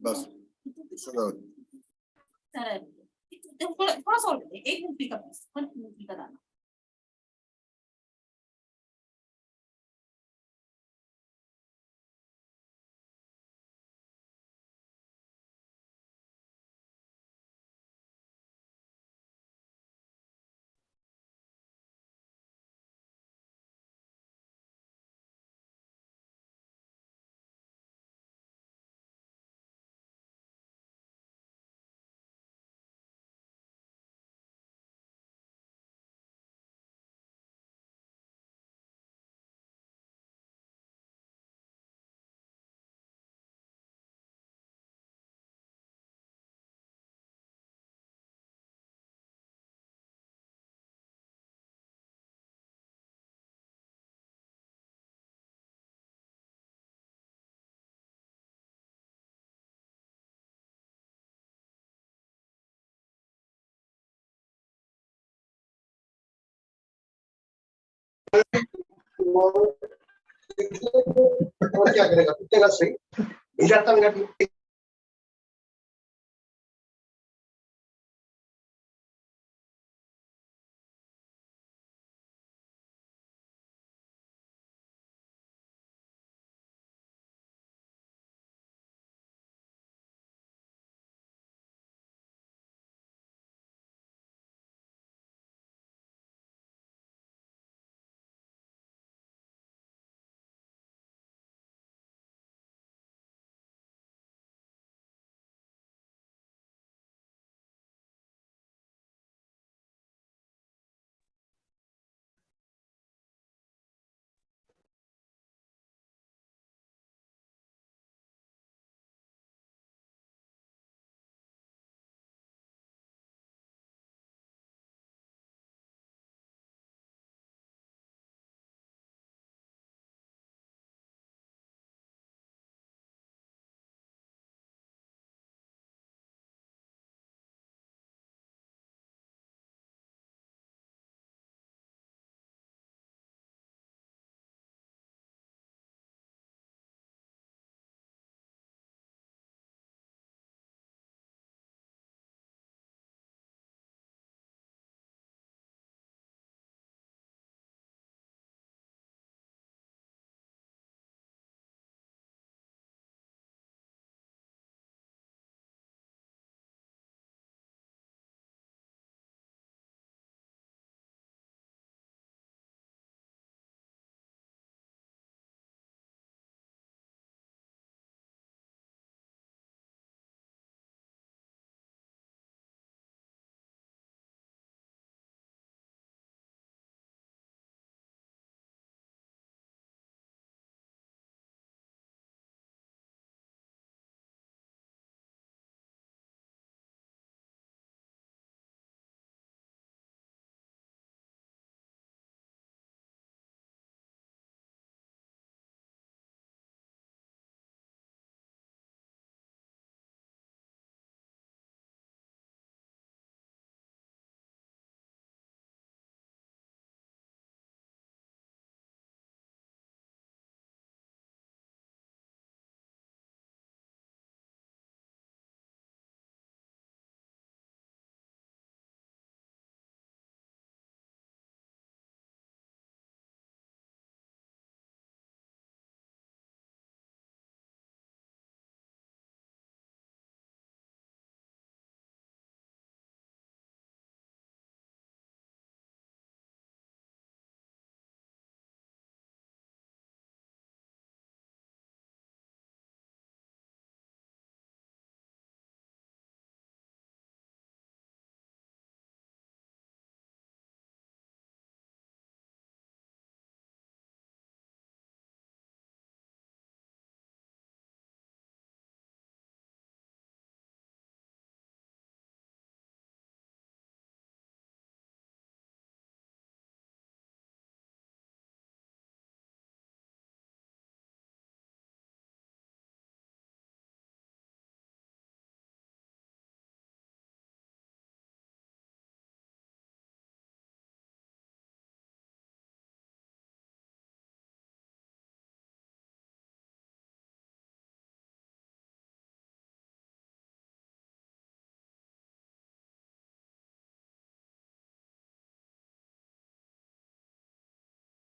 बस सुनो थोड़ा सा और एक मिनट पिकअप क्या करेगा कुत्ते सही नहीं जाता मेरा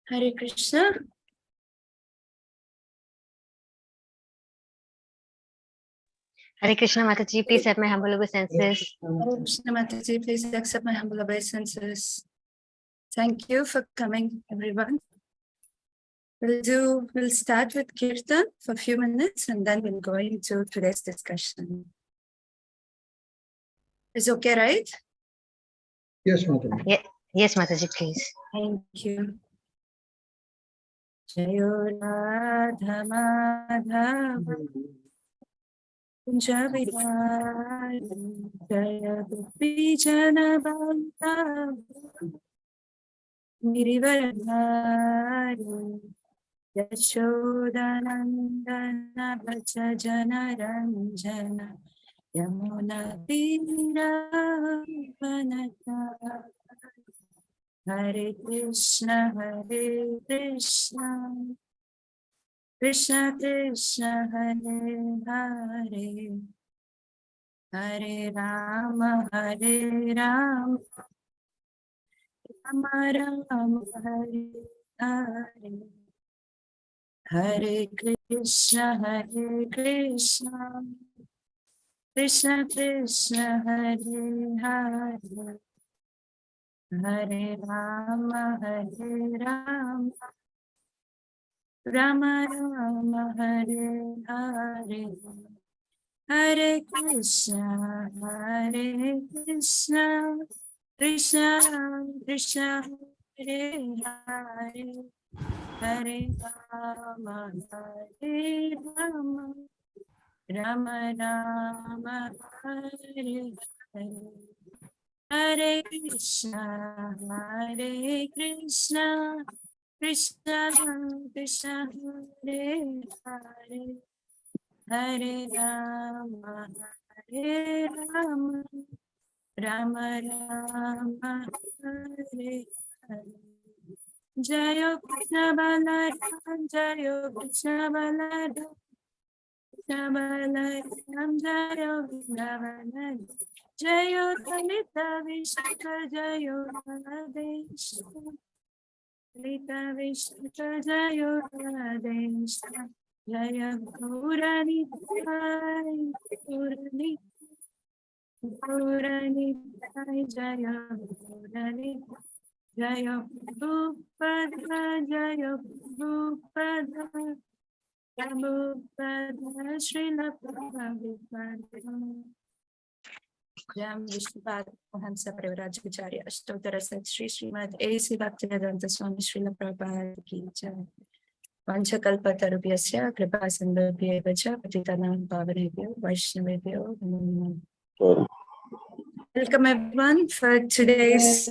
Hare Krishna. Hare Krishna Mataji, please have my humble obeisances. Hare Krishna Mataji, please accept my humble obeisances. Thank you for coming, everyone. We'll start with Kirtan for a few minutes and then we'll go into today's discussion. Is okay, right? Yes, Mataji. Yes, Mataji, please. Thank you. Jayo Radha Madhava Kunjavidhari Jaya Gopi Jana Bala Girivaradhari Yashodanandana Bhaja Jana Ranjana Yamuna Tira Vanata Hare Krishna Krishna Krishna Hare Hare Hare Rama Rama Rama Hare Hare Hare Krishna Krishna Krishna Hare Hare Hare Rama Rama Rama Hare Hare Hare Krishna Krishna Krishna Hare Hare Hare Rama Rama Rama Hare Hare Hare Krishna Krishna Krishna Hare Hare Hare Rama Rama Rama Hare Hare Jaya Krishna Balaram Jaya Krishna Balaram Jaya Krishna Balaram Jaya Kalita Vishaka Jaya Radesha Kalita Vishaka Jaya Radesha Jaya Gaurani Gaurani Jaya Gaurani Jaya Prabhupada Jaya Prabhupada Prabhupada Srila Prabhupada Jam Vishnupada Mohansa Pravarajacharya Ashtotara Sat Shri Srimad A.C. Bhaktivedanta Swami Srila Prabhupada Ki Jai Vanchakalpatarubhyasya Kripa Sindhubhya Cha Patitanam Pavanebhyo Vaishnavebhyo Namo Namaha. Welcome everyone for today's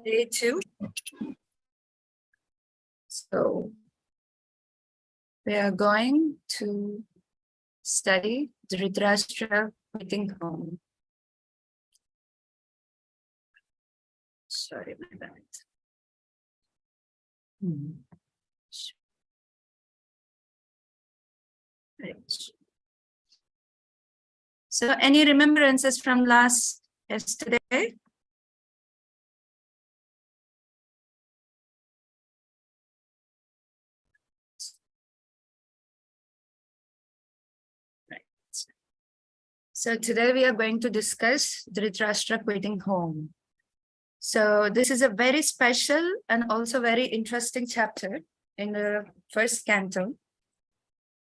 day 2. So we are going to study Dhritarashtra quitting home. Sorry, my bad. Right. So any remembrances from yesterday? Right. So today we are going to discuss Dhritarashtra quitting home. So this is a very special and also very interesting chapter in the first canto.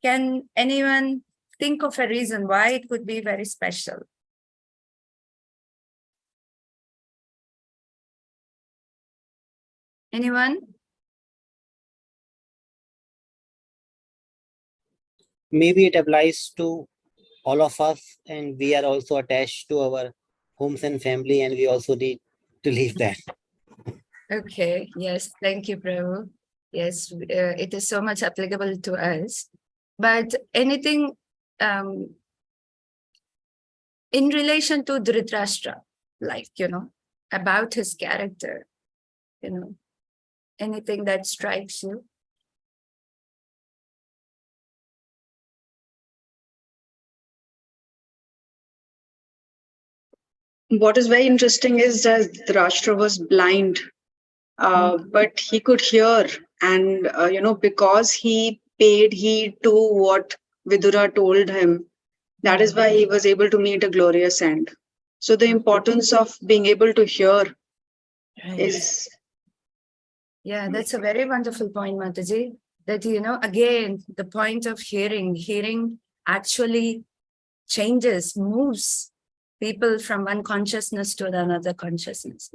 Can anyone think of a reason why it could be very special? Anyone? Maybe it applies to all of us, and we are also attached to our homes and family, and we also need to leave that. Okay, yes, thank you, Prabhu. Yes, it is so much applicable to us. But anything in relation to Dhritarashtra, like, about his character, anything that strikes you? What is very interesting is that Dhritarashtra was blind, but he could hear And, because he paid heed to what Vidura told him, that is why he was able to meet a glorious end. So the importance of being able to hear Right. is, Yeah, that's a very wonderful point, Mataji. That, again, the point of hearing actually changes, moves people from one consciousness to another consciousness.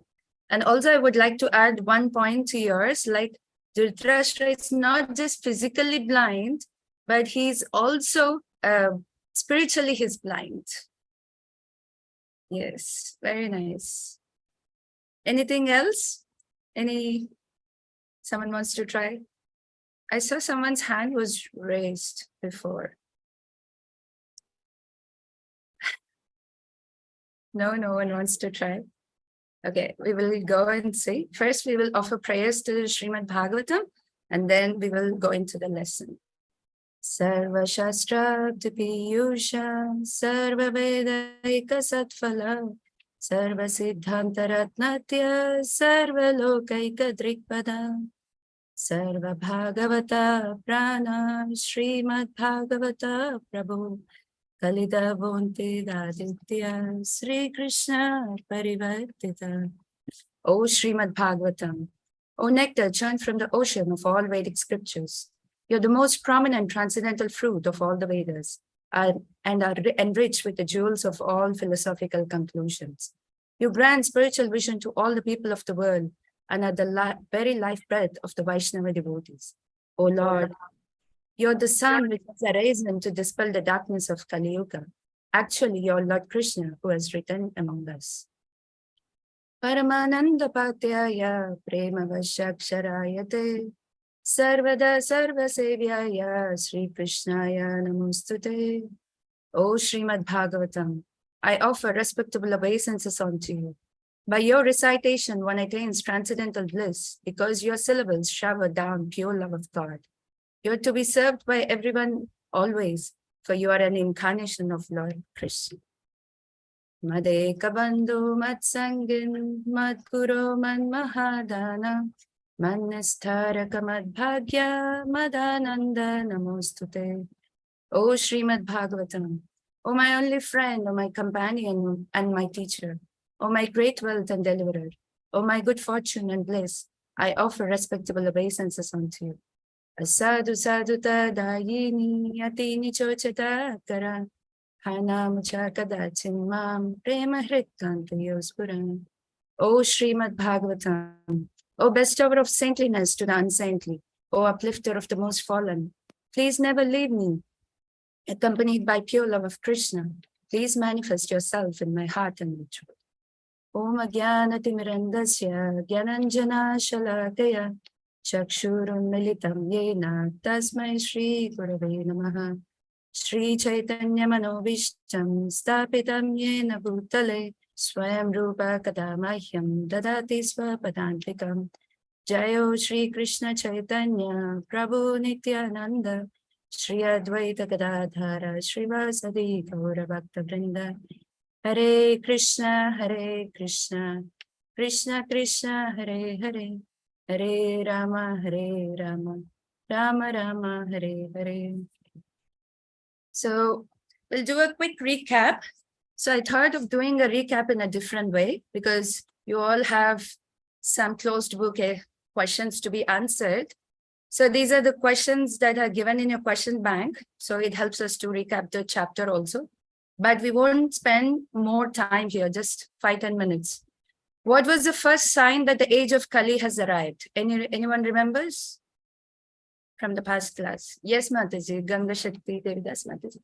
And also, I would like to add one point to yours, like Dhritarashtra is not just physically blind, but he's also spiritually he's blind. Yes, very nice. Anything else? Someone wants to try? I saw someone's hand was raised before. No one wants to try. Okay, we will go and see. First, we will offer prayers to Srimad Bhagavatam, and then we will go into the lesson. Sarva Shastra Piyusha, Sarva Vedaika Satphala, Sarva Siddhanta Ratnatya, Sarva Lokaika Drikpada, Sarva Bhagavata Prana, Srimad Bhagavata Prabhu, Kalida Vonti Daditya, Sri Krishna Parivartita. O Srimad Bhagavatam, O nectar churned from the ocean of all Vedic scriptures, you're the most prominent transcendental fruit of all the Vedas and are enriched with the jewels of all philosophical conclusions. You grant spiritual vision to all the people of the world and are the very life breath of the Vaishnava devotees. O Lord, you're the sun which has arisen to dispel the darkness of Kali Yuga. Actually, you're Lord Krishna who has returned among us. Paramananda Patyaya Prema Vashaksharayate Sarvada Sarvasevyaya Sri Krishnaya Namostute. O Srimad Bhagavatam, I offer respectable obeisances unto you. By your recitation, one attains transcendental bliss because your syllables shower down pure love of God. You are to be served by everyone always, for you are an incarnation of Lord Krishna. Madeka bandhu matsangin madguru manmahadana Manastaraka madbhagya madananda namostute. O Srimad Bhagavatam, O my only friend, O my companion and my teacher, O my great wealth and deliverer, O my good fortune and bliss, I offer respectable obeisances unto you. Asadu saduta dayini atini chochata kara hanam chakadachin mam prema hritkantayospuran. O Srimad Bhagavatam, O bestower of saintliness to the unsaintly, O uplifter of the most fallen, please never leave me. Accompanied by pure love of Krishna, please manifest yourself in my heart and ritual. Om Agyanatimirandasya Gyananjana Shalakaya Chakshurum Militam Yena Tasmai Shri Gurave Namaha Shri Chaitanya Manovishtam Stapitam Yena Bhutale Swayam Rupa Kadamahyam Dadati Swapadantikam Jayo Shri Krishna Chaitanya Prabhu Nityananda Shri Advaita Gadadhara Srivasadi Gaura Bhakta Vrinda Hare Krishna Krishna Krishna Hare Hare Hare Rama Rama Rama Hare Hare. So we'll do a quick recap. So I thought of doing a recap in a different way because you all have some closed book questions to be answered. So these are the questions that are given in your question bank. So it helps us to recap the chapter also. But we won't spend more time here, just 5-10 minutes. What was the first sign that the age of Kali has arrived? Anyone remembers? From the past class. Yes, Mataji, Ganga Shakti Devidas Mataji.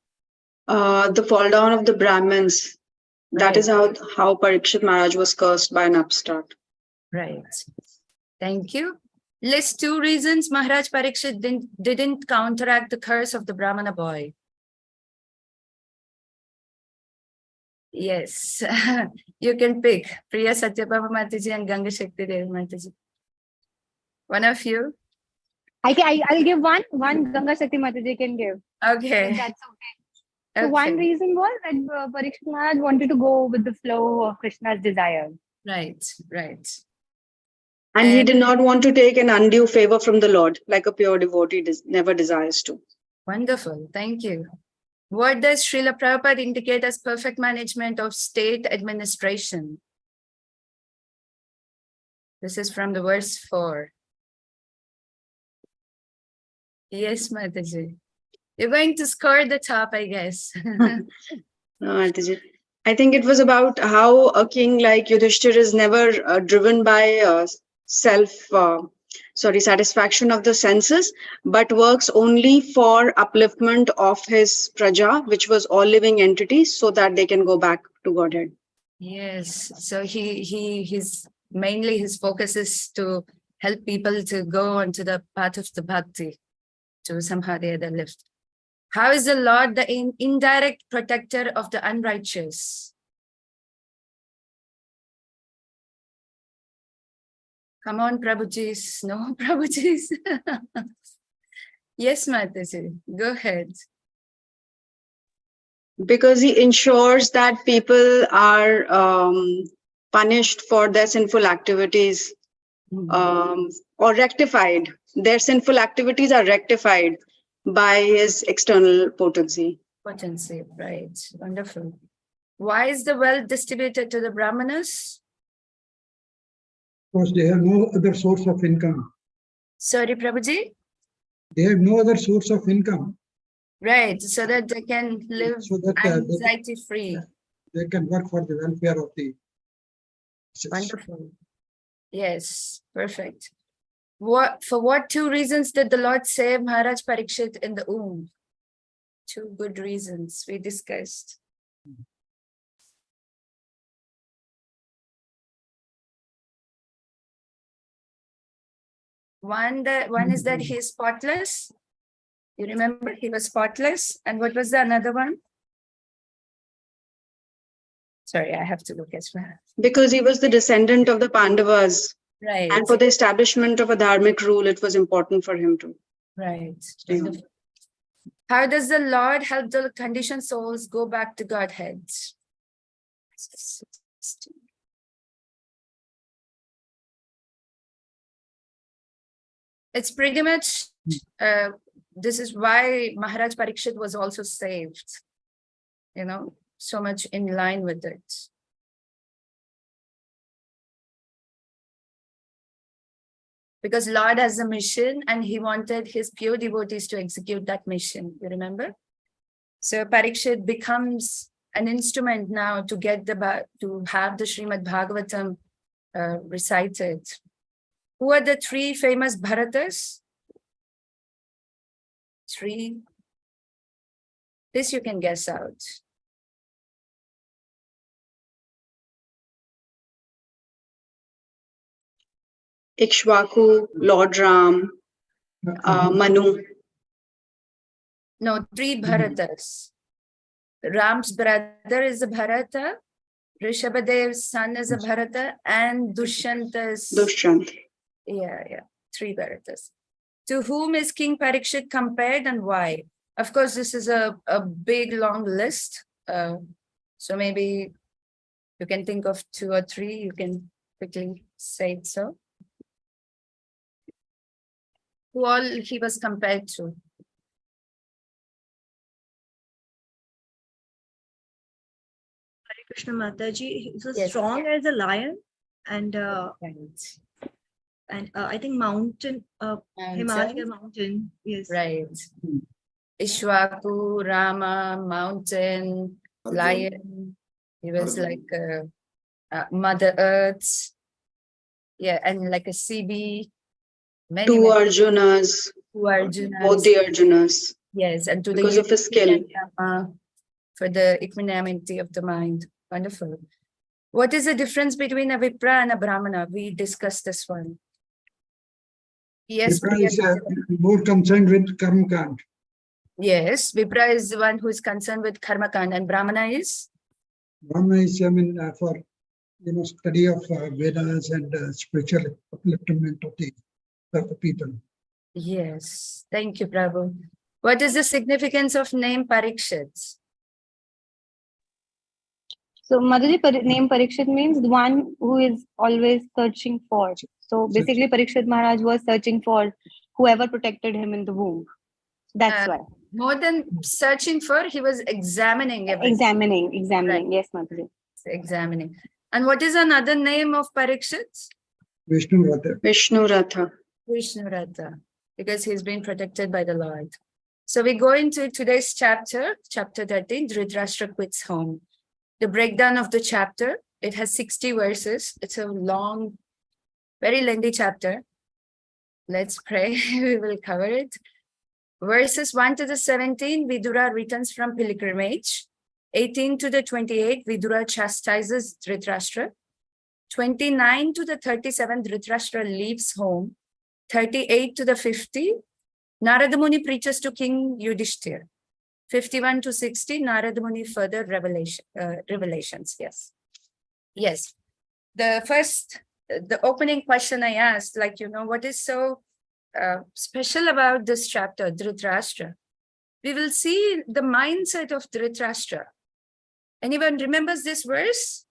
the fall down of the Brahmins. That Right. is how Parikshit Maharaj was cursed by an upstart. Right. Thank you. List 2 reasons Maharaj Parikshit didn't counteract the curse of the Brahmana boy. Yes, you can pick Priya Satyabhama Mataji and Ganga Shakti Devi Mataji. One of you? I'll give one Ganga Shakti Mataji can give. Okay. If that's okay. So one Okay. reason was that Parikshit Maharaj wanted to go with the flow of Krishna's desire. Right. And he did not want to take an undue favor from the Lord, like a pure devotee never desires to. Wonderful. Thank you. What does Srila Prabhupada indicate as perfect management of state administration? This is from the verse 4. Yes, Mataji. You're going to score the top, I guess. No, Mataji. I think it was about how a king like Yudhishthir is never driven by satisfaction of the senses, but works only for upliftment of his praja, which was all living entities, so that they can go back to Godhead. Yes. So his mainly his focus is to help people to go onto the path of the bhakti, to somehow the other lift. How is the Lord the indirect protector of the unrighteous? Come on, Prabhujis. No, Prabhujis. Yes, Mataji. Go ahead. Because he ensures that people are punished for their sinful activities or rectified. Their sinful activities are rectified by his external potency. Potency, right. Wonderful. Why is the wealth distributed to the Brahmanas? Because they have no other source of income. Sorry, Prabhuji? They have no other source of income. Right, so that they can live So that anxiety-free. they can work for the welfare of the. Wonderful. Yes, perfect. For what two reasons did the Lord save Maharaj Parikshit in the womb? Two good reasons we discussed. One is that he is spotless. You remember he was spotless. And what was the another one? Sorry, I have to look as well. Because he was the descendant of the Pandavas. Right. And for the establishment of a dharmic rule, it was important for him to. Right. Wonderful. How does the Lord help the conditioned souls go back to Godhead? It's pretty much, this is why Maharaj Parikshit was also saved, so much in line with it. Because Lord has a mission and he wanted his pure devotees to execute that mission, you remember? So Parikshit becomes an instrument now to get to have the Srimad Bhagavatam recited. Who are the three famous Bharatas? Three. This you can guess out. Ikshvaku, Lord Ram, Manu. No, three Bharatas. Ram's brother is a Bharata, Rishabhadev's son is a Bharata, and Dushyanta's. Dushyant. Yeah, three Bharatas. To whom is King Parikshit compared and why? Of course, this is a big, long list. So maybe you can think of two or three, you can quickly say it so. Who all he was compared to? Hare Krishna Mataji, he was Yes. strong as a lion, and Right. I think mountain, Himalaya mountain. Yes. Right. Ishwaku, Rama, mountain, lion. He was like Mother Earth. Yeah, and like a CB. Two Arjunas. Both the Arjunas. Yes, and to because the of his skill. For the equanimity of the mind. Wonderful. What is the difference between a Vipra and a Brahmana? We discussed this one. Yes, Vipra is more concerned with karma kand. Yes, Vipra is the one who is concerned with karma kand, and Brahmana is? Brahmana is, for study of Vedas and spiritual upliftment of the people. Yes, thank you, Prabhu. What is the significance of name Parikshit? So Mataji, name Parikshit means the one who is always searching for. So basically, Parikshit Maharaj was searching for whoever protected him in the womb. That's why. More than searching for, he was examining everything. Examining. Yes, Mataji. Examining. And what is another name of Parikshit? Vishnu Ratha. Vishnu Ratha. Vishnu Ratha, because he's been protected by the Lord. So we go into today's chapter, chapter 13, Dhritarashtra quits home. The breakdown of the chapter, it has 60 verses. It's a long, very lengthy chapter. Let's pray, we will cover it. Verses 1 to the 17, Vidura returns from pilgrimage. 18 to the 28, Vidura chastises Dhritarashtra. 29 to the 37, Dhritarashtra leaves home. 38 to the 50, Narada Muni preaches to King Yudhishthir. 51 to 60, Narada Muni further revelations. Yes. The opening question I asked, what is so special about this chapter, Dhritarashtra? We will see the mindset of Dhritarashtra. Anyone remembers this verse?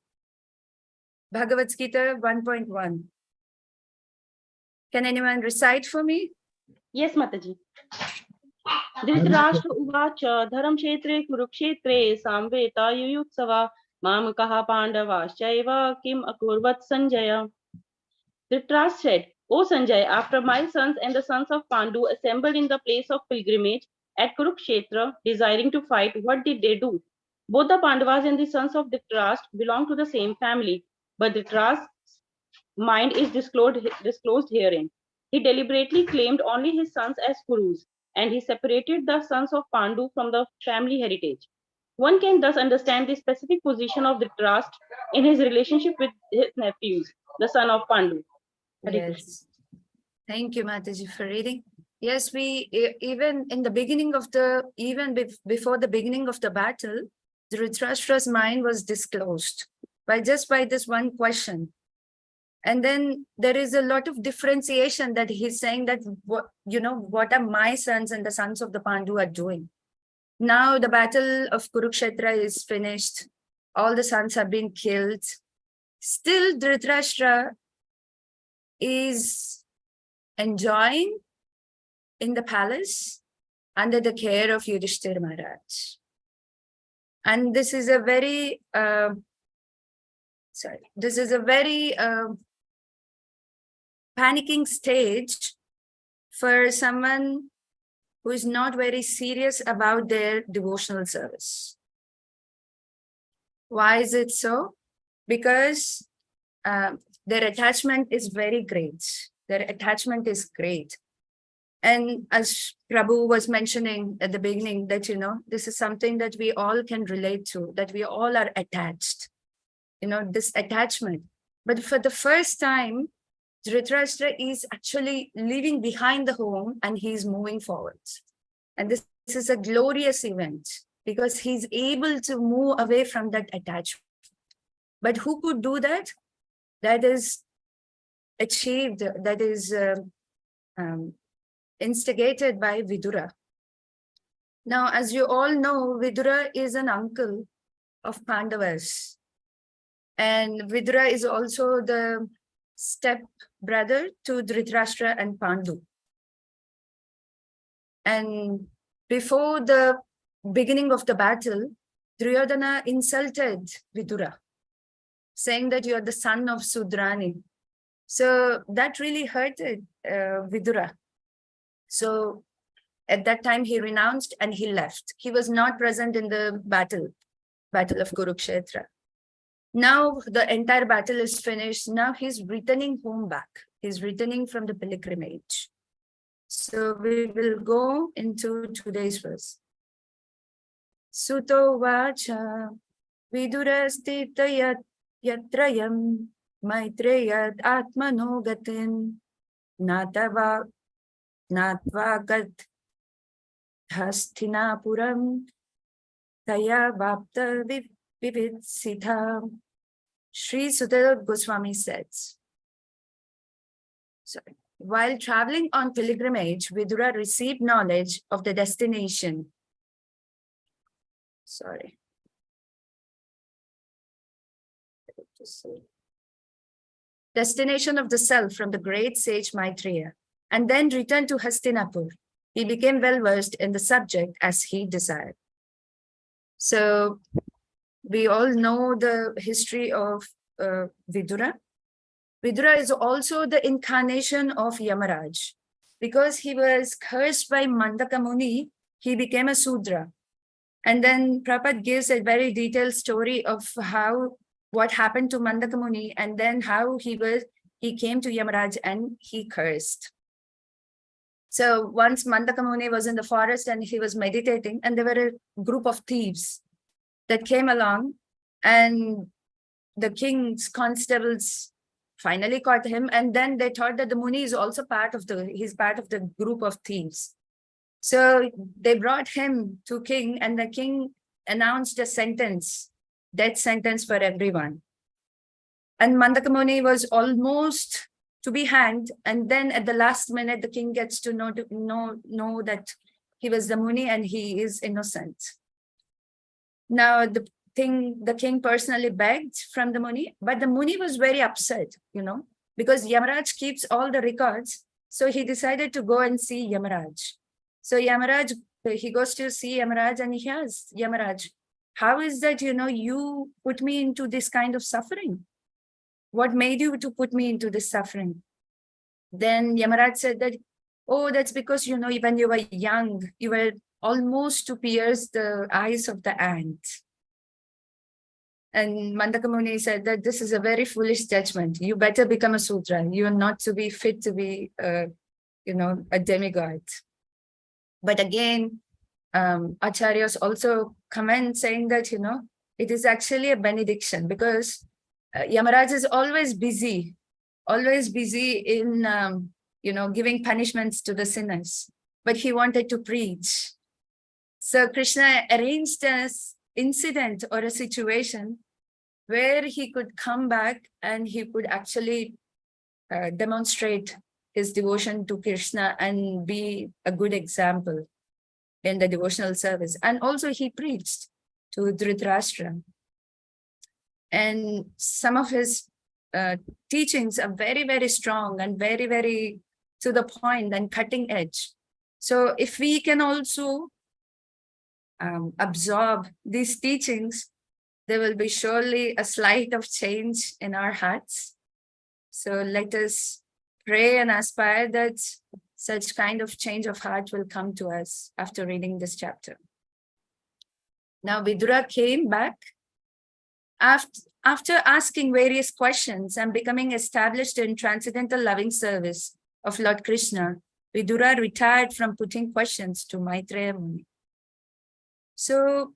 Bhagavad Gita 1.1. Can anyone recite for me? Yes, Mataji. Dhritarashtra uvacha dharam kshetre kurukshetre samveta yuyutsava mamakaha pandavaschaiva kim akurvat Sanjaya. Dhritarashtra said, O Sanjay, after my sons and the sons of Pandu assembled in the place of pilgrimage at Kurukshetra, desiring to fight, what did they do? Both the Pandavas and the sons of Dhritarashtra belong to the same family, but Dhritarashtra's mind is disclosed herein. He deliberately claimed only his sons as Kurus, and he separated the sons of Pandu from the family heritage. One can thus understand the specific position of Dhritarashtra in his relationship with his nephews, the son of Pandu. Yes. Thank you, Mataji, for reading. Yes, even in the beginning of before the beginning of the battle, Dhritarashtra's mind was disclosed by this one question. And then there is a lot of differentiation that he's saying that, what are my sons and the sons of the Pandu are doing? Now the battle of Kurukshetra is finished. All the sons have been killed. Still, Dhritarashtra is enjoying in the palace under the care of Yudhishthira Maharaj. And this is a very, panicking stage for someone who is not very serious about their devotional service. Why is it so? Because their attachment is very great. Their attachment is great. And as Prabhu was mentioning at the beginning that, this is something that we all can relate to, that we all are attached, this attachment. But for the first time, Dhritarashtra is actually leaving behind the home and he's moving forward. And this is a glorious event because he's able to move away from that attachment. But who could do that? That is achieved, that is instigated by Vidura. Now, as you all know, Vidura is an uncle of Pandavas. And Vidura is also the step brother to Dhritarashtra and Pandu. And before the beginning of the battle, Duryodhana insulted Vidura, saying that you are the son of Sudrani. So that really hurted Vidura. So at that time he renounced and he left. He was not present in the battle of Kurukshetra. Now the entire battle is finished. Now he's returning home back. He's returning from the pilgrimage. So we will go into today's verse. Suto vacha vidurastita yatrayam maitreyad atmano gatin natvagat hastinapuram taya vapta vividsita. Sri Sutadeva Goswami says, while traveling on pilgrimage, Vidura received knowledge of the destination. destination of the self from the great sage Maitreya, and then returned to Hastinapur. He became well versed in the subject as he desired. So we all know the history of Vidura. Vidura is also the incarnation of Yamaraj. Because he was cursed by Mandaka Muni, he became a Sudra. And then Prabhupada gives a very detailed story of what happened to Mandaka Muni, and then how he came to Yamaraj and he cursed. So once Mandaka Muni was in the forest and he was meditating, and there were a group of thieves that came along, and the king's constables finally caught him, and then they thought that the Muni is also he's part of the group of thieves. So they brought him to king, and the king announced a death sentence for everyone. And Mandaka Muni was almost to be hanged, and then at the last minute, the king gets to know that he was the Muni and he is innocent. Now the king personally begged from the Muni, but the Muni was very upset, because Yamaraj keeps all the records. So he decided to go and see Yamaraj. So Yamaraj, he goes to see Yamaraj and he asks Yamaraj, how is that, you put me into this kind of suffering? What made you to put me into this suffering? Then Yamaraj said that, oh, that's because, when you were young, you were almost to pierce the eyes of the ant. And Mandaka Muni said that this is a very foolish judgment. You better become a Sudra. You are not to be fit to be, a demigod. But again, Acharyas also comment saying that, it is actually a benediction, because Yamaraj is always busy in, giving punishments to the sinners, but he wanted to preach. So Krishna arranged an incident or a situation where he could come back and he could actually demonstrate his devotion to Krishna and be a good example in the devotional service. And also he preached to Dhritarashtra. And some of his teachings are very, very strong and very, very to the point and cutting edge. So if we can also absorb these teachings, there will be surely a slight of change in our hearts. So let us pray and aspire that such kind of change of heart will come to us after reading this chapter. Now Vidura came back after asking various questions and becoming established in transcendental loving service of Lord Krishna. Vidura retired from putting questions to Maitreya Muni. So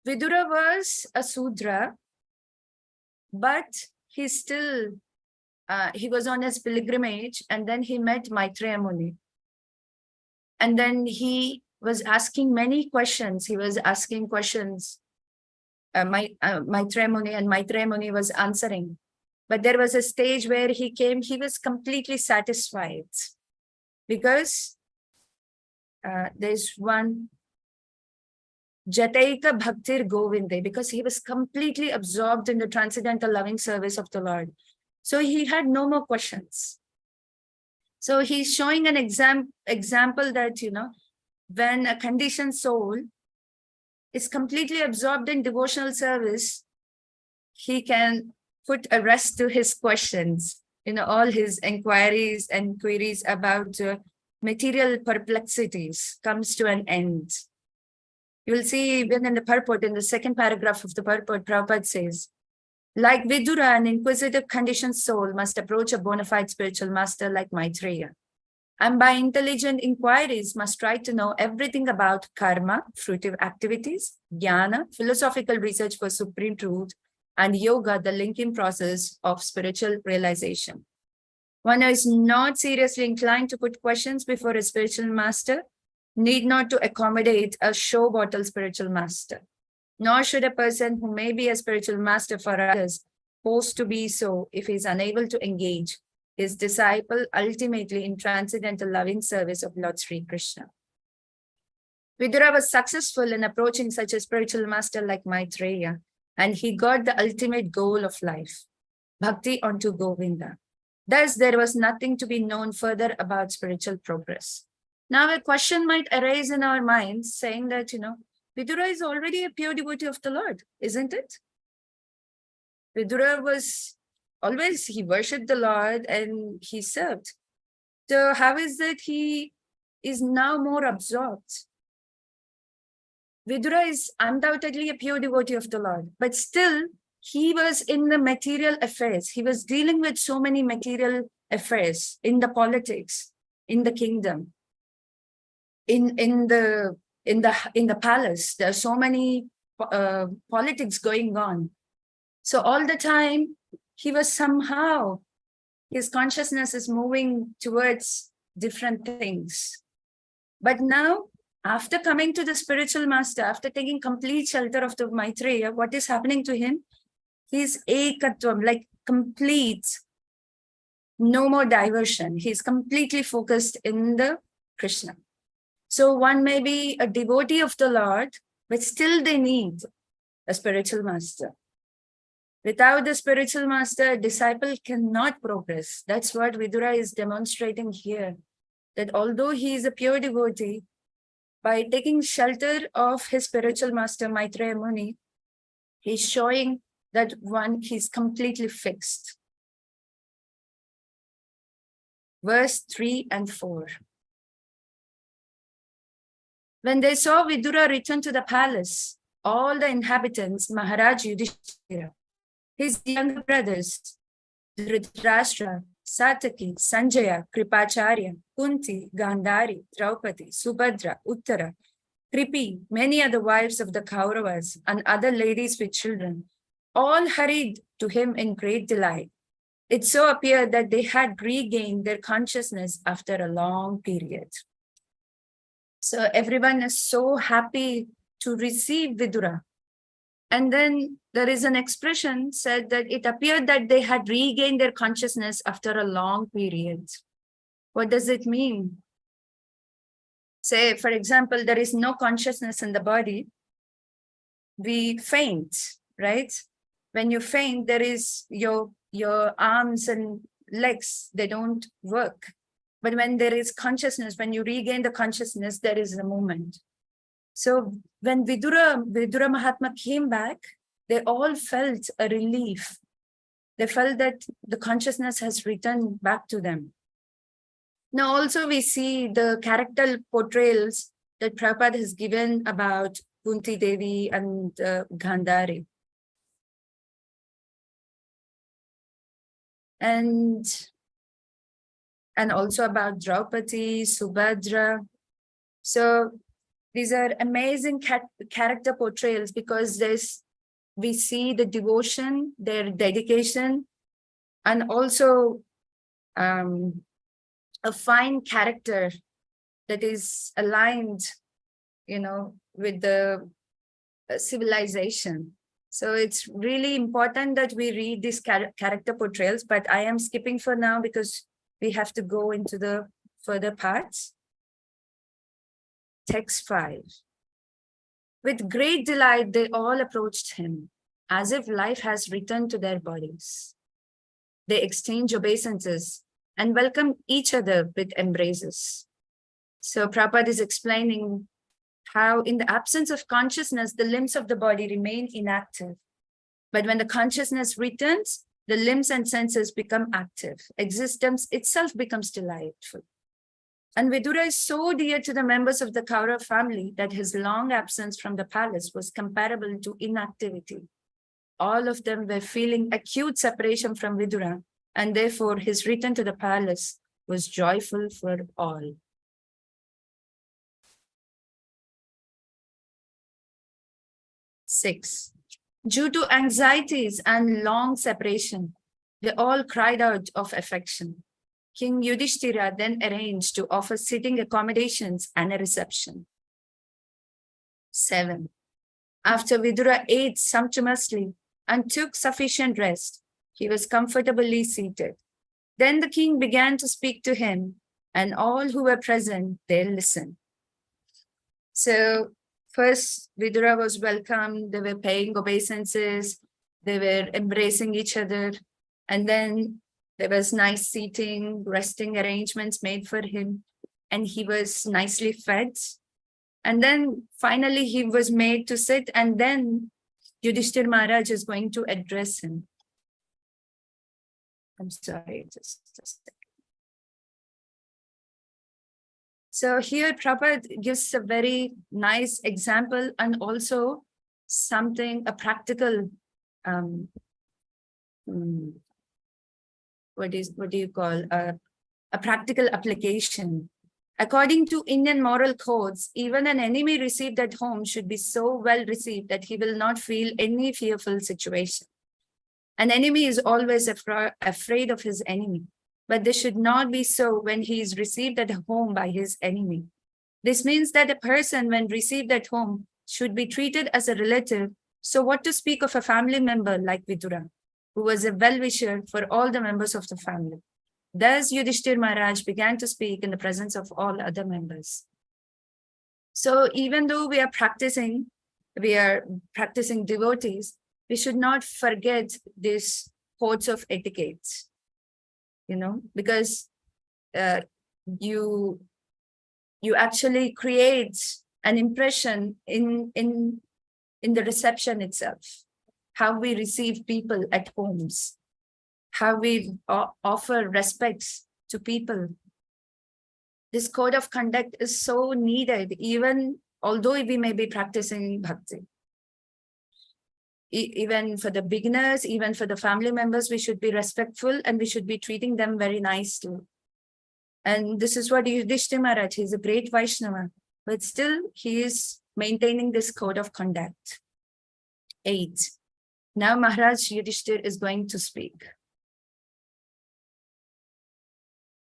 Vidura was a Sudra, but he was on his pilgrimage, and then he met Maitreya Muni. And then he was asking many questions. He was asking questions, Maitreya Muni, and Maitreya Muni was answering. But there was a stage where he was completely satisfied, because there's one Jataika Bhaktir Govinde, because he was completely absorbed in the transcendental loving service of the Lord. So he had no more questions. So he's showing an example that, when a conditioned soul is completely absorbed in devotional service, he can put a rest to his questions, all his inquiries and queries about material perplexities comes to an end. You will see even in the purport, in the second paragraph of the purport, Prabhupada says, like Vidura, an inquisitive conditioned soul must approach a bona fide spiritual master like Maitreya, and by intelligent inquiries must try to know everything about karma, fruitive activities, jnana, philosophical research for supreme truth, and yoga, the linking process of spiritual realization. One who is not seriously inclined to put questions before a spiritual master need not to accommodate a show bottle spiritual master. Nor should a person who may be a spiritual master for others pose to be so if he is unable to engage his disciple ultimately in transcendental loving service of Lord Sri Krishna. Vidura was successful in approaching such a spiritual master like Maitreya, and he got the ultimate goal of life. Bhakti onto Govinda. Thus, there was nothing to be known further about spiritual progress. Now, a question might arise in our minds saying that, Vidura is already a pure devotee of the Lord, isn't it? Vidura was always, he worshipped the Lord and he served. So how is that he is now more absorbed? Vidura is undoubtedly a pure devotee of the Lord, but still he was in the material affairs. He was dealing with so many material affairs in the politics, in the kingdom, in the palace. There are so many politics going on. So all the time he was somehow, his consciousness is moving towards different things. But now, after coming to the spiritual master, after taking complete shelter of the Maitreya, what is happening to him? He's ekatvam, like complete, no more diversion. He's completely focused in the Krishna. So one may be a devotee of the Lord, but still they need a spiritual master. Without the spiritual master, a disciple cannot progress. That's what Vidura is demonstrating here. That although he is a pure devotee, by taking shelter of his spiritual master, Maitreya Muni, he's showing that he's completely fixed. Verse 3 and 4. When they saw Vidura return to the palace, all the inhabitants, Maharaj Yudhishthira, his younger brothers, Dhritarashtra, Sataki, Sanjaya, Kripacharya, Kunti, Gandhari, Draupadi, Subhadra, Uttara, Kripi, many other wives of the Kauravas and other ladies with children, all hurried to him in great delight. It so appeared that they had regained their consciousness after a long period. So everyone is so happy to receive Vidura. And then there is an expression said that it appeared that they had regained their consciousness after a long period. What does it mean? Say, for example, there is no consciousness in the body. We faint, right? When you faint, there is your arms and legs, they don't work. But when there is consciousness, when you regain the consciousness, there is a movement. So when Vidura Mahatma came back, they all felt a relief. They felt that the consciousness has returned back to them. Now also we see the character portrayals that Prabhupada has given about Kunti Devi and Gandhari. And also about Draupadi, Subhadra. So these are amazing character portrayals because we see the devotion, their dedication, and also a fine character that is aligned, with the civilization. So it's really important that we read these character portrayals, but I am skipping for now because we have to go into the further parts. Text 5. With great delight, they all approached him, as if life has returned to their bodies. They exchanged obeisances and welcomed each other with embraces. So Prabhupada is explaining how in the absence of consciousness, the limbs of the body remain inactive. But when the consciousness returns, the limbs and senses become active. Existence itself becomes delightful. And Vidura is so dear to the members of the Kaurava family that his long absence from the palace was comparable to inactivity. All of them were feeling acute separation from Vidura, and therefore his return to the palace was joyful for all. Six. Due to anxieties and long separation, they all cried out of affection. King Yudhishthira then arranged to offer sitting accommodations and a reception. 7. After Vidura ate sumptuously and took sufficient rest, he was comfortably seated. Then the king began to speak to him, and all who were present, they listened. So first, Vidura was welcomed, they were paying obeisances, they were embracing each other. And then there was nice seating, resting arrangements made for him, and he was nicely fed. And then finally he was made to sit, and then Yudhishthir Maharaj is going to address him. I'm sorry, just a second. So here Prabhupada gives a very nice example and also something, a practical, what do you call, a practical application. According to Indian moral codes, even an enemy received at home should be so well received that he will not feel any fearful situation. An enemy is always afraid of his enemy, but this should not be so when he is received at home by his enemy. This means that a person, when received at home, should be treated as a relative. So what to speak of a family member like Vidura, who was a well-wisher for all the members of the family. Thus, Yudhishthir Maharaj began to speak in the presence of all other members. So even though we are practicing devotees, we should not forget these codes of etiquette, because you actually create an impression in the reception itself, how we receive people at homes, how we offer respects to people. This code of conduct is so needed, even although we may be practicing bhakti. Even for the beginners, even for the family members, we should be respectful and we should be treating them very nicely. And this is what Yudhishthir Maharaj, he's a great Vaishnava, but still he is maintaining this code of conduct. 8. Now Maharaj Yudhishthir is going to speak.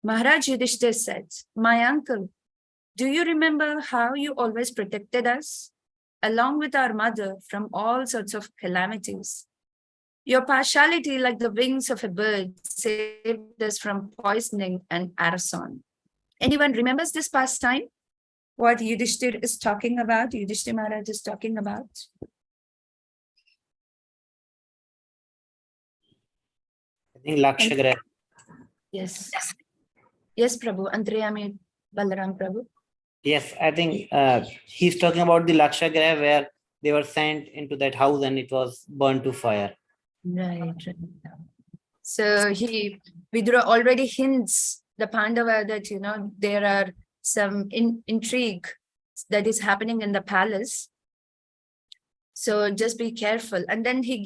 Maharaj Yudhishthir said, "My uncle, do you remember how you always protected us, along with our mother, from all sorts of calamities? Your partiality, like the wings of a bird, saved us from poisoning and arson." Anyone remembers this pastime? What Yudhishthir is talking about, Yudhishthir Maharaj is talking about? I think Lakshagraha. Yes. Yes, Prabhu. Antrayami Balaram Prabhu. Yes, I think he's talking about the Lakshagraha where they were sent into that house and it was burned to fire. Right. So Vidura already hints the Pandava that, there are some intrigue that is happening in the palace. So just be careful. And then he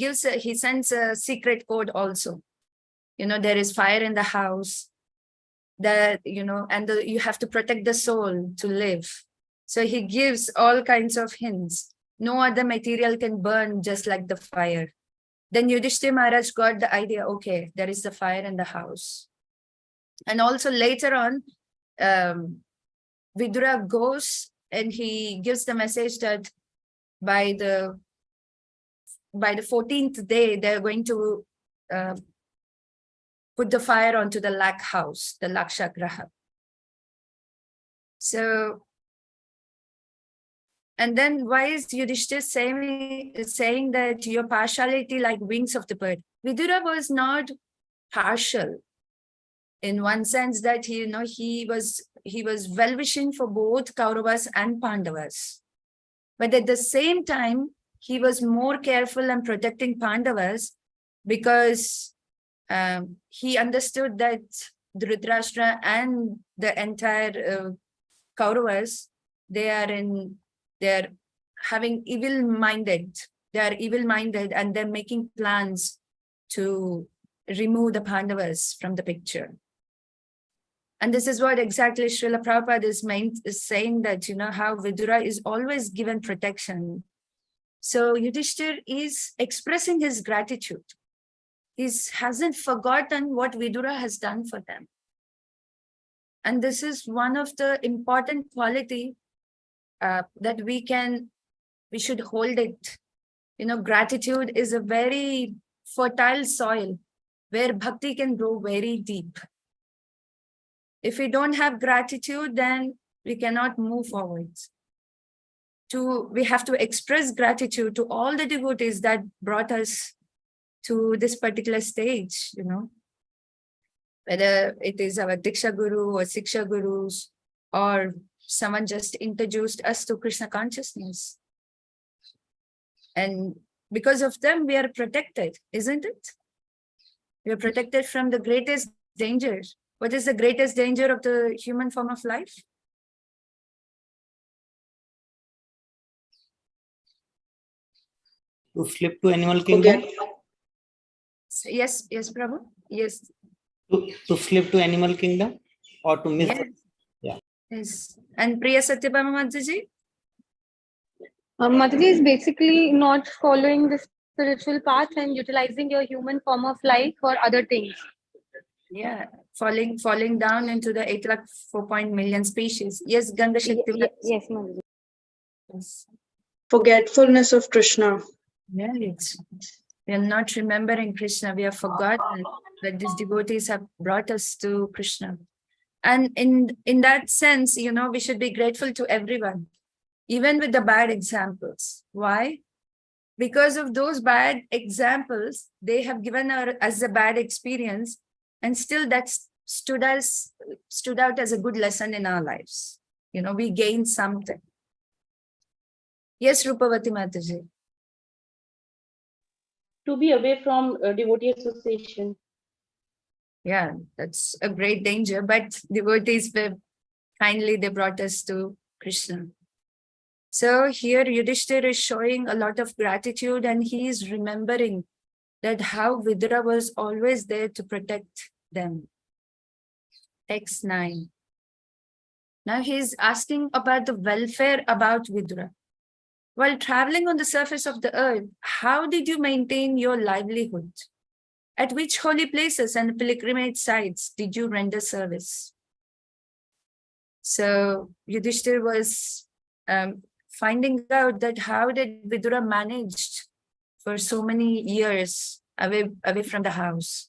sends a secret code also. There is fire in the house, that, and you have to protect the soul to live. So he gives all kinds of hints. No other material can burn just like the fire. Then Yudhishthir Maharaj got the idea, okay, there is the fire in the house. And also later on, Vidura goes and he gives the message that by the 14th day, they're going to put the fire onto the Lak house, the Lakshagraha. So, and then why is Yudhishthir saying that your partiality like wings of the bird? Vidura was not partial in one sense that he was well-wishing for both Kauravas and Pandavas. But at the same time, he was more careful in protecting Pandavas because he understood that Dhritarashtra and the entire Kauravas, they are evil-minded and they're making plans to remove the Pandavas from the picture. And this is what exactly Srila Prabhupada is saying, that, how Vidura is always given protection. So Yudhishthir is expressing his gratitude. He hasn't forgotten what Vidura has done for them. And this is one of the important quality that we should hold it. Gratitude is a very fertile soil where bhakti can grow very deep. If we don't have gratitude, then we cannot move forward. We have to express gratitude to all the devotees that brought us to this particular stage, whether it is our Diksha Guru or Siksha Gurus, or someone just introduced us to Krishna consciousness. And because of them, we are protected, isn't it? We are protected from the greatest danger. What is the greatest danger of the human form of life? To slip to animal kingdom? Yes, Prabhu. Yes. To slip to animal kingdom or to miss? Yes. Yeah. Yes. And Priya Satyabhama Mataji? Mataji is basically not following the spiritual path and utilizing your human form of life for other things. Yeah, falling down into the 8 lakh 4 million species. Yes, Ganga Shakti. Yes, Mataji. Yes. Forgetfulness of Krishna. Yeah, we are not remembering Krishna. We have forgotten that these devotees have brought us to Krishna. And in that sense, we should be grateful to everyone, even with the bad examples. Why? Because of those bad examples, they have given us a bad experience, and still that stood out as a good lesson in our lives. We gained something. Yes, Rupavati Mataji. To be away from devotee association. Yeah, that's a great danger, but devotees were kindly, they brought us to Krishna. So here Yudhishthira is showing a lot of gratitude, and he is remembering that how Vidura was always there to protect them. Text 9. Now he is asking about the welfare about Vidura. While traveling on the surface of the earth, how did you maintain your livelihood? At which holy places and pilgrimage sites did you render service? So Yudhishthira was finding out that how did Vidura managed for so many years away from the house.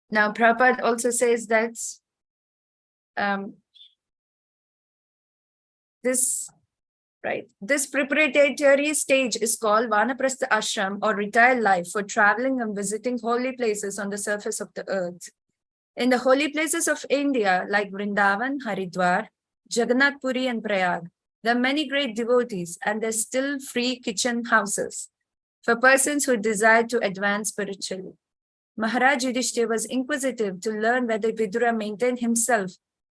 Now Prabhupada also says that this preparatory stage is called Vanaprastha Ashram, or retired life, for traveling and visiting holy places on the surface of the earth. In the holy places of India, like Vrindavan, Haridwar, Jagannath Puri and Prayag, there are many great devotees, and there's still free kitchen houses for persons who desire to advance spiritually. Maharaj Yudhishthira was inquisitive to learn whether Vidura maintained himself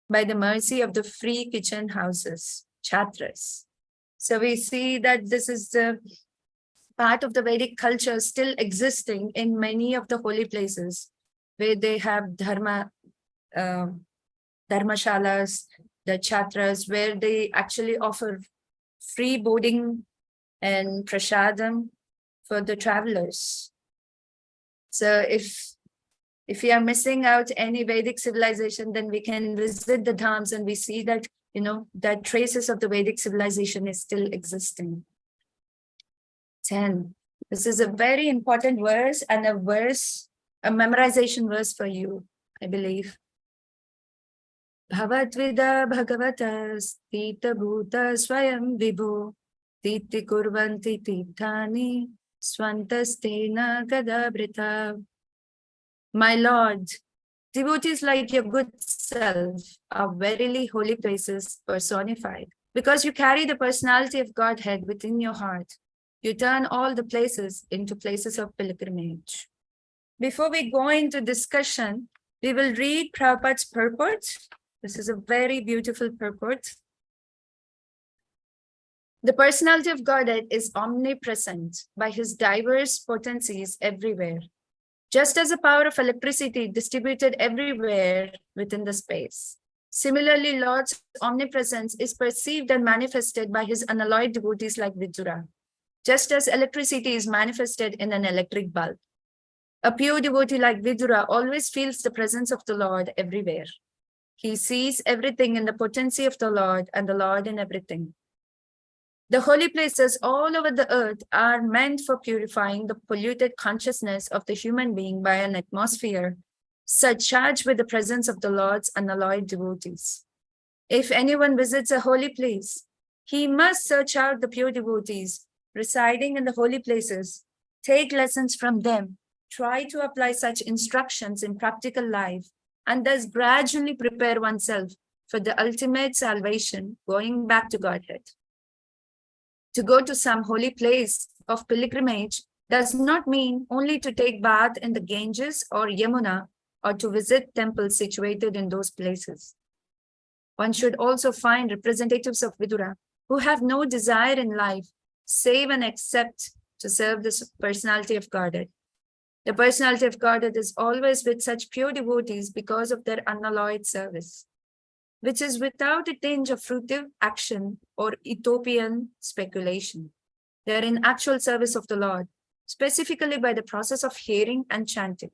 by the mercy of the free kitchen houses, chatras. So we see that this is the part of the Vedic culture still existing in many of the holy places, where they have dharmashalas, the chatras, where they actually offer free boarding and prasadam for the travelers. So if we are missing out any Vedic civilization, then we can visit the dhams and we see that, that traces of the Vedic civilization is still existing. 10. This is a very important verse, and a memorization verse for you, I believe. Bhavatvida bhagavata stita bhuta swayam vibhu titi kurvanti tithani swantastena gadabrita. My Lord, devotees like your good self are verily holy places personified. Because you carry the personality of Godhead within your heart, you turn all the places into places of pilgrimage. Before we go into discussion, we will read Prabhupada's purport. This is a very beautiful purport. The personality of Godhead is omnipresent by his diverse potencies everywhere, just as the power of electricity distributed everywhere within the space. Similarly, Lord's omnipresence is perceived and manifested by his unalloyed devotees like Vidura, just as electricity is manifested in an electric bulb. A pure devotee like Vidura always feels the presence of the Lord everywhere. He sees everything in the potency of the Lord and the Lord in everything. The holy places all over the earth are meant for purifying the polluted consciousness of the human being by an atmosphere surcharged with the presence of the Lord's unalloyed devotees. If anyone visits a holy place, he must search out the pure devotees residing in the holy places take lessons from them, try to apply such instructions in practical life, and thus gradually prepare oneself for the ultimate salvation, going back to Godhead. To go to some holy place of pilgrimage does not mean only to take bath in the Ganges or Yamuna or to visit temples situated in those places. One should also find representatives of Vidura who have no desire in life save and except to serve the personality of Godhead. The personality of Godhead is always with such pure devotees because of their unalloyed service, which is without a tinge of fruitive action or utopian speculation. They are in actual service of the Lord, specifically by the process of hearing and chanting.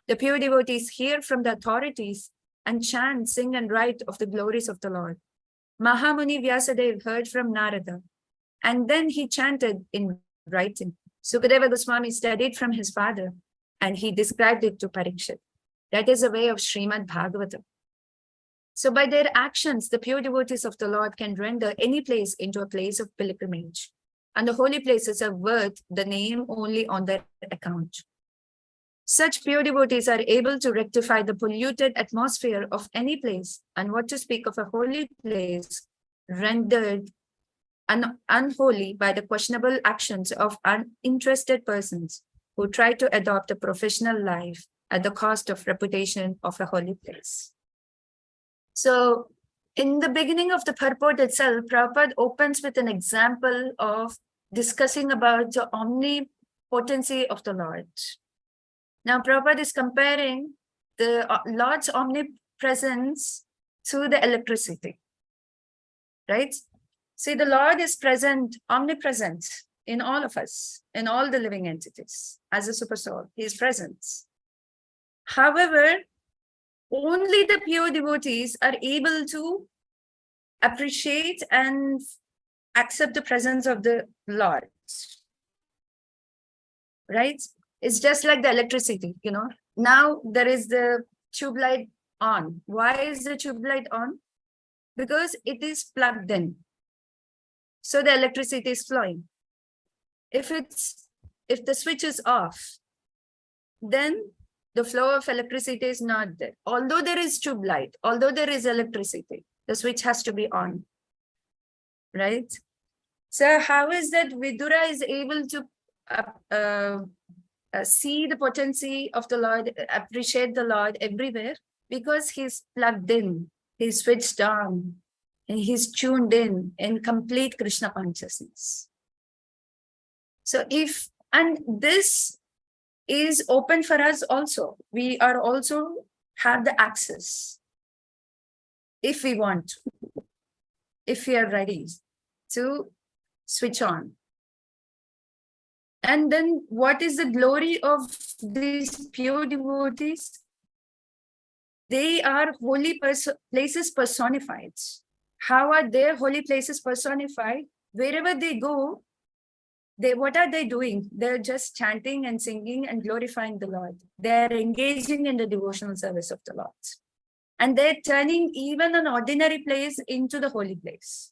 The pure devotees hear from the authorities and chant, sing, and write of the glories of the Lord. Mahamuni Vyasadeva heard from Narada, and then he chanted in writing. Sukadeva Goswami studied from his father, and he described it to Parikshit. That is a way of Srimad Bhagavatam. So by their actions, the pure devotees of the Lord can render any place into a place of pilgrimage, and the holy places are worth the name only on their account. Such pure devotees are able to rectify the polluted atmosphere of any place, and what to speak of a holy place rendered unholy by the questionable actions of uninterested persons who try to adopt a professional life at the cost of reputation of a holy place. So in the beginning of the purport itself, Prabhupada opens with an example of discussing about the omnipotency of the Lord. Now, Prabhupada is comparing the Lord's omnipresence to the electricity, right? See, the Lord is present, omnipresent in all of us, in all the living entities. As a super soul, he is present. However, only the pure devotees are able to appreciate and accept the presence of the Lord, right? It's just like the electricity, you know. Now there is the tube light on. Why is the tube light on? Because it is plugged in. So the electricity is flowing. If the switch is off, then the flow of electricity is not there. Although there is tube light, although there is electricity, the switch has to be on, right? So how is that Vidura is able to see the potency of the Lord, appreciate the Lord everywhere? Because he's plugged in, he's switched on, and he's tuned in complete Krishna consciousness. So and this is open for us also. We are also have the access if we want to, if we are ready to switch on. And then what is the glory of these pure devotees? They are holy places personified. How are their holy places personified? Wherever they go, what are they doing? They're just chanting and singing and glorifying the Lord. They're engaging in the devotional service of the Lord. And they're turning even an ordinary place into the holy place.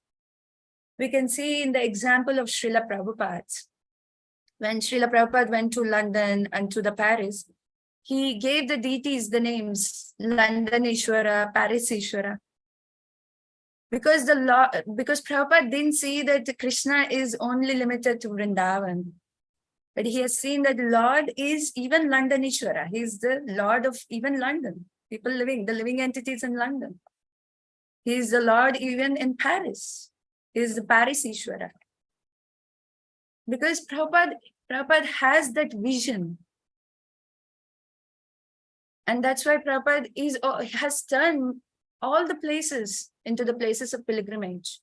We can see in the example of Srila Prabhupada. When Srila Prabhupada went to London and to the Paris, he gave the deities the names London Ishwara, Paris Ishwara. Because Prabhupada didn't see that Krishna is only limited to Vrindavan. But he has seen that Lord is even London Ishwara. He is the Lord of even London. The living entities in London. He is the Lord even in Paris. He is the Paris Ishwara. Because Prabhupada has that vision. And that's why Prabhupada has turned all the places into the places of pilgrimage.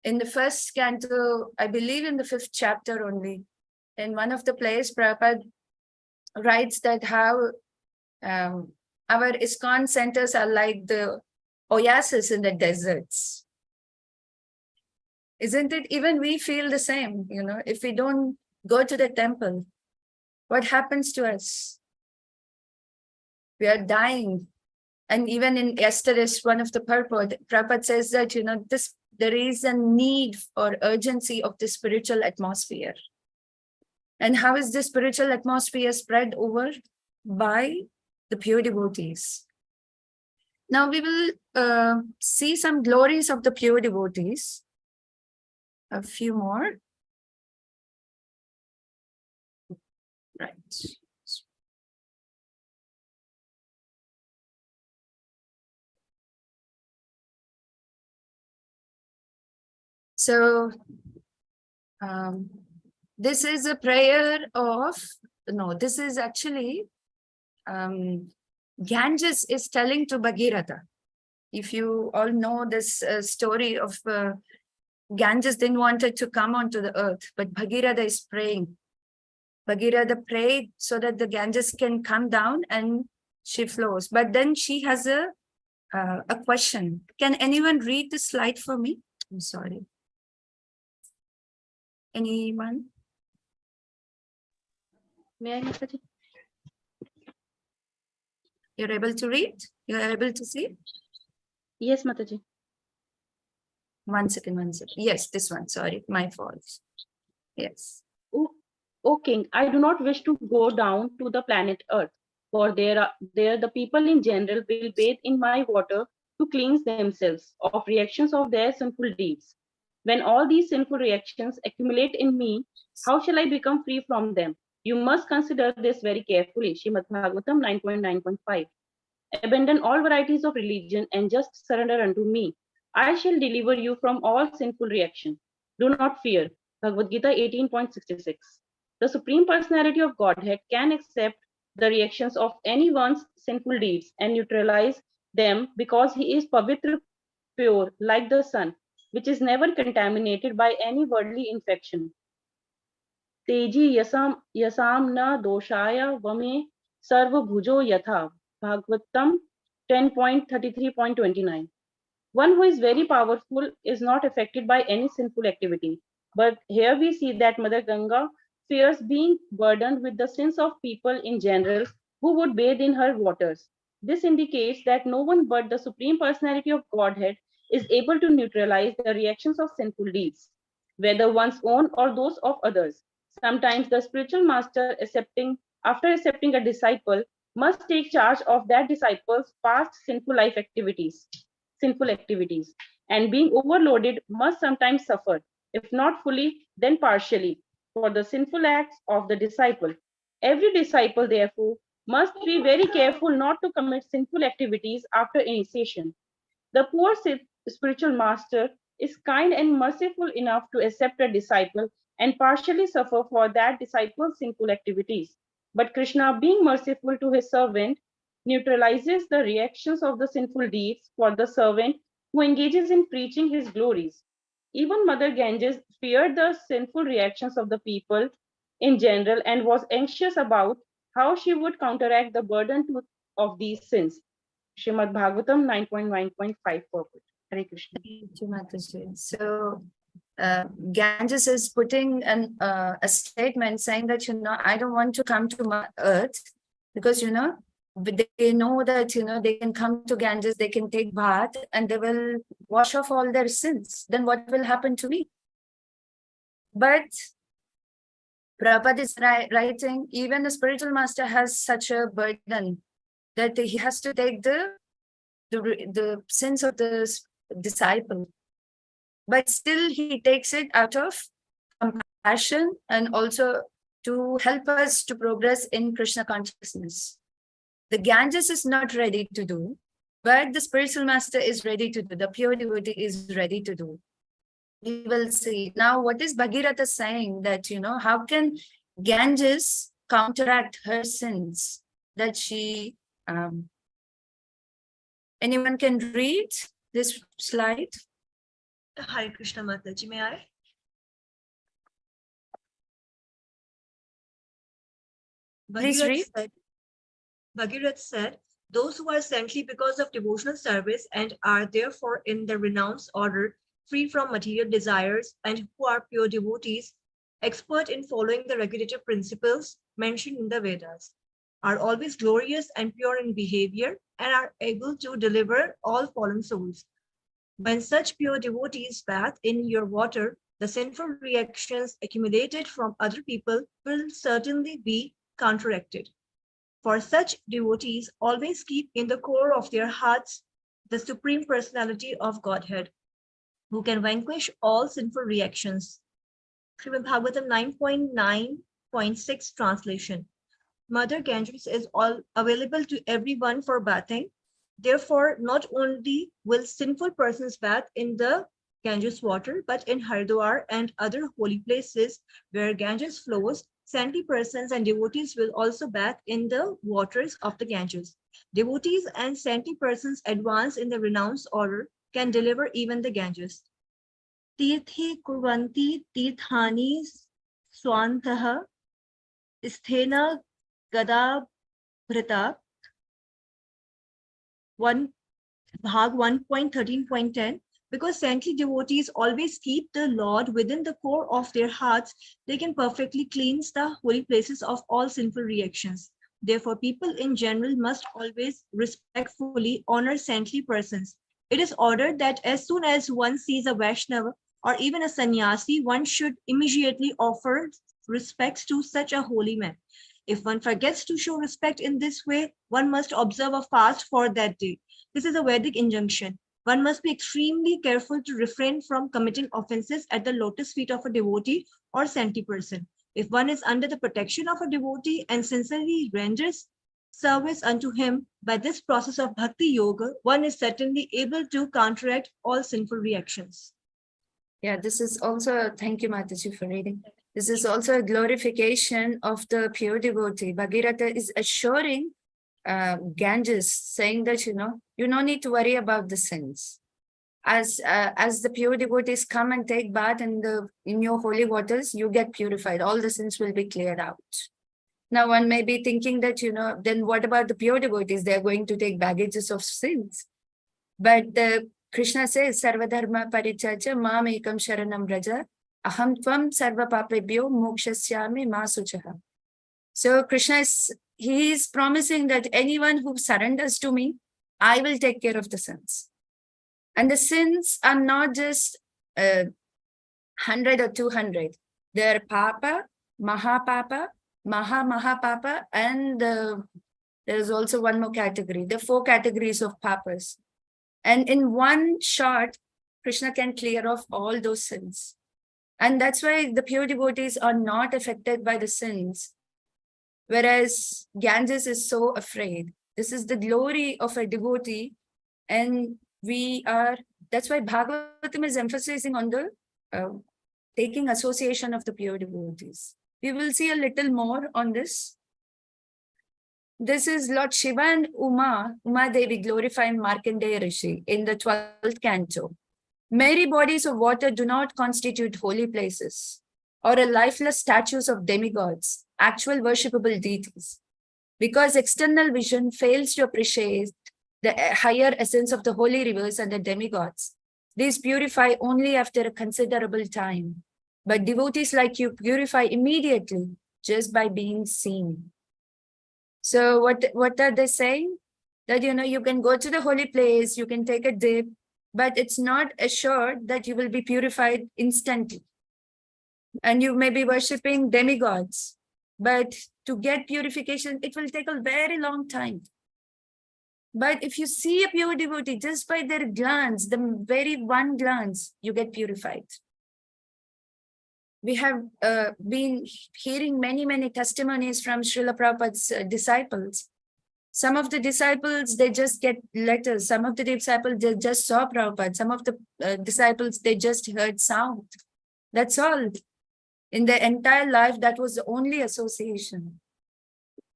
In the first canto, I believe in the 5th chapter only, in one of the places, Prabhupada writes that how our ISKCON centers are like the oases in the deserts. Isn't it? Even we feel the same, you know, if we don't go to the temple, what happens to us? We are dying. And even in yesterday's one of the purport, Prabhupada says that, you know, there is a need or urgency of the spiritual atmosphere. And how is the spiritual atmosphere spread over? By the pure devotees. Now we will see some glories of the pure devotees. A few more. Right. So this is a prayer of, no, this is actually Ganges is telling to Bhagirath. If you all know this story of Ganges didn't want it to come onto the earth, but Bhagirath is praying. Bhagirath prayed so that the Ganges can come down and she flows. But then she has a question. Can anyone read the slide for me? I'm sorry. Anyone? May I, Mataji? You're able to read? You're able to see? Yes, Mataji. 1 second, 1 second. Yes, this one. Sorry, my fault. Yes. O king, I do not wish to go down to the planet Earth, for there the people in general will bathe in my water to cleanse themselves of reactions of their sinful deeds. When all these sinful reactions accumulate in me, how shall I become free from them? You must consider this very carefully. Srimad Bhagavatam 9.9.5. Abandon all varieties of religion and just surrender unto me. I shall deliver you from all sinful reaction. Do not fear. Bhagavad Gita 18.66. The Supreme Personality of Godhead can accept the reactions of anyone's sinful deeds and neutralize them because he is pavitra, pure, like the sun, which is never contaminated by any worldly infection. Teji yasam na doshaya vame sarva bhujo yatha. Bhagavatam 10.33.29. One who is very powerful is not affected by any sinful activity. But here we see that Mother Ganga fears being burdened with the sins of people in general who would bathe in her waters. This indicates that no one but the Supreme Personality of Godhead is able to neutralize the reactions of sinful deeds, whether one's own or those of others. Sometimes the spiritual master, after accepting a disciple, must take charge of that disciple's past sinful activities, and being overloaded must sometimes suffer, if not fully, then partially, for the sinful acts of the disciple. Every disciple, therefore, must be very careful not to commit sinful activities after initiation. The poor spiritual master is kind and merciful enough to accept a disciple and partially suffer for that disciple's sinful activities. But Krishna, being merciful to his servant, neutralizes the reactions of the sinful deeds for the servant who engages in preaching his glories. Even Mother Ganges feared the sinful reactions of the people in general and was anxious about how she would counteract the burden of these sins. Srimad Bhagavatam 9.9.5 purport. Hare Krishna. Thank you, Mataji. So Ganges is putting a statement saying that, I don't want to come to my earth because, they know that, they can come to Ganges, they can take bath and they will wash off all their sins. Then what will happen to me? But Prabhupada is writing, even the spiritual master has such a burden that he has to take the sins of the disciple. But still he takes it out of compassion and also to help us to progress in Krishna consciousness. The Ganges is not ready to do, but the spiritual master is ready to do. The pure devotee is ready to do. We will see. Now, what is Bhagirath saying that, how can Ganges counteract her sins that she, anyone can read this slide? Hare Krishna Mataji, may I? Bhagirath said, those who are saintly because of devotional service and are therefore in the renounced order, free from material desires, and who are pure devotees, expert in following the regulative principles mentioned in the Vedas, are always glorious and pure in behavior and are able to deliver all fallen souls. When such pure devotees bath in your water, the sinful reactions accumulated from other people will certainly be counteracted. For such devotees always keep in the core of their hearts the Supreme Personality of Godhead, who can vanquish all sinful reactions. Srimad Bhagavatam 9.9.6 translation. Mother Ganges is all available to everyone for bathing. Therefore, not only will sinful persons bath in the Ganges water, but in Haridwar and other holy places where Ganges flows, saintly persons and devotees will also bath in the waters of the Ganges. Devotees and saintly persons advanced in the renounced order can deliver even the Ganges. Tirthi kurvanti tirthani swantaha sthena gada bhrita. 1 Bhag 1.13.10. Because saintly devotees always keep the Lord within the core of their hearts, they can perfectly cleanse the holy places of all sinful reactions. Therefore, people in general must always respectfully honor saintly persons. It is ordered that as soon as one sees a Vaishnava or even a sannyasi, one should immediately offer respects to such a holy man. If one forgets to show respect in this way, one must observe a fast for that day. This is a Vedic injunction. One must be extremely careful to refrain from committing offenses at the lotus feet of a devotee or saintly person. If one is under the protection of a devotee and sincerely renders service unto him by this process of Bhakti Yoga, one is certainly able to counteract all sinful reactions. Yeah, this is also, thank you, Mataji, for reading. This is also a glorification of the pure devotee. Bhagirata is assuring Ganges, saying that, you no need to worry about the sins. As the pure devotees come and take bath in your holy waters, you get purified. All the sins will be cleared out. Now, one may be thinking that, then what about the pure devotees? They are going to take baggages of sins. But Krishna says, Sarvadharma parichaja mam ekam sharanam vraja aham tvam sarva papebhyo mokshasyami ma suchaha. So Krishna is promising that anyone who surrenders to me, I will take care of the sins. And the sins are not just 100 or 200. They're papa, mahapapa, mahapapa, and there's also one more category. The 4 categories of papas. And in one shot, Krishna can clear off all those sins. And that's why the pure devotees are not affected by the sins. Whereas Ganges is so afraid. This is the glory of a devotee. And that's why Bhagavatam is emphasizing on the taking association of the pure devotees. We will see a little more on this. This is Lord Shiva and Uma Devi glorifying Markandeya Rishi in the 12th canto. Merry bodies of water do not constitute holy places or a lifeless statues of demigods, actual worshipable deities, because external vision fails to appreciate the higher essence of the holy rivers and the demigods. These purify only after a considerable time, but devotees like you purify immediately just by being seen. So what are they saying? That, you can go to the holy place, you can take a dip, but it's not assured that you will be purified instantly. And you may be worshipping demigods, but to get purification, it will take a very long time. But if you see a pure devotee, just by their glance, the very one glance, you get purified. We have been hearing many testimonies from Srila Prabhupada's disciples. Some of the disciples, they just get letters. Some of the disciples, they just saw Prabhupada. Some of the disciples, they just heard sound. That's all. In their entire life, that was the only association.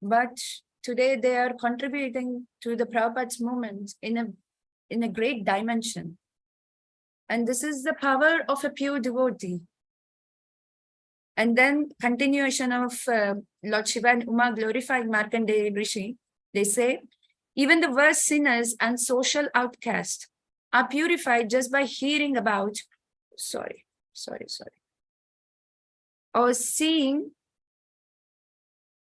But today, they are contributing to the Prabhupada's movement in a great dimension. And this is the power of a pure devotee. And then continuation of Lord Shiva and Uma glorifying Markandeya Rishi, they say, even the worst sinners and social outcasts are purified just by hearing about, or seeing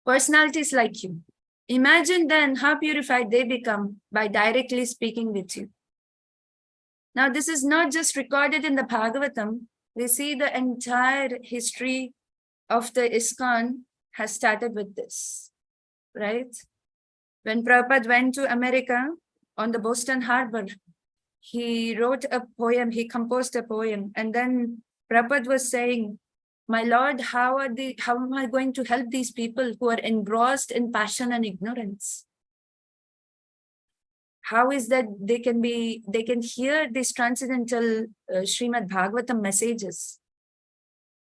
personalities like you. Imagine then how purified they become by directly speaking with you. Now, this is not just recorded in the Bhagavatam, We see the entire history of the ISKCON has started with this, right? When Prabhupada went to America on the Boston Harbor, he wrote a poem, he composed a poem, and then Prabhupada was saying, my Lord, how am I going to help these people who are engrossed in passion and ignorance? How is that they can hear these transcendental Srimad Bhagavatam messages?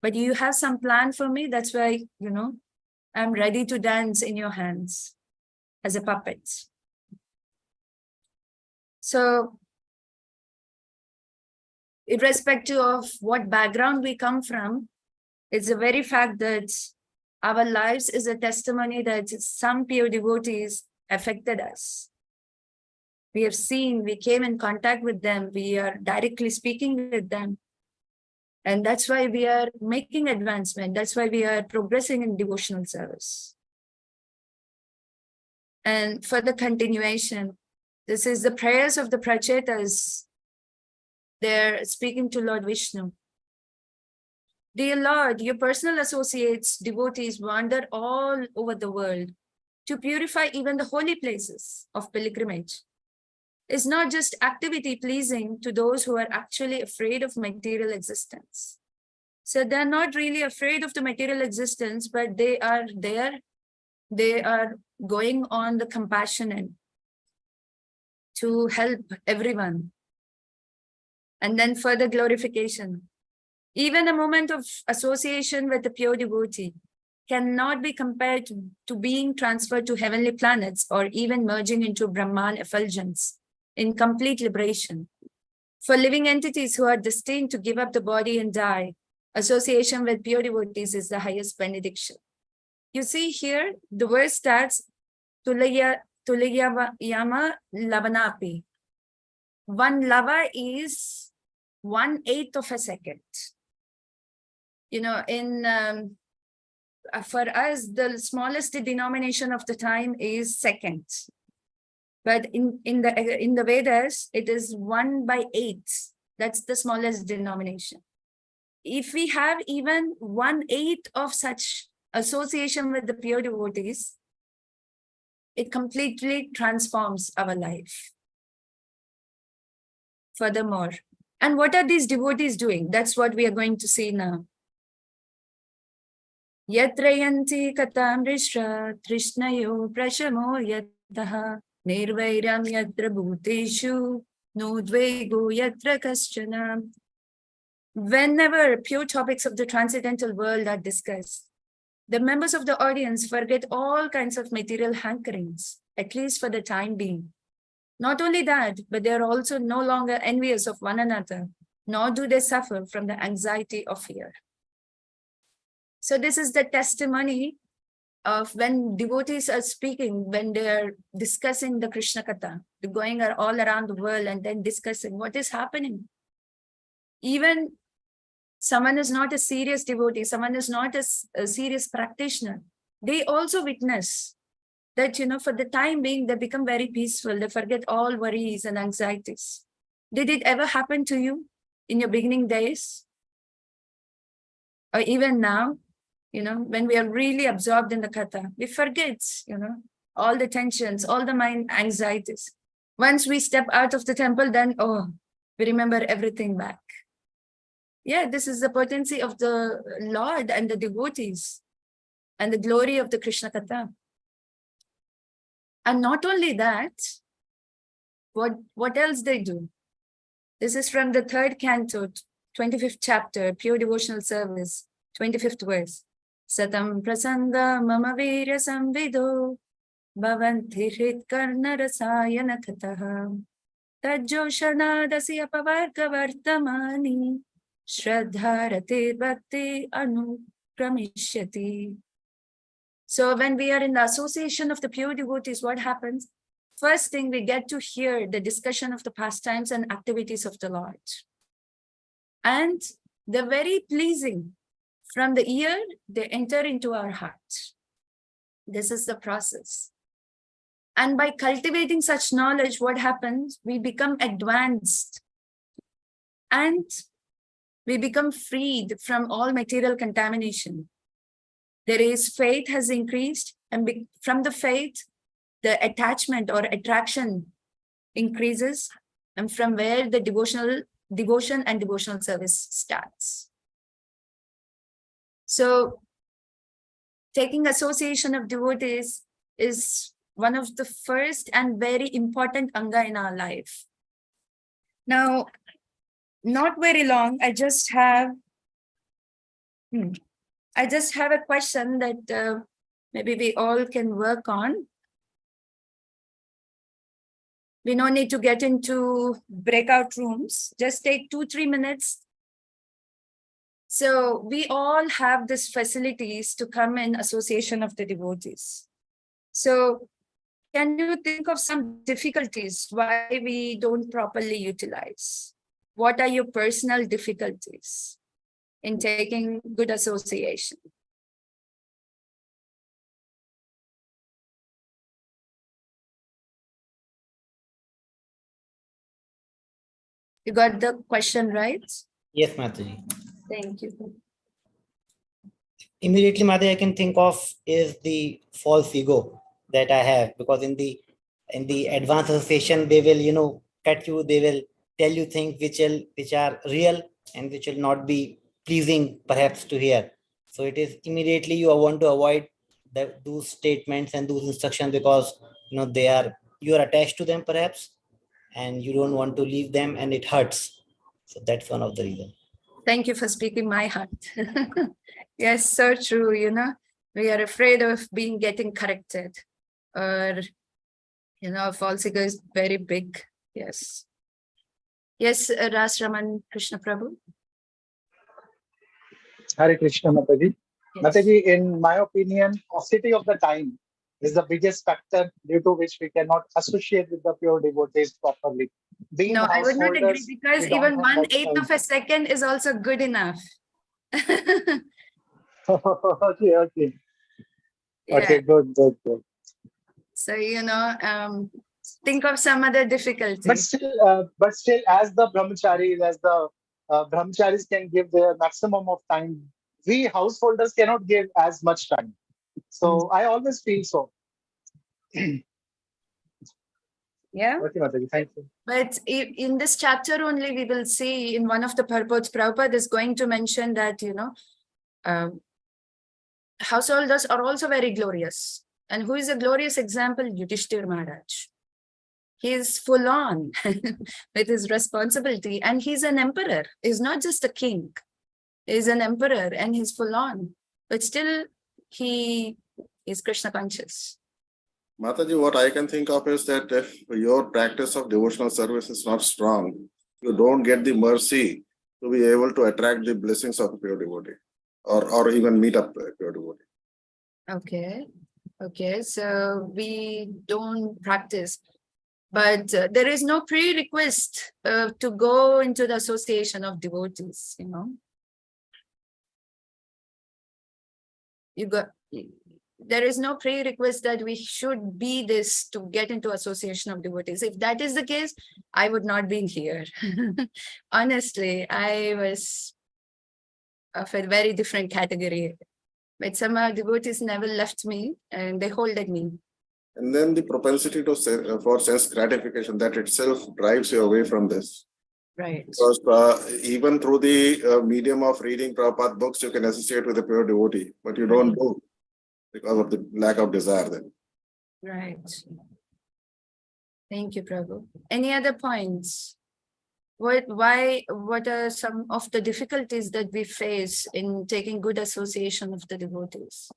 But you have some plan for me, that's why, I'm ready to dance in your hands as a puppet. So, irrespective of what background we come from, it's the very fact that our lives is a testimony that some pure devotees affected us. We have seen, we came in contact with them, we are directly speaking with them. And that's why we are making advancement. That's why we are progressing in devotional service. And for the continuation, this is the prayers of the Prachetas. They're speaking to Lord Vishnu. Dear Lord, your personal associates, devotees wander all over the world to purify even the holy places of pilgrimage. It's not just activity pleasing to those who are actually afraid of material existence. So they're not really afraid of the material existence, but they are there. They are going on the compassionate to help everyone. And then further glorification. Even a moment of association with a pure devotee cannot be compared to being transferred to heavenly planets or even merging into Brahman effulgence in complete liberation. For living entities who are destined to give up the body and die, association with pure devotees is the highest benediction. You see here, the verse starts, Tulayama lavanapi. One lava is 1/8 of a second. For us, the smallest denomination of the time is second. But in the Vedas, it is 1/8. That's the smallest denomination. If we have even 1/8 of such association with the pure devotees, it completely transforms our life. Furthermore, and what are these devotees doing? That's what we are going to see now. Yatrayanti katam rishra trishnayo prashamo yataha nirvairam yatra bhuteshu nudvego yatra kaschana. Whenever pure topics of the transcendental world are discussed, the members of the audience forget all kinds of material hankerings, at least for the time being. Not only that, but they are also no longer envious of one another, nor do they suffer from the anxiety of fear. So this is the testimony of when devotees are speaking, when they are discussing the Krishna Katha, they're going all around the world and then discussing what is happening. Even someone is not a serious devotee, someone is not a serious practitioner, they also witness that, for the time being, they become very peaceful. They forget all worries and anxieties. Did it ever happen to you in your beginning days? Or even now, when we are really absorbed in the Katha, we forget, all the tensions, all the mind anxieties. Once we step out of the temple, then, we remember everything back. Yeah, this is the potency of the Lord and the devotees and the glory of the Krishna Katha. And not only that, what else they do? This is from the 3rd canto, 25th chapter, Pure Devotional Service, 25th verse. Satam prasanga mama virya samvido bhavanti hrit karna rasayana kataha tajjoshanadasi apavarga vartamani shraddharate bhakti anukramishati. So when we are in the association of the pure devotees, what happens? First thing, we get to hear the discussion of the pastimes and activities of the Lord. And they're very pleasing. From the ear, they enter into our heart. This is the process. And by cultivating such knowledge, what happens? We become advanced. And we become freed from all material contamination. There is faith has increased, and from the faith, the attachment or attraction increases, and from where the devotion and devotional service starts. So taking association of devotees is one of the first and very important anga in our life. Now, not very long, I just have a question that maybe we all can work on. We no need to get into breakout rooms. Just take 2-3 minutes. So we all have these facilities to come in association of the devotees. So can you think of some difficulties why we don't properly utilize? What are your personal difficulties in taking good association? You got the question right? Yes, Mataji. Thank you. Immediately, Mataji, I can think of is the false ego that I have, because in the advanced association, they will, cut you, they will tell you things which are real and which will not be pleasing perhaps to hear. So it is immediately you want to avoid those statements and those instructions, because you are attached to them perhaps, and you don't want to leave them, and it hurts. So that's one of the reasons. Thank you for speaking my heart. Yes, so true. We are afraid of getting corrected, or false ego is very big. Yes. Yes, Ras Raman Krishna Prabhu. Hare Krishna, Mataji. Yes. Mataji, in my opinion, paucity of the time is the biggest factor due to which we cannot associate with the pure devotees properly. Being No, I would not agree, householders, because we don't even have much 1/8 of time. a second is also good enough. Okay. Yeah. Okay, good. So, think of some other difficulty. But still, as the brahmacharis can give their maximum of time, we householders cannot give as much time. So I always feel so. Yeah. Okay, Mataji, thank you. But in this chapter only, we will see in one of the purports, Prabhupada is going to mention that, householders are also very glorious. And who is a glorious example? Yudhishthir Maharaj. He is full on with his responsibility, and he's an emperor. He's not just a king. He's an emperor and he's full on. But still, he is Krishna conscious. Mataji, what I can think of is that if your practice of devotional service is not strong, you don't get the mercy to be able to attract the blessings of a pure devotee, or even meet up a pure devotee. Okay, so we don't practice, but there is no prerequisite to go into the association of devotees, There is no prerequisite that we should be this to get into association of devotees. If that is the case, I would not be here. Honestly, I was of a very different category. But somehow devotees never left me and they holded me. And then the propensity for sense gratification, that itself drives you away from this. Right. Because even through the medium of reading Prabhupada books, you can associate with a pure devotee, but you don't do because of the lack of desire then. Right. Thank you, Prabhu. Any other points? What are some of the difficulties that we face in taking good association of the devotees?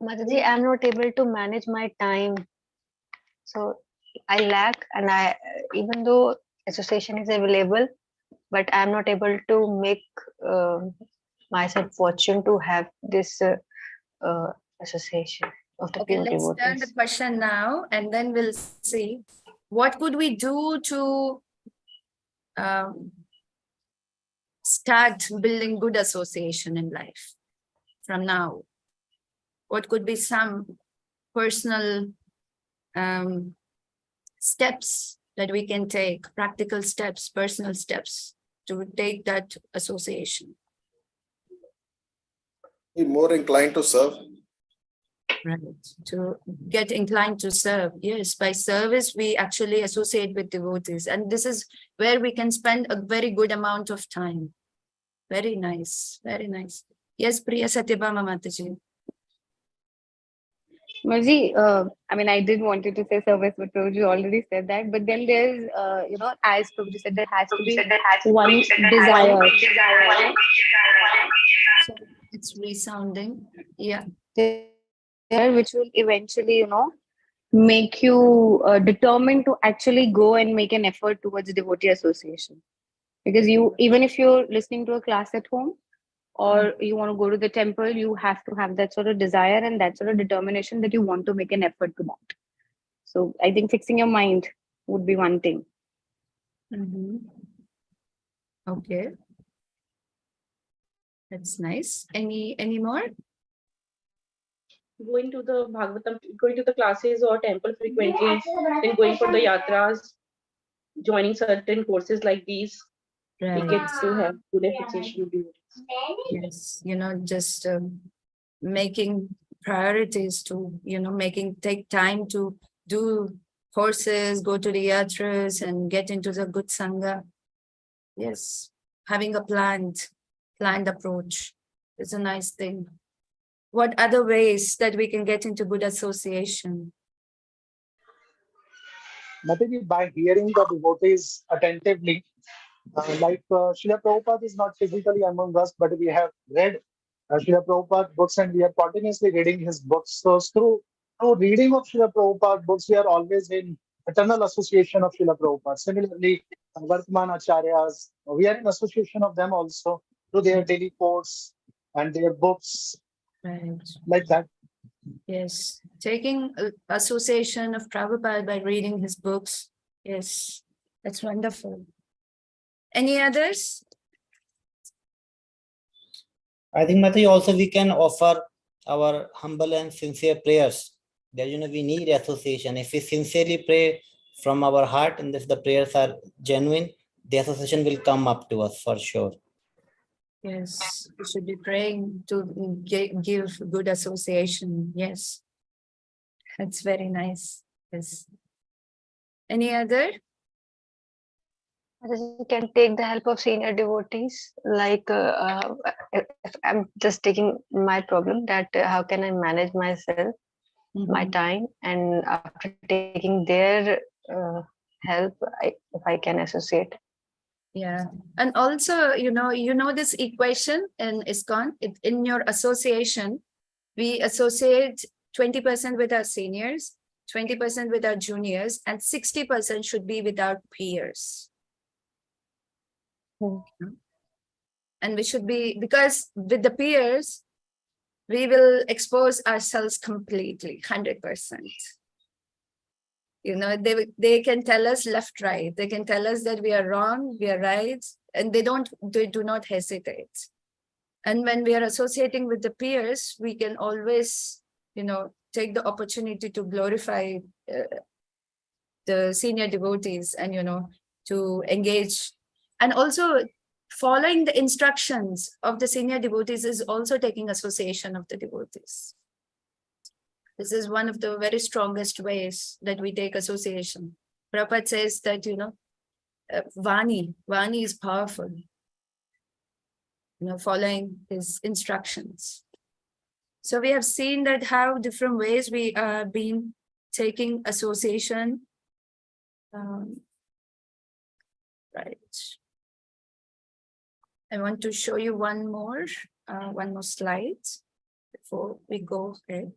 Mataji, I'm not able to manage my time. So I lack, and even though association is available, but I'm not able to make myself fortune to have this association of the pure Let's turn devotees. the question now, and then we'll see what could we do to start building good association in life from now. What could be some personal steps that we can take, practical steps, personal steps to take that association. Be more inclined to serve. Right, to get inclined to serve. Yes, by service, we actually associate with devotees. And this is where we can spend a very good amount of time. Very nice, very nice. Yes, Priya Satyabhama Mataji. Maji, I mean, I did wanted to say service, but Prabhuji already said that. But then there's, as Prabhuji said, there has to be one desire. So it's resounding. Yeah. Which will eventually, make you determined to actually go and make an effort towards devotee association. Because even if you're listening to a class at home, or you want to go to the temple, you have to have that sort of desire and that sort of determination that you want to make an effort to that. So I think fixing your mind would be one thing. Okay. That's nice. Any more? Going to the Bhagavatam, going to the classes or temple frequently, then going for the yatras, joining certain courses like these. Right. He gets to have good association with devotees. Yes, just making priorities to, take time to do courses, go to the yatras and get into the good sangha. Yes, having a planned approach is a nice thing. What other ways that we can get into good association? Mataji, by hearing the devotees attentively, Srila Prabhupada is not physically among us, but we have read Srila Prabhupada books and we are continuously reading his books. So through reading of Srila Prabhupada books, we are always in eternal association of Srila Prabhupada. Similarly, Vartman Acharyas, we are in association of them also through their daily quotes and their books. Right. Like that. Yes, taking association of Prabhupada by reading his books. Yes, that's wonderful. Any others? I think, Mataji, also we can offer our humble and sincere prayers that, we need association. If we sincerely pray from our heart and if the prayers are genuine, the association will come up to us for sure. Yes, we should be praying to give good association. Yes, that's very nice. Yes. Any other? You can take the help of senior devotees. Like, if I'm just taking my problem, that how can I manage myself, my time, and after taking their help, if I can associate. Yeah, and also, this equation in ISKCON, in your association, we associate 20% with our seniors, 20% with our juniors, and 60% should be with our peers. And we should be, because with the peers, we will expose ourselves completely, 100%. They can tell us left, right. They can tell us that we are wrong, we are right, and they do not hesitate. And when we are associating with the peers, we can always, take the opportunity to glorify the senior devotees and, to engage. And also following the instructions of the senior devotees is also taking association of the devotees. This is one of the very strongest ways that we take association. Prabhupada says that, Vani is powerful, following his instructions. So we have seen that how different ways we have been taking association. Right. I want to show you one more slide before we go ahead.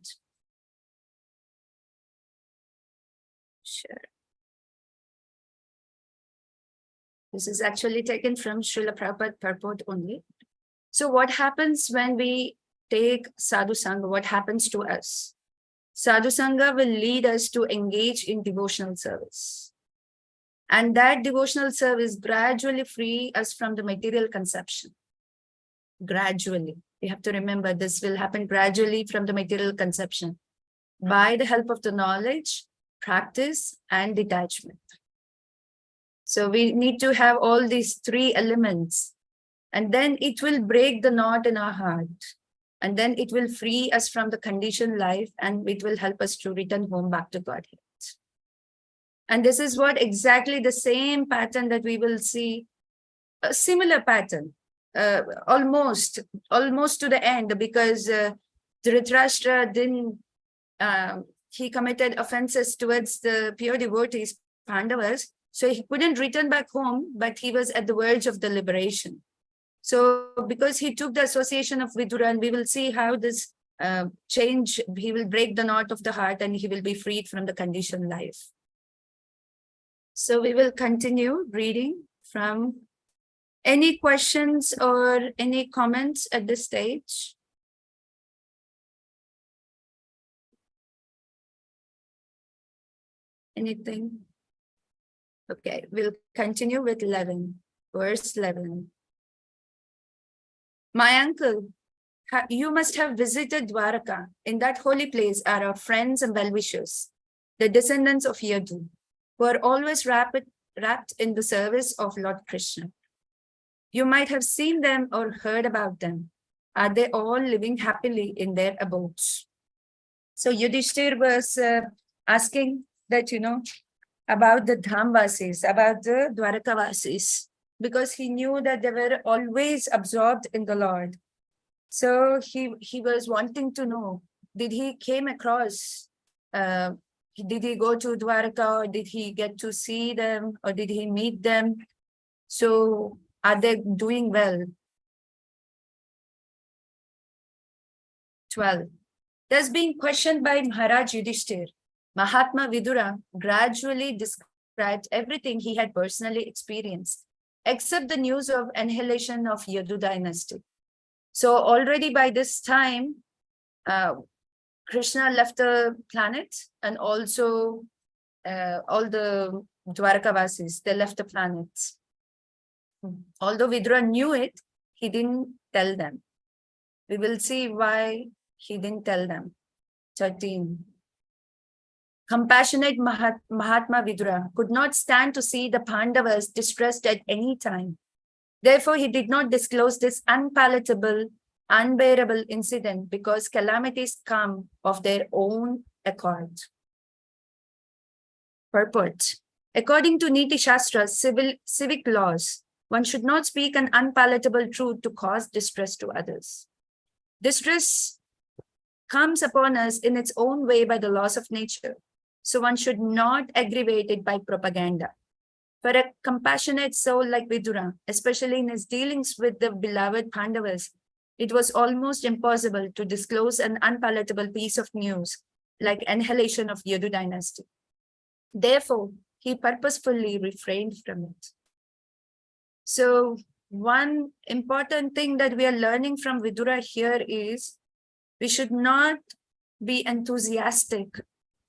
Sure. This is actually taken from Srila Prabhupada purport only. So what happens when we take Sadhu Sangha? What happens to us? Sadhu Sangha will lead us to engage in devotional service. And that devotional service gradually free us from the material conception. Gradually. We have to remember this will happen gradually from the material conception by the help of the knowledge, practice, and detachment. So we need to have all these three elements, and then it will break the knot in our heart. And then it will free us from the conditioned life, and it will help us to return home back to Godhead. And this is what exactly the same pattern that we will see, a similar pattern, almost to the end, because Dhritarashtra didn't, he committed offenses towards the pure devotees, Pandavas, so he couldn't return back home, but he was at the verge of the liberation. So because he took the association of Vidura, and we will see how this change, he will break the knot of the heart and he will be freed from the conditioned life. So we will continue reading from any questions or any comments at this stage. Anything? Okay, we'll continue with 11, verse 11. My uncle, you must have visited Dwaraka. In that holy place are our friends and well-wishers, the descendants of Yadu, who are always wrapped in the service of Lord Krishna. You might have seen them or heard about them. Are they all living happily in their abodes? So Yudhishthir was asking that, about the Dhamvasis, about the Dwarakavasis, because he knew that they were always absorbed in the Lord. So he was wanting to know, did he came across, did he go to Dwaraka, or did he get to see them, or did he meet them? So are they doing well? 12. Thus being questioned by Maharaj Yudhishthir, Mahatma Vidura gradually described everything he had personally experienced, except the news of annihilation of Yadu dynasty. So already by this time, Krishna left the planet, and also all the Dwarakavasis, they left the planet. Although Vidura knew it, he didn't tell them. We will see why he didn't tell them. 13. Compassionate Mahatma Vidura could not stand to see the Pandavas distressed at any time. Therefore, he did not disclose this unpalatable, unbearable incident, because calamities come of their own accord. Purport. According to Niti Shastra's civic laws, one should not speak an unpalatable truth to cause distress to others. Distress comes upon us in its own way by the laws of nature, so one should not aggravate it by propaganda. For a compassionate soul like Vidura, especially in his dealings with the beloved Pandavas, it was almost impossible to disclose an unpalatable piece of news like annihilation of Yadu dynasty. Therefore, he purposefully refrained from it. So one important thing that we are learning from Vidura here is we should not be enthusiastic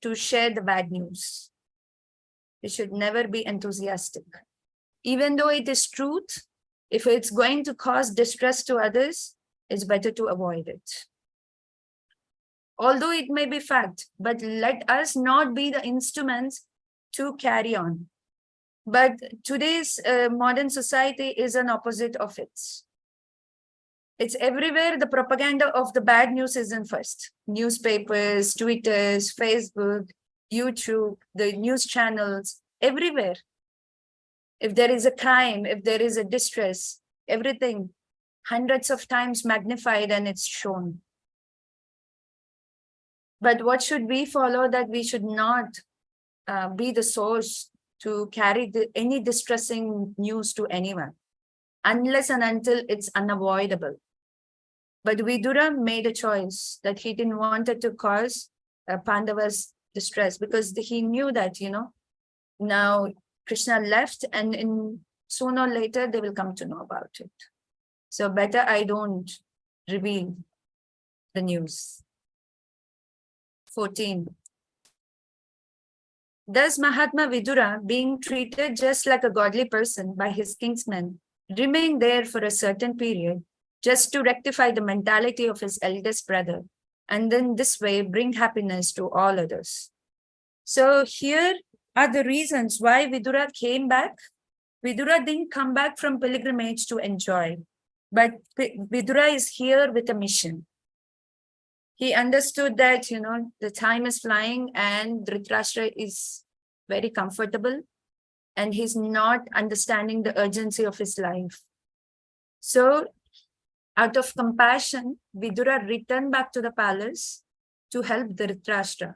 to share the bad news. We should never be enthusiastic. Even though it is truth, if it's going to cause distress to others, it's better to avoid it. Although it may be fact, but let us not be the instruments to carry on. But today's modern society is an opposite of it. It's everywhere. The propaganda of the bad news is in first. Newspapers, Twitters, Facebook, YouTube, the news channels, everywhere. If there is a crime, if there is a distress, everything hundreds of times magnified and it's shown. But what should we follow? That we should not be the source to carry any distressing news to anyone, unless and until it's unavoidable. But Vidura made a choice that he didn't want it to cause Pandavas distress, because he knew that, now Krishna left, and sooner or later they will come to know about it. So better I don't reveal the news. 14. Thus Mahatma Vidura, being treated just like a godly person by his kinsmen, remained there for a certain period, just to rectify the mentality of his eldest brother, and then this way bring happiness to all others. So here are the reasons why Vidura came back Vidura didn't come back from pilgrimage to enjoy, but Vidura is here with a mission. He understood that, the time is flying and Dhritarashtra is very comfortable and he's not understanding the urgency of his life. So out of compassion, Vidura returned back to the palace to help Dhritarashtra.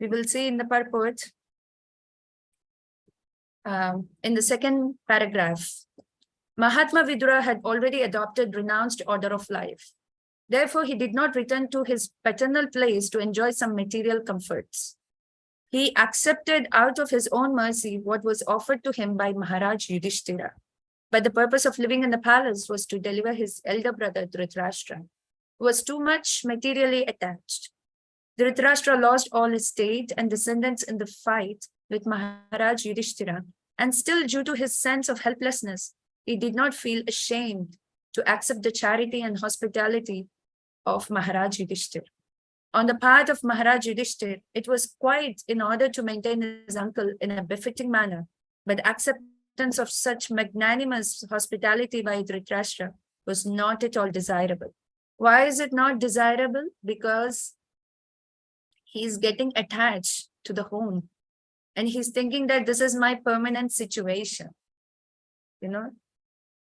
We will see in the purport, in the second paragraph, Mahatma Vidura had already adopted renounced order of life. Therefore, he did not return to his paternal place to enjoy some material comforts. He accepted out of his own mercy what was offered to him by Maharaj Yudhishthira. But the purpose of living in the palace was to deliver his elder brother Dhritarashtra, who was too much materially attached. Dhritarashtra lost all his state and descendants in the fight with Maharaj Yudhishthira, and still due to his sense of helplessness, he did not feel ashamed to accept the charity and hospitality of Maharaj Yudhishthira. On the part of Maharaj Yudhishthira, it was quite in order to maintain his uncle in a befitting manner, but acceptance of such magnanimous hospitality by Dhritarashtra was not at all desirable. Why is it not desirable? Because he's getting attached to the home and he's thinking that this is my permanent situation,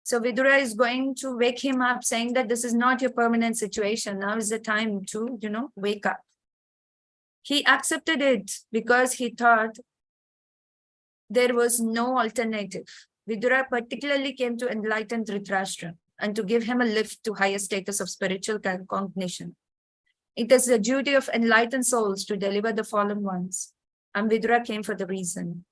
So Vidura is going to wake him up saying that this is not your permanent situation. Now is the time to, wake up. He accepted it because he thought there was no alternative. Vidura particularly came to enlighten Dhritarashtra and to give him a lift to higher status of spiritual cognition. It is the duty of enlightened souls to deliver the fallen ones, and Vidura came for the reason.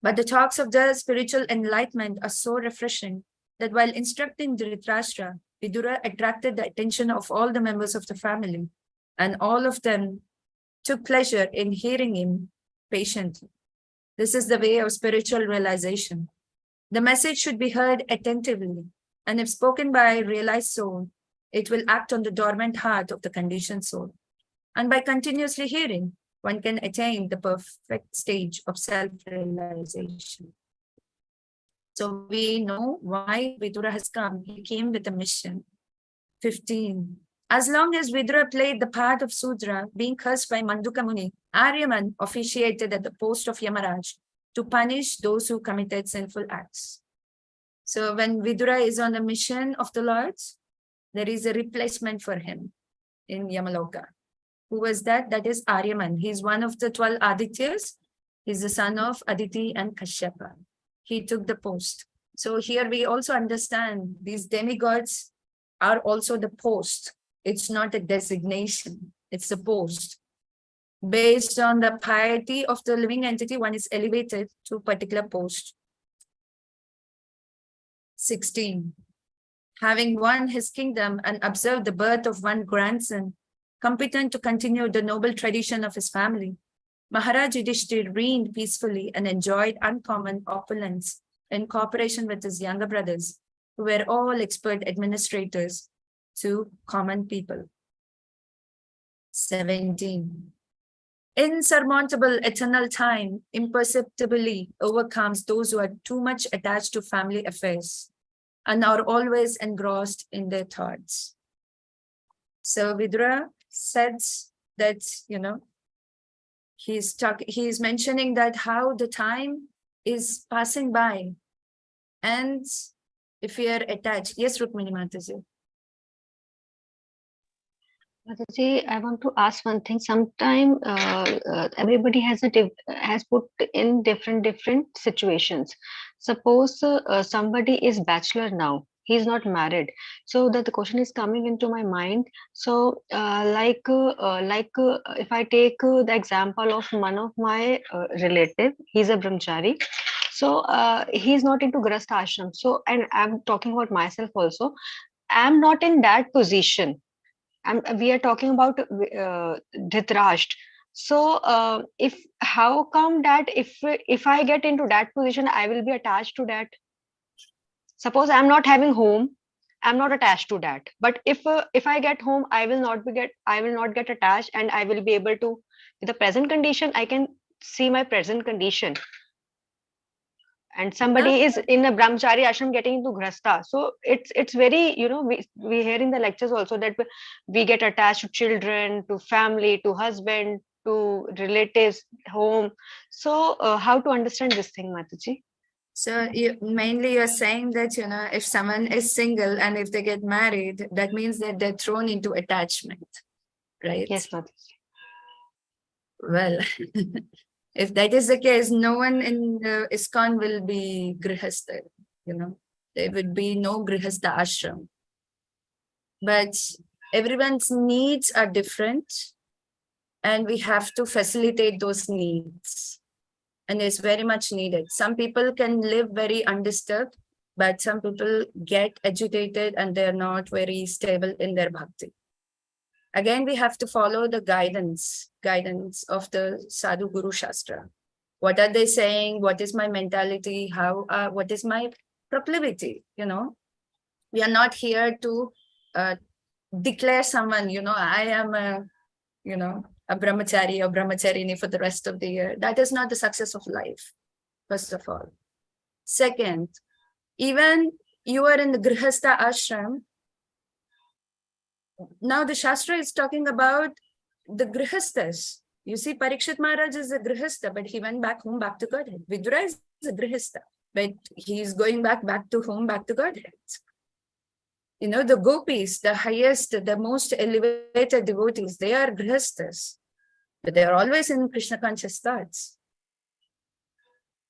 But the talks of the spiritual enlightenment are so refreshing that while instructing Dhritarashtra, Vidura attracted the attention of all the members of the family, and all of them took pleasure in hearing him patiently. This is the way of spiritual realization. The message should be heard attentively, and if spoken by a realized soul, it will act on the dormant heart of the conditioned soul. And by continuously hearing, one can attain the perfect stage of self-realization. So we know why Vidura has come. He came with a mission. 15. As long as Vidura played the part of Sudra, being cursed by Manduka Muni, Aryaman officiated at the post of Yamaraj to punish those who committed sinful acts. So when Vidura is on the mission of the Lords, there is a replacement for him in Yamaloka. Who was that? That is Aryaman. He's one of the 12 Adityas. He's the son of Aditi and Kashyapa. He took the post. So here we also understand these demigods are also the post. It's not a designation. It's a post. Based on the piety of the living entity, one is elevated to a particular post. 16. Having won his kingdom and observed the birth of one grandson, competent to continue the noble tradition of his family, Maharaj Yudhishthira reigned peacefully and enjoyed uncommon opulence in cooperation with his younger brothers, who were all expert administrators to common people. 17. Insurmountable eternal time imperceptibly overcomes those who are too much attached to family affairs and are always engrossed in their thoughts. So Vidura says that, he's mentioning that how the time is passing by. And if we are attached, yes, Rukmini Mataji. Mataji, I want to ask one thing. Sometimes everybody has put in different situations. Suppose somebody is bachelor now. He's not married. So the question is coming into my mind. So if I take the example of one of my relative, he's a brahmachari. So he's not into Grahastha ashram. So, and I'm talking about myself also. I'm not in that position. We are talking about Dhritarashtra. So how come that if I get into that position, I will be attached to that? Suppose I'm not having home, I'm not attached to that. But if I get home, I will not get attached, and I will be able to, with the present condition, I can see my present condition. and somebody is in a brahmachari ashram getting into grasta. So it's very, you know, we hear in the lectures also that we get attached to children, to family, to husband, to relatives, home. So how to understand this thing, Mataji? So mainly you're saying that, you know, if someone is single and if they get married, that means that they're thrown into attachment, right? Yes, Mataji. Well, if that is the case, no one in the ISKCON will be grihastha, you know, there would be no grihastha ashram. But everyone's needs are different and we have to facilitate those needs. And it's very much needed. Some people can live very undisturbed, but some people get agitated and they're not very stable in their bhakti. Again, we have to follow the guidance of the Sadhu Guru Shastra. What are they saying? What is my mentality? What is my proclivity? You know, we are not here to declare someone, you know, I am a, you know, a brahmachari or brahmacharini for the rest of the year. That is not the success of life, first of all. Second, even you are in the grihastha ashram. Now the Shastra is talking about the grihasthas. You see, Parikshit Maharaj is a grihastha, but he went back home, back to Godhead. Vidura is a grihastha, but he is going back to home, back to Godhead. You know, the gopis, the highest, the most elevated devotees, they are grihasthas, but they are always in Krishna conscious thoughts,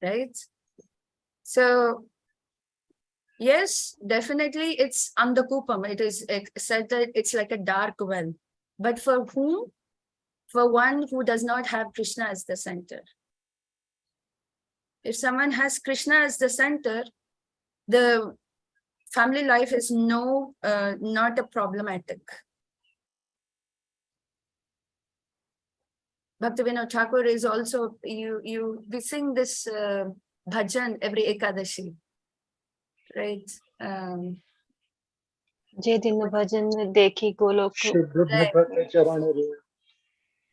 right? So, yes, definitely it's andakupam. It is said that it's like a dark well. But for whom? For one who does not have Krishna as the center. If someone has Krishna as the center, the family life is not a problematic. Bhaktivinoda Thakur is also, we sing this bhajan every Ekadashi, right? Je din bhajan dekhi golok.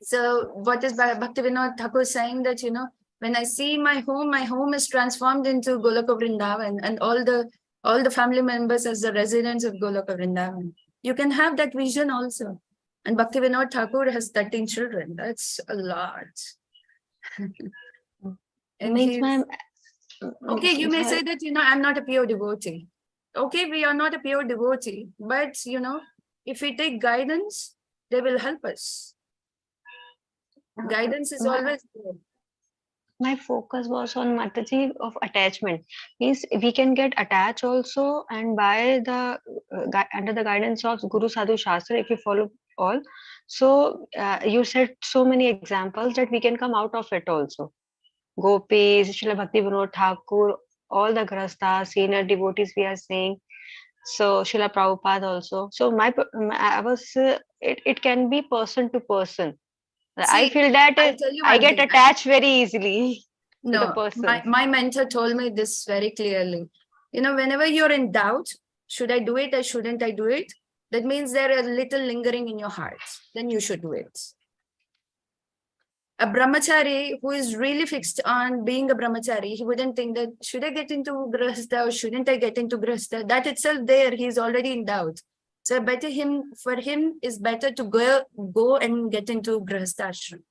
So what is Bhaktivinoda Thakur saying that, you know, when I see my home is transformed into Goloka Vrindavan and all the family members as the residents of Goloka Vrindavan. You can have that vision also. And Bhaktivinoda Thakur has 13 children. That's a lot. And okay, you may say that, you know, I'm not a pure devotee. Okay, we are not a pure devotee, but, you know, if we take guidance, they will help us. Guidance is always good. My focus was on Mataji of attachment. Means we can get attached also, and by the under the guidance of Guru Sadhu Shastra, if we follow all. So you said so many examples that we can come out of it also. Gopis, Srila Bhakti Vinod Thakur, all the grahasthas, senior devotees we are saying. So Srila Prabhupada also. So I was it can be person to person. See, I feel that I get attached very easily to the person. My mentor told me this very clearly. You know, whenever you're in doubt, should I do it or shouldn't I do it? That means there is a little lingering in your heart. Then you should do it. A brahmachari who is really fixed on being a brahmachari, he wouldn't think that should I get into grahastha or shouldn't I get into grahastha? That itself there, he's already in doubt. So for him is better to go and get into grahastha ashram.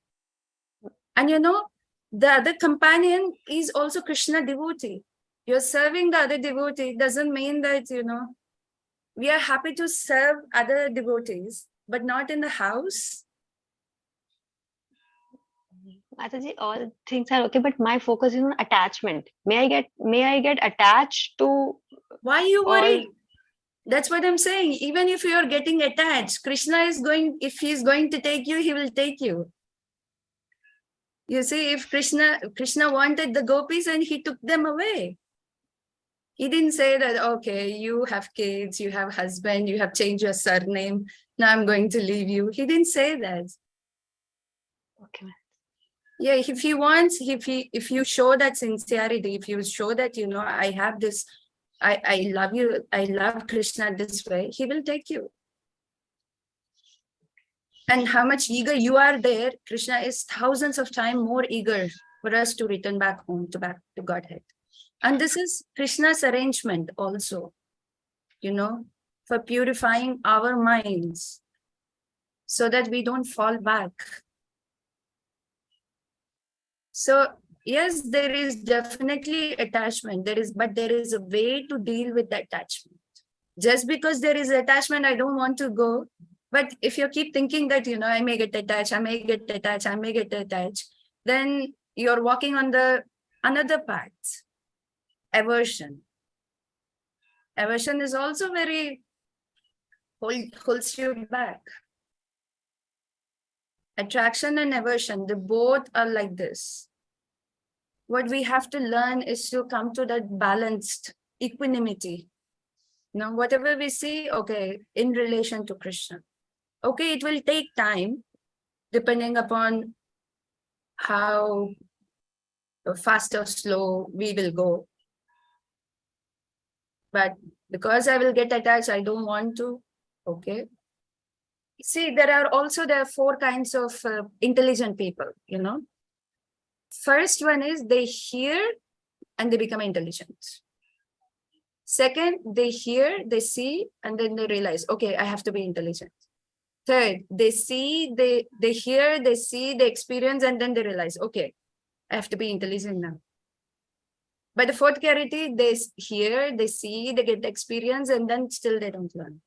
And you know, the other companion is also Krishna devotee. You're serving the other devotee doesn't mean that, you know, we are happy to serve other devotees, but not in the house. Mataji, all things are okay, but my focus is on attachment. May I get attached to? Why you worry? That's what I'm saying. Even if you are getting attached, Krishna is going, if he is going to take you, he will take you. You see, if Krishna wanted the gopis and he took them away. He didn't say that, okay, you have kids, you have husband, you have changed your surname. Now I'm going to leave you. He didn't say that. Okay. Yeah, if he wants, if you show that sincerity, if you show that, you know, I have this, I love you, I love Krishna this way, he will take you. And how much eager you are there, Krishna is thousands of times more eager for us to return back home, back to Godhead. And this is Krishna's arrangement also, for purifying our minds so that we don't fall back. So yes, there is definitely attachment. But there is a way to deal with the attachment. Just because there is attachment, I don't want to go. But if you keep thinking that, I may get attached, I may get attached, I may get attached, then you're walking on the another path, aversion. Aversion is also very holds you back. Attraction and aversion, they both are like this. What we have to learn is to come to that balanced equanimity. Whatever we see, okay, in relation to Krishna. Okay, it will take time, depending upon how fast or slow we will go. But because I will get attached, I don't want to. Okay. See, there are 4 kinds of intelligent people, First one is they hear and they become intelligent. Second, they hear, they see, and then they realize, okay, I have to be intelligent. Third, they see, they hear, they see, they experience, and then they realize, okay, I have to be intelligent now. By the fourth category, they hear, they see, they get the experience, and then still they don't learn.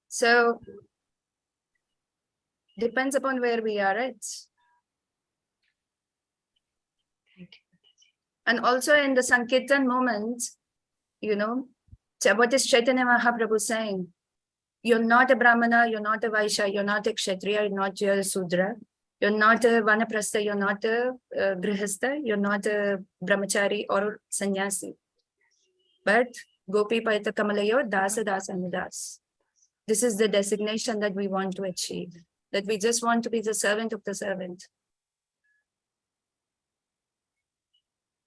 So, depends upon where we are at. And also in the Sankirtan moment, what is Chaitanya Mahaprabhu saying? You're not a Brahmana, you're not a Vaishya, you're not a Kshatriya, you're not a Sudra, you're not a Vanaprastha, you're not a Grihastha, you're not a Brahmachari or Sannyasi. But Gopi Paita Kamalayo, Dasa Dasa Anidas. This is the designation that we want to achieve, that we just want to be the servant of the servant.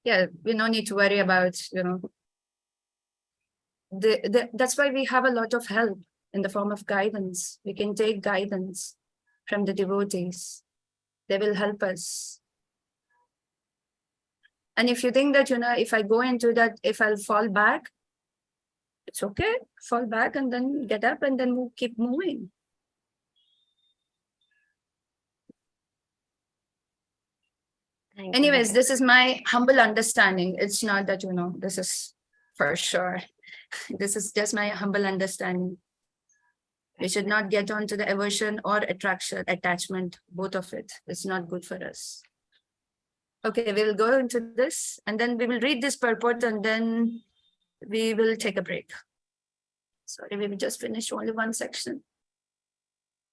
Yeah, we don't need to worry about, that's why we have a lot of help in the form of guidance. We can take guidance from the devotees. They will help us. And if you think that, if I go into that, if I'll fall back, it's okay, fall back and then get up and then keep moving. Anyways, this is my humble understanding. It's not that, this is for sure. This is just my humble understanding. We should not get onto the aversion or attachment, both of it. It's not good for us. Okay, we will go into this and then we will read this purport and then we will take a break. Sorry, we will just finish only one section.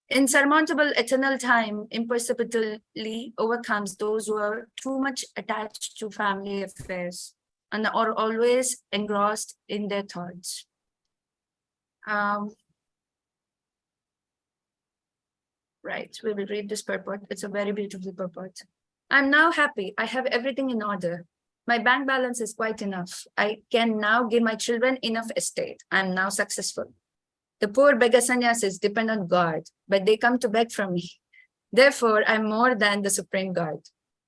Insurmountable eternal time imperceptibly overcomes those who are too much attached to family affairs and are always engrossed in their thoughts. Right, we will read this purport. It's a very beautiful purport. I'm now happy. I have everything in order. My bank balance is quite enough. I can now give my children enough estate. I'm now successful. The poor beggar sannyasis depend on God, but they come to beg from me. Therefore, I'm more than the supreme God.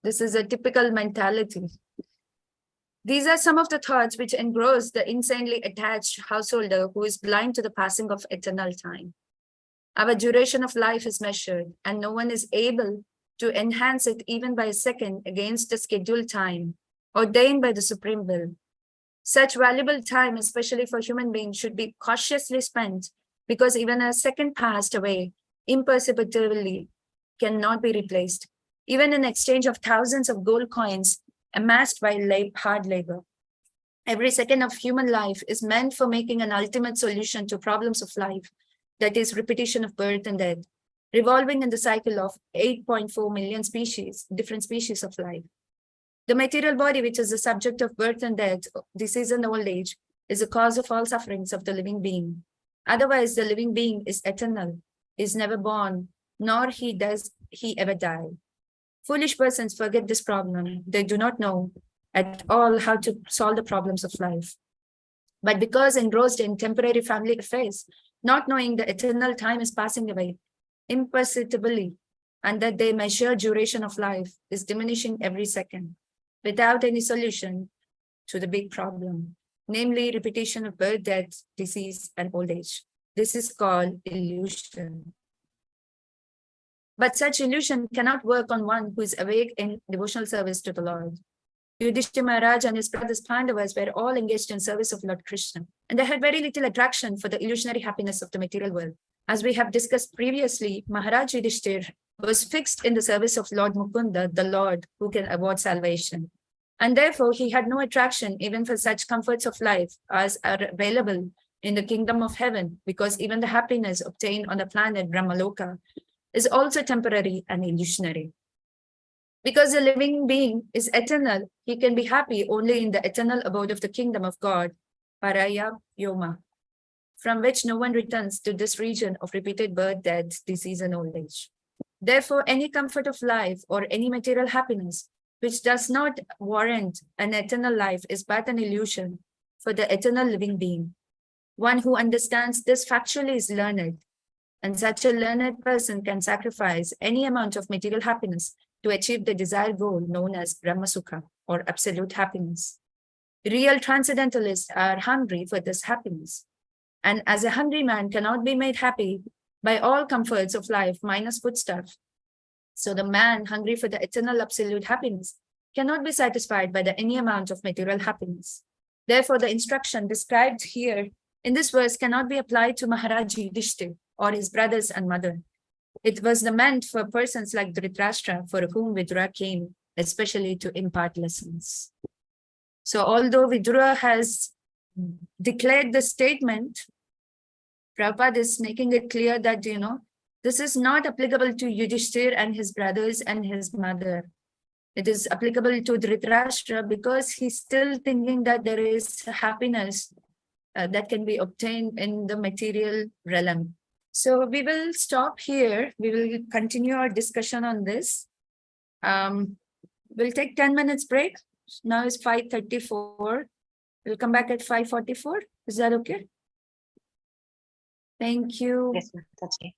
This is a typical mentality. These are some of the thoughts which engross the insanely attached householder who is blind to the passing of eternal time. Our duration of life is measured, and no one is able to enhance it even by a second against the scheduled time ordained by the supreme will. Such valuable time, especially for human beings, should be cautiously spent, because even a second passed away imperceptibly cannot be replaced, even in exchange of thousands of gold coins amassed by hard labor. Every second of human life is meant for making an ultimate solution to problems of life, that is, repetition of birth and death, revolving in the cycle of 8.4 million species, different species of life. The material body, which is the subject of birth and death, disease and old age, is the cause of all sufferings of the living being. Otherwise, the living being is eternal, is never born, nor does he ever die. Foolish persons forget this problem. They do not know at all how to solve the problems of life. But because engrossed in temporary family affairs, not knowing the eternal time is passing away imperceptibly, and that they measure duration of life is diminishing every second without any solution to the big problem, namely repetition of birth, death, disease, and old age. This is called illusion. But such illusion cannot work on one who is awake in devotional service to the Lord. Yudhishthira Maharaj and his brothers Pandavas were all engaged in service of Lord Krishna, and they had very little attraction for the illusionary happiness of the material world. As we have discussed previously, Maharaj Yudhishthira was fixed in the service of Lord Mukunda, the Lord who can award salvation. And therefore, he had no attraction even for such comforts of life as are available in the kingdom of heaven, because even the happiness obtained on the planet Brahmaloka is also temporary and illusionary. Because the living being is eternal, he can be happy only in the eternal abode of the kingdom of God, Paraya Yoma, from which no one returns to this region of repeated birth, death, disease, and old age. Therefore, any comfort of life or any material happiness which does not warrant an eternal life is but an illusion for the eternal living being. One who understands this factually is learned, and such a learned person can sacrifice any amount of material happiness to achieve the desired goal known as Brahma Sukha, or absolute happiness. Real transcendentalists are hungry for this happiness. And as a hungry man cannot be made happy by all comforts of life minus foodstuff, so the man hungry for the eternal absolute happiness cannot be satisfied by any amount of material happiness. Therefore, the instruction described here in this verse cannot be applied to Maharaj Yudhishthira or his brothers and mother. It was meant for persons like Dhritarashtra, for whom Vidura came, especially to impart lessons. So although Vidura has declared the statement, Prabhupada is making it clear that, this is not applicable to Yudhishthira and his brothers and his mother. It is applicable to Dhritarashtra because he's still thinking that there is happiness that can be obtained in the material realm. So we will stop here. We will continue our discussion on this. We'll take 10 minutes break. Now it's 5:34. We'll come back at 5:44. Is that okay? Thank you. Yes, ma'am. That's okay.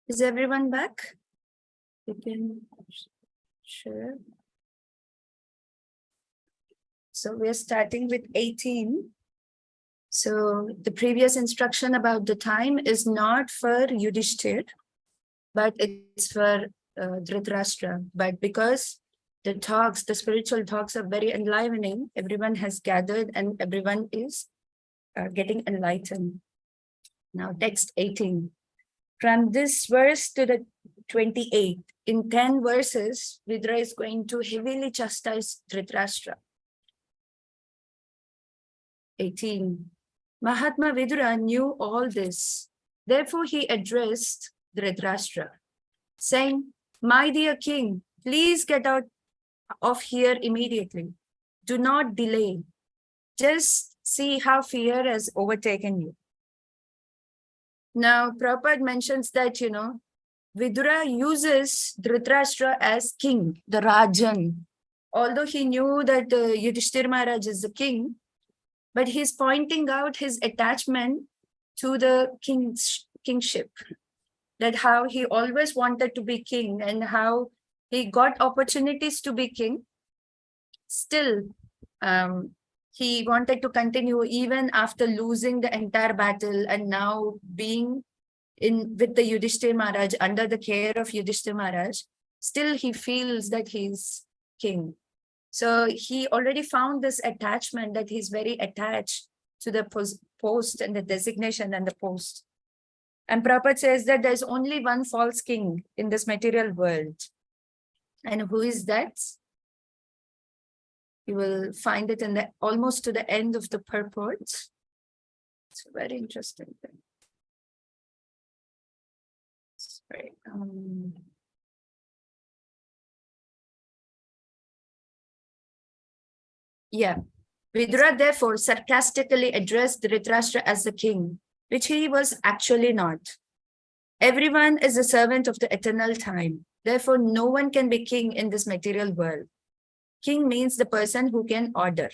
Is everyone back? You can share. So we're starting with 18. So the previous instruction about the time is not for Yudhishthir, but it's for Dhritarashtra. But because the talks, the spiritual talks are very enlivening, everyone has gathered and everyone is getting enlightened. Now text 18. From this verse to the 28, in 10 verses, Vidura is going to heavily chastise Dhritarashtra. 18. Mahatma Vidura knew all this. Therefore, he addressed Dhritarashtra, saying, "My dear king, please get out of here immediately. Do not delay. Just see how fear has overtaken you." Now, Prabhupada mentions that, Vidura uses Dhritarashtra as king, the Rajan. Although he knew that Yudhishthira Maharaj is the king, but he's pointing out his attachment to the kingship, that how he always wanted to be king and how he got opportunities to be king. Still, he wanted to continue even after losing the entire battle and now being with the Yudhishthira Maharaj, under the care of Yudhishthira Maharaj. Still, he feels that he's king. So he already found this attachment, that he's very attached to the post and the designation and the post. And Prabhupada says that there's only one false king in this material world. And who is that? You will find it in almost to the end of the purport. It's a very interesting thing. Sorry. Yeah. Vidura therefore sarcastically addressed Dhritarashtra as the king, which he was actually not. Everyone is a servant of the eternal time. Therefore, no one can be king in this material world. King means the person who can order.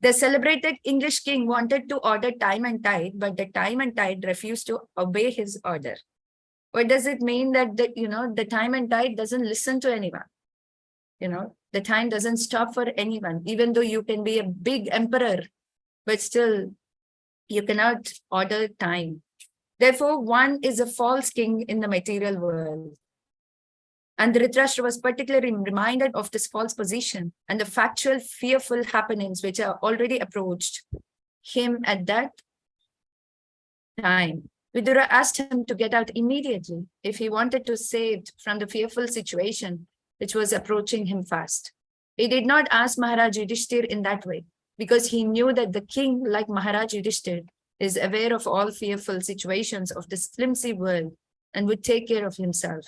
The celebrated English king wanted to order time and tide, but the time and tide refused to obey his order. What does it mean that the time and tide doesn't listen to anyone? The time doesn't stop for anyone, even though you can be a big emperor, but still you cannot order time. Therefore, one is a false king in the material world. And Dhritarashtra was particularly reminded of this false position and the factual, fearful happenings which are already approached him at that time. Vidura asked him to get out immediately if he wanted to save from the fearful situation which was approaching him fast. He did not ask Maharaj Yudhishthir in that way because he knew that the king, like Maharaj Yudhishthir, is aware of all fearful situations of this flimsy world and would take care of himself.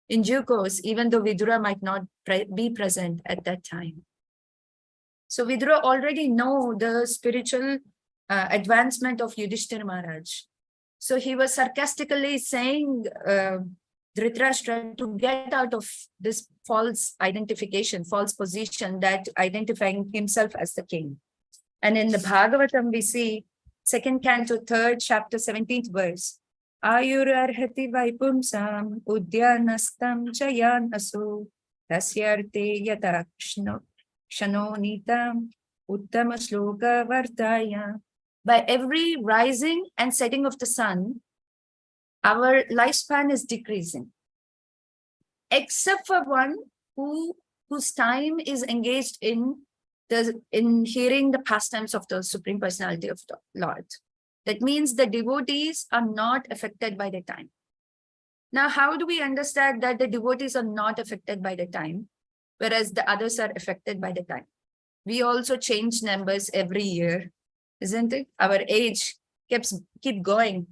In due course, even though Vidura might not be present at that time. So Vidura already know the spiritual advancement of Yudhishthira Maharaj. So he was sarcastically saying Dhritarashtra to get out of this false identification, false position that identifying himself as the king. And in the Bhagavatam, we see 2nd Canto, 3rd chapter, 17th verse. Ayurarhati vaipumsam udyanastam chayanasu tasyarte yata kshanonitam uttama shloka vartaya. By every rising and setting of the sun, our lifespan is decreasing, except for one whose time is engaged in hearing the pastimes of the Supreme Personality of the Lord. That means the devotees are not affected by the time. Now, how do we understand that the devotees are not affected by the time, whereas the others are affected by the time? We also change numbers every year, isn't it? Our age keep going.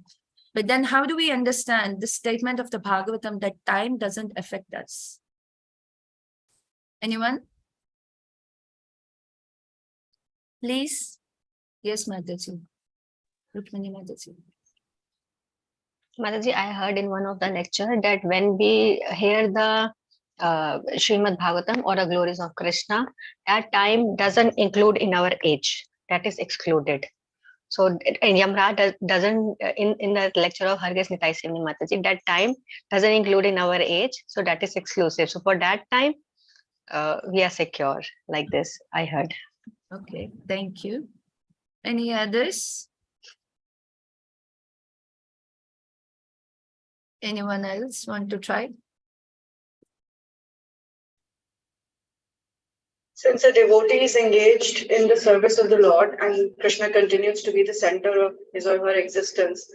But then how do we understand the statement of the Bhagavatam that time doesn't affect us? Anyone? Please. Yes, Mataji. Rukmini Mataji. Mataji, I heard in one of the lecture that when we hear the Srimad Bhagavatam or the glories of Krishna, that time doesn't include in our age. That is excluded. So Yamra doesn't, in the lecture of Hargas Nitai Simni Mataji, that time doesn't include in our age. So that is exclusive. So for that time, we are secure like this, I heard. Okay, thank you. Any others? Anyone else want to try? Since a devotee is engaged in the service of the Lord and Krishna continues to be the center of his or her existence,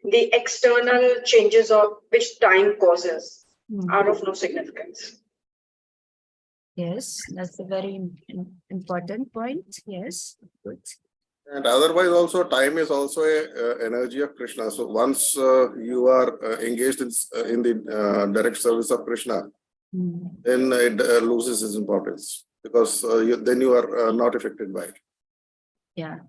the external changes of which time causes are of no significance. Yes, that's a very important point. Yes, good. And otherwise also time is also a energy of Krishna. So once you are engaged in the direct service of Krishna, then it loses its importance because then you are not affected by it. Yeah,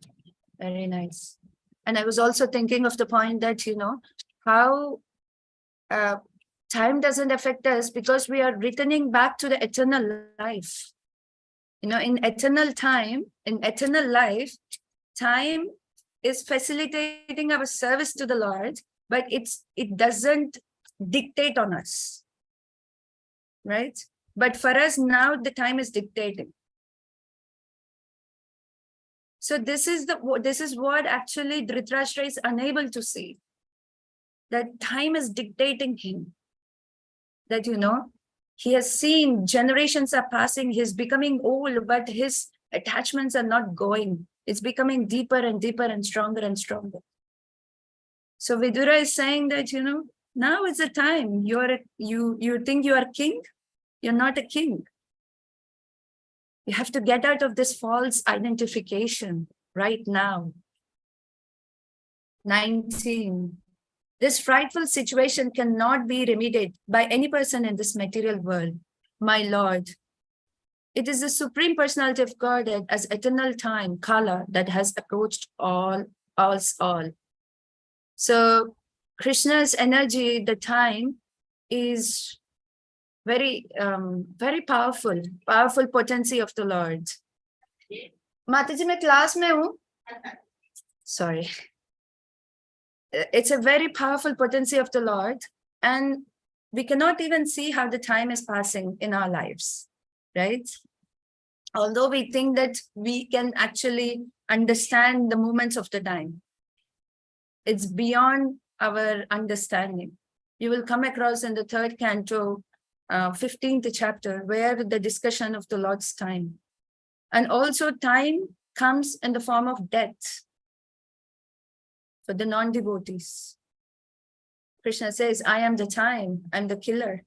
very nice. And I was also thinking of the point that, you know, how time doesn't affect us because we are returning back to the eternal life. You know, in eternal time, in eternal life, time is facilitating our service to the Lord, but it doesn't dictate on us, right? But for us now, the time is dictating. So this is what actually Dhritarashtra is unable to see. That time is dictating him. That, you know, he has seen generations are passing, he's becoming old, but his attachments are not going. It's becoming deeper and deeper and stronger and stronger. So Vidura is saying that, you know, now is the time. You think you are king? You're not a king. You have to get out of this false identification right now. 19. This frightful situation cannot be remedied by any person in this material world. My Lord, it is the Supreme Personality of Godhead as eternal time, Kala, that has approached us all. So Krishna's energy, the time, is very, very powerful potency of the Lord. Mataji, मैं class में हूँ. Sorry. It's a very powerful potency of the Lord, and we cannot even see how the time is passing in our lives, right? Although we think that we can actually understand the movements of the time, it's beyond our understanding. You will come across in the 3rd canto, 15th chapter, where the discussion of the Lord's time. And also time comes in the form of death for the non-devotees. Krishna says, I am the time, I'm the killer,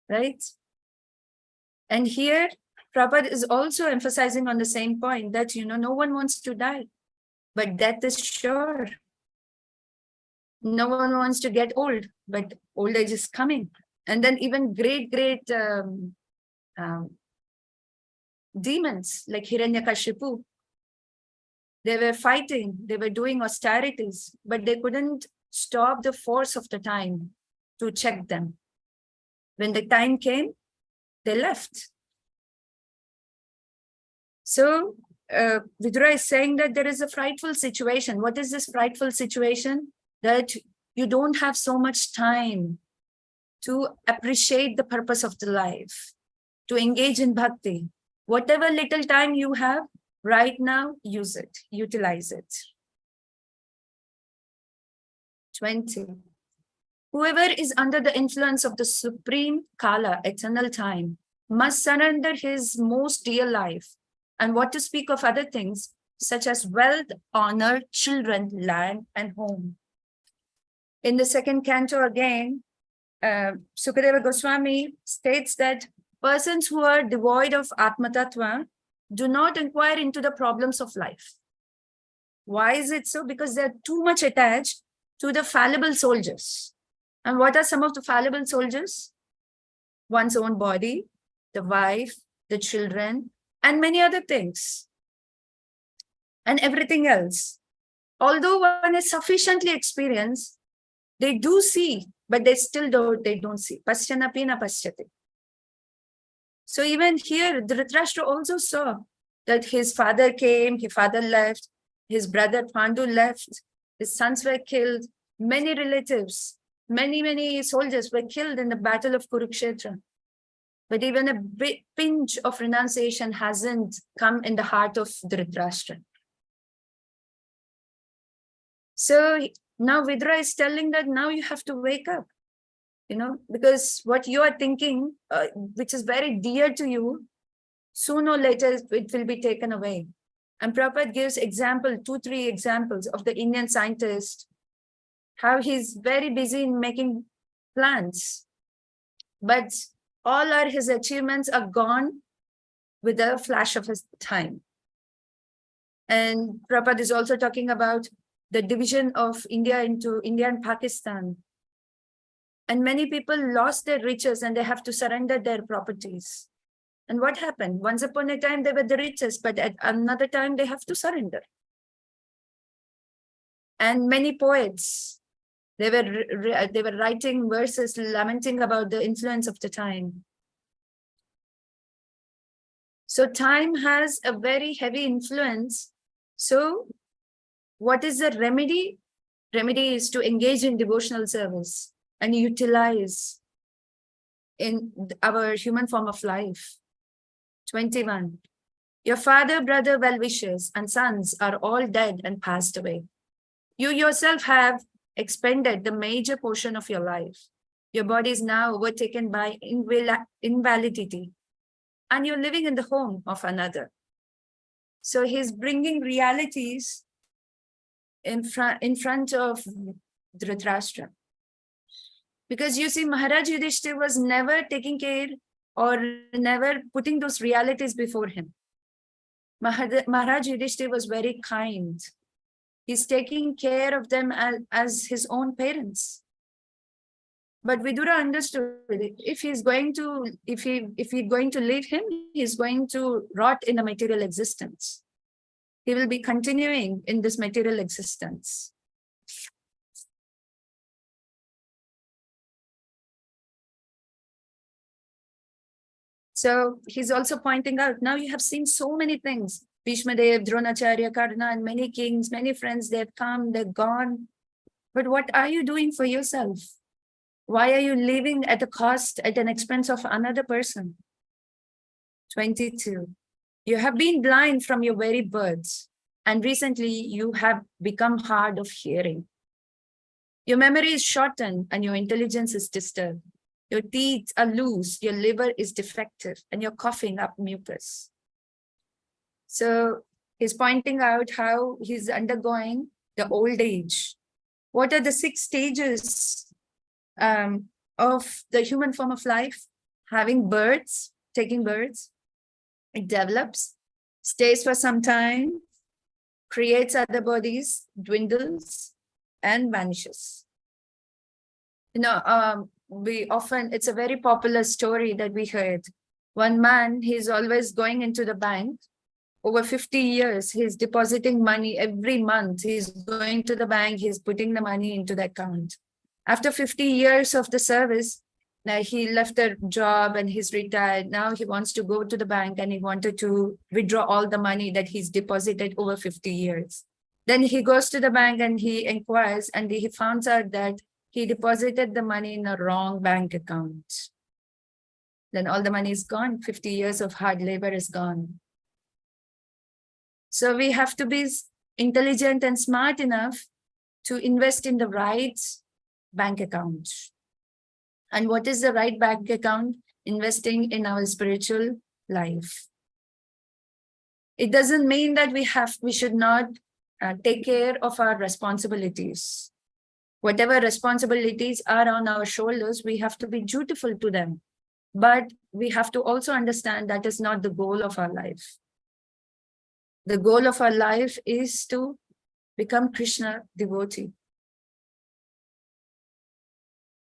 right? And here, Prabhupada is also emphasizing on the same point that, no one wants to die, but death is sure. No one wants to get old, but old age is coming. And then even great demons like Hiranyakashipu, they were fighting, they were doing austerities, but they couldn't stop the force of the time to check them. When the time came, they left. So Vidura is saying that there is a frightful situation. What is this frightful situation? That you don't have so much time to appreciate the purpose of the life, to engage in bhakti. Whatever little time you have right now, use it, utilize it. 20. Whoever is under the influence of the supreme Kala, eternal time, must surrender his most dear life, and what to speak of other things, such as wealth, honor, children, land, and home. In the second canto again, Sukadeva Goswami states that persons who are devoid of Atma Tattva do not inquire into the problems of life. Why is it so? Because they're too much attached to the fallible soldiers. And what are some of the fallible soldiers? One's own body, the wife, the children, and many other things. And everything else. Although one is sufficiently experienced, they do see, but they still don't see. Pasyanapi na pasyati. So even here, Dhritarashtra also saw that his father came, his father left, his brother Pandu left, his sons were killed, many relatives, many soldiers were killed in the battle of Kurukshetra. But even a big pinch of renunciation hasn't come in the heart of Dhritarashtra. So now Vidura is telling that now you have to wake up, because what you are thinking, which is very dear to you, sooner or later it will be taken away. And Prabhupada gives 2-3 examples of the Indian scientist, how he's very busy in making plans, but all his achievements are gone with a flash of his time. And Prabhupada is also talking about the division of India into India and Pakistan. And many people lost their riches and they have to surrender their properties. And what happened? Once upon a time, they were the richest, but at another time, they have to surrender. And many poets, they were writing verses lamenting about the influence of the time. So time has a very heavy influence. So what is the remedy? Remedy is to engage in devotional service and utilize in our human form of life. 21. Your father, brother, well-wishers, and sons are all dead and passed away. You yourself have expended the major portion of your life. Your body is now overtaken by invalidity, and you're living in the home of another. So he's bringing realities in front of Dhritarashtra. Because you see, Maharaj Yudhishthira was never taking care or never putting those realities before him. Maharaj Yudhishthira was very kind. He's taking care of them as his own parents. But Vidura understood if he's going to leave him, he's going to rot in a material existence. He will be continuing in this material existence. So he's also pointing out, now you have seen so many things. Bhishmadev, Dronacharya, Karna, and many kings, many friends, they've come, they're gone. But what are you doing for yourself? Why are you living at a cost, at an expense of another person? 22. You have been blind from your very birth, and recently you have become hard of hearing. Your memory is shortened and your intelligence is disturbed. Your teeth are loose, your liver is defective, and you're coughing up mucus. So he's pointing out how he's undergoing the old age. What are the 6 stages of the human form of life, having births, taking births. It develops, stays for some time, creates other bodies, dwindles, and vanishes. It's a very popular story that we heard. One man, he's always going into the bank. Over 50 years, he's depositing money every month. He's going to the bank, he's putting the money into the account. After 50 years of the service, now he left the job and he's retired. Now he wants to go to the bank and he wanted to withdraw all the money that he's deposited over 50 years. Then he goes to the bank and he inquires and he finds out that he deposited the money in a wrong bank account. Then all the money is gone. 50 years of hard labor is gone. So we have to be intelligent and smart enough to invest in the right bank account. And what is the right bank account? Investing in our spiritual life. It doesn't mean that we should not take care of our responsibilities. Whatever responsibilities are on our shoulders, we have to be dutiful to them. But we have to also understand that is not the goal of our life. The goal of our life is to become Krishna devotee.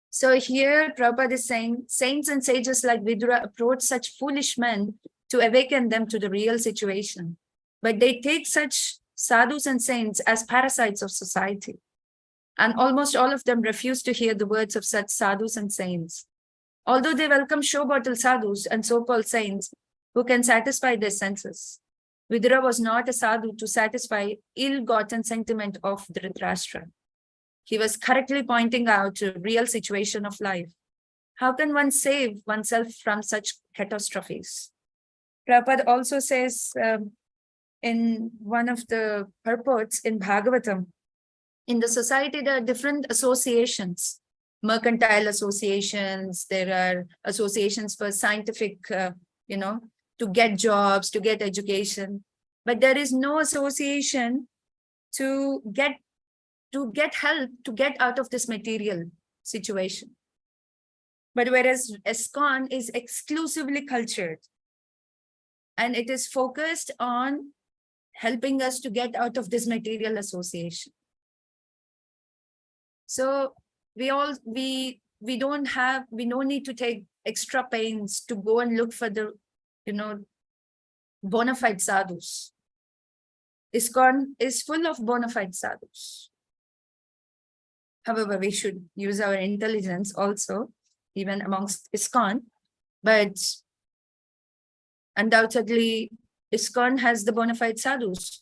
So here Prabhupada is saying, saints and sages like Vidura approach such foolish men to awaken them to the real situation. But they take such sadhus and saints as parasites of society. And almost all of them refuse to hear the words of such sadhus and saints. Although they welcome show bottle sadhus and so-called saints who can satisfy their senses. Vidura was not a sadhu to satisfy ill-gotten sentiment of Dhritarashtra. He was correctly pointing out the real situation of life. How can one save oneself from such catastrophes? Prabhupada also says in one of the purports in Bhagavatam, in the society there are different associations, mercantile associations, there are associations for scientific, to get jobs, to get education, but there is no association to get help to get out of this material situation. But whereas ISKCON is exclusively cultured and it is focused on helping us to get out of this material association. So we don't need to take extra pains to go and look for the, bona fide sadhus. ISKCON is full of bona fide sadhus. However, we should use our intelligence also, even amongst ISKCON. But undoubtedly, ISKCON has the bona fide sadhus.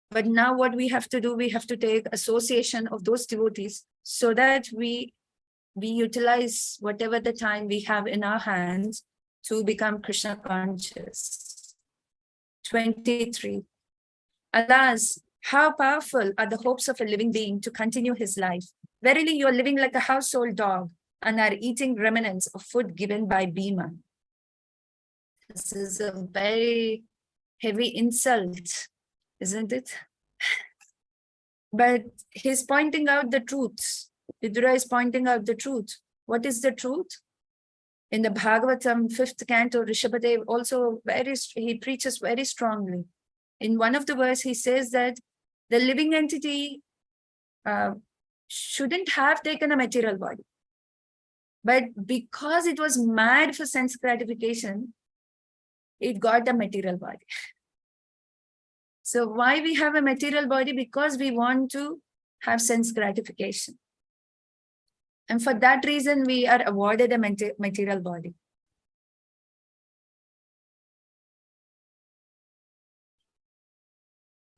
But now what we have to do, we have to take association of those devotees so that we utilize whatever the time we have in our hands to become Krishna conscious. 23. Alas, how powerful are the hopes of a living being to continue his life. Verily, you are living like a household dog and are eating remnants of food given by Bhima. This is a very heavy insult, isn't it? But he's pointing out the truth. Vidura is pointing out the truth. What is the truth? In the Bhagavatam, 5th canto, Rishabhadev also he preaches very strongly. In one of the verses, he says that the living entity shouldn't have taken a material body. But because it was mad for sense gratification, it got a material body. So why we have a material body? Because we want to have sense gratification. And for that reason, we are awarded a material body.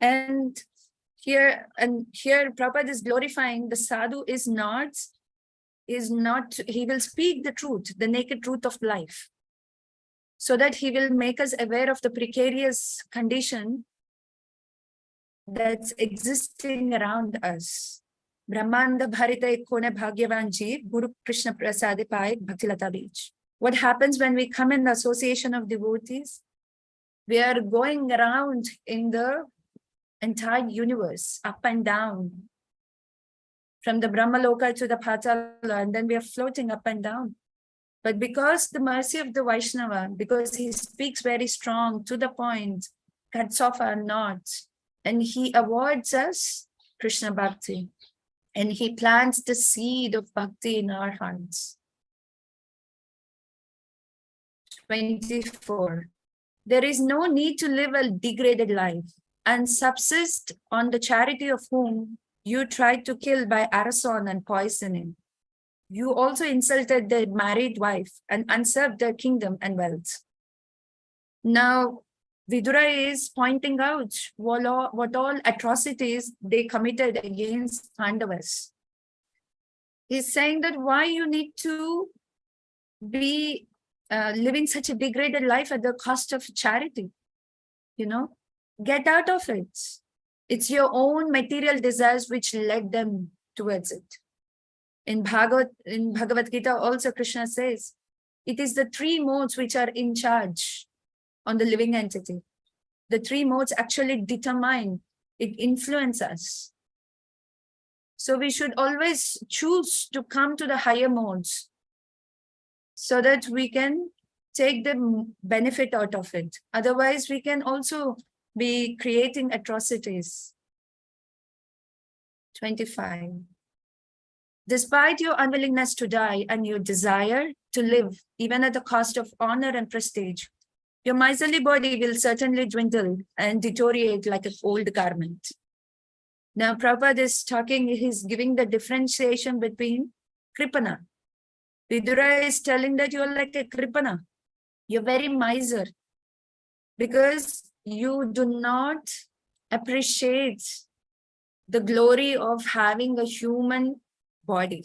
And here Prabhupada is glorifying the sadhu is not, he will speak the truth, the naked truth of life, so that he will make us aware of the precarious condition that's existing around us. Brahmanda Bharita Kone Bhagyavan Jeev, Guru Krishna Prasade Pai Bhakti Lata Beach. What happens when we come in the association of devotees? We are going around in the entire universe, up and down, from the Brahmaloka to the Patala, and then we are floating up and down. But because the mercy of the Vaishnava, because he speaks very strong, to the point, cuts off our knots, and he awards us Krishna Bhakti, and he plants the seed of Bhakti in our hearts. 24. There is no need to live a degraded life and subsist on the charity of whom you tried to kill by arson and poisoning. You also insulted their married wife and usurped their kingdom and wealth. Now, Vidura is pointing out what all atrocities they committed against Pandavas. He's saying that why you need to be living such a degraded life at the cost of charity. Get out of it. It's your own material desires which led them towards it. In Bhagavad Gita also Krishna says, it is the three modes which are in charge on the living entity. The three modes actually determine, it influence us. So we should always choose to come to the higher modes so that we can take the benefit out of it. Otherwise, we can also be creating atrocities. 25. Despite your unwillingness to die and your desire to live, even at the cost of honor and prestige, your miserly body will certainly dwindle and deteriorate like an old garment. Now, Prabhupada is talking, he's giving the differentiation between Kripana. Vidura is telling that you're like a Kripana. You're very miser because you do not appreciate the glory of having a human body.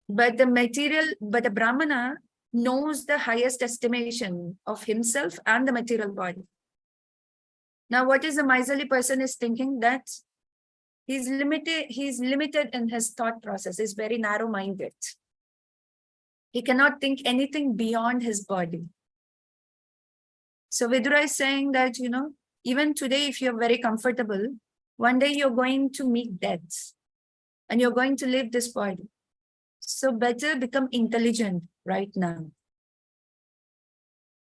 But the Brahmana knows the highest estimation of himself and the material body. Now, what is the miserly person is thinking that he's limited in his thought process, he's very narrow-minded. He cannot think anything beyond his body. So Vidura is saying that, even today, if you're very comfortable, one day you're going to meet death and you're going to leave this body. So better become intelligent right now.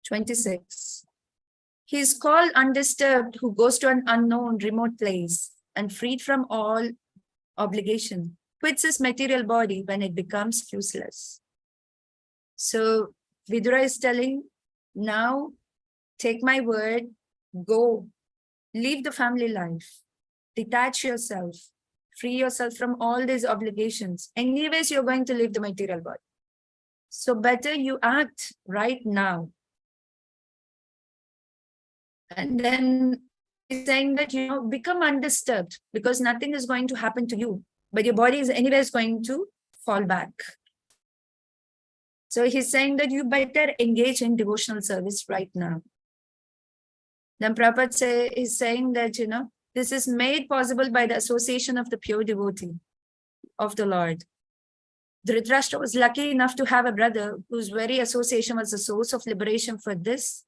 26. He is called undisturbed who goes to an unknown remote place and freed from all obligation, quits his material body when it becomes useless. So Vidura is telling, now take my word, go, leave the family life, detach yourself, free yourself from all these obligations. Anyways, you're going to leave the material body. So better you act right now. And then he's saying that, become undisturbed because nothing is going to happen to you, but your body is anyways going to fall back. So he's saying that you better engage in devotional service right now. Then Prabhupada is saying that, this is made possible by the association of the pure devotee of the Lord. Dhritarashtra was lucky enough to have a brother whose very association was the source of liberation for this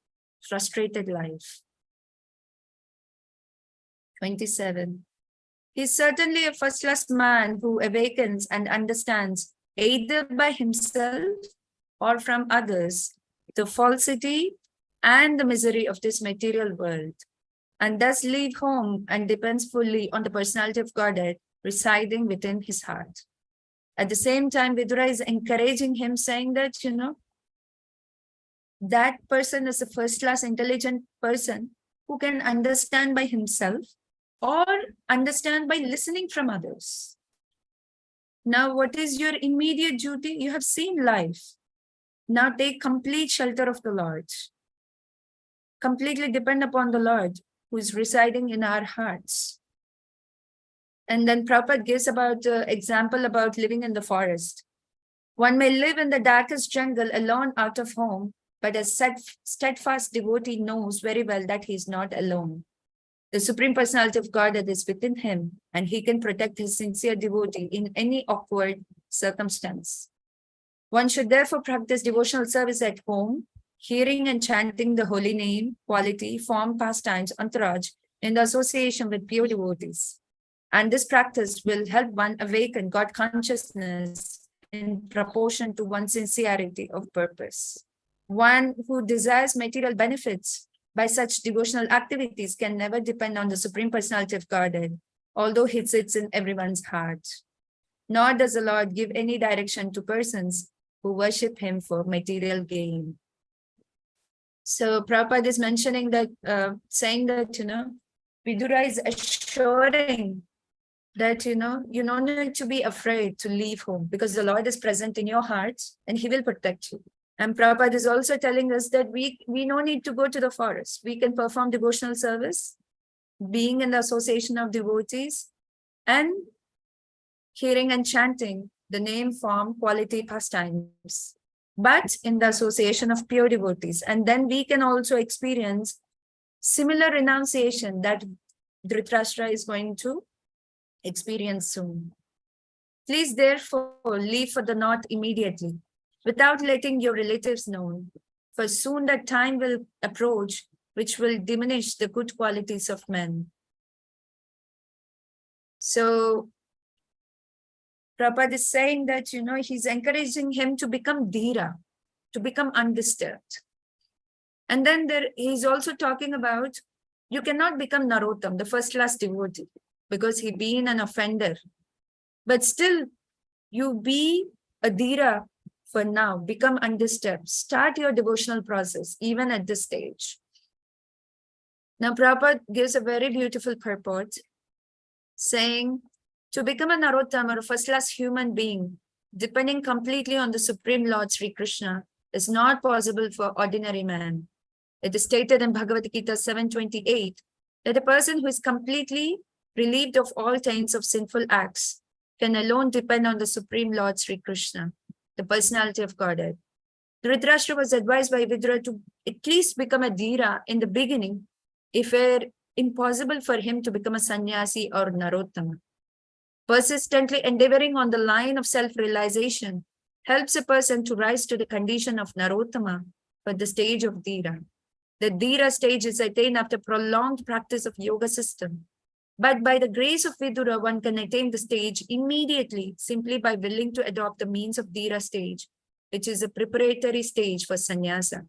frustrated life. 27. He is certainly a first-class man who awakens and understands either by himself or from others the falsity and the misery of this material world, and thus leave home and depends fully on the personality of Godhead residing within his heart. At the same time, Vidura is encouraging him, saying that, that person is a first-class intelligent person who can understand by himself or understand by listening from others. Now, what is your immediate duty? You have seen life. Now take complete shelter of the Lord. Completely depend upon the Lord who is residing in our hearts. And then Prabhupada gives about example about living in the forest. One may live in the darkest jungle alone out of home, but a steadfast devotee knows very well that he is not alone. The Supreme Personality of Godhead is within him, and he can protect his sincere devotee in any awkward circumstance. One should therefore practice devotional service at home, hearing and chanting the holy name, quality, form, pastimes, entourage, in the association with pure devotees. And this practice will help one awaken God consciousness in proportion to one's sincerity of purpose. One who desires material benefits by such devotional activities can never depend on the Supreme Personality of Godhead, although he sits in everyone's heart. Nor does the Lord give any direction to persons who worship him for material gain. So Prabhupada is mentioning that, saying that, Vidura is assuring that, you don't need to be afraid to leave home because the Lord is present in your heart and he will protect you. And Prabhupada is also telling us that we no need to go to the forest. We can perform devotional service, being in the association of devotees, and hearing and chanting the name, form, quality, pastimes, but in the association of pure devotees. And then we can also experience similar renunciation that Dhritarashtra is going to experience soon. Please therefore leave for the north immediately, without letting your relatives know, for soon that time will approach which will diminish the good qualities of men. So Prabhupada is saying that, he's encouraging him to become dhira, to become undisturbed. And then he's also talking about, you cannot become Narottam, the first class devotee, because he been an offender. But still, you be a dhira for now, become undisturbed. Start your devotional process, even at this stage. Now, Prabhupada gives a very beautiful purport, saying, to become a Narottam or a first-class human being, depending completely on the Supreme Lord Sri Krishna, is not possible for ordinary man. It is stated in Bhagavad Gita 7:28 that a person who is completely relieved of all taints of sinful acts can alone depend on the Supreme Lord Sri Krishna, the personality of Godhead. Dhritarashtra was advised by Vidura to at least become a dhira in the beginning, if it were impossible for him to become a sannyasi or Narottama. Persistently endeavoring on the line of self-realization helps a person to rise to the condition of Narottama for the stage of dhira. The dhira stage is attained after prolonged practice of yoga system. But by the grace of Vidura, one can attain the stage immediately simply by willing to adopt the means of dhira stage, which is a preparatory stage for sannyasa.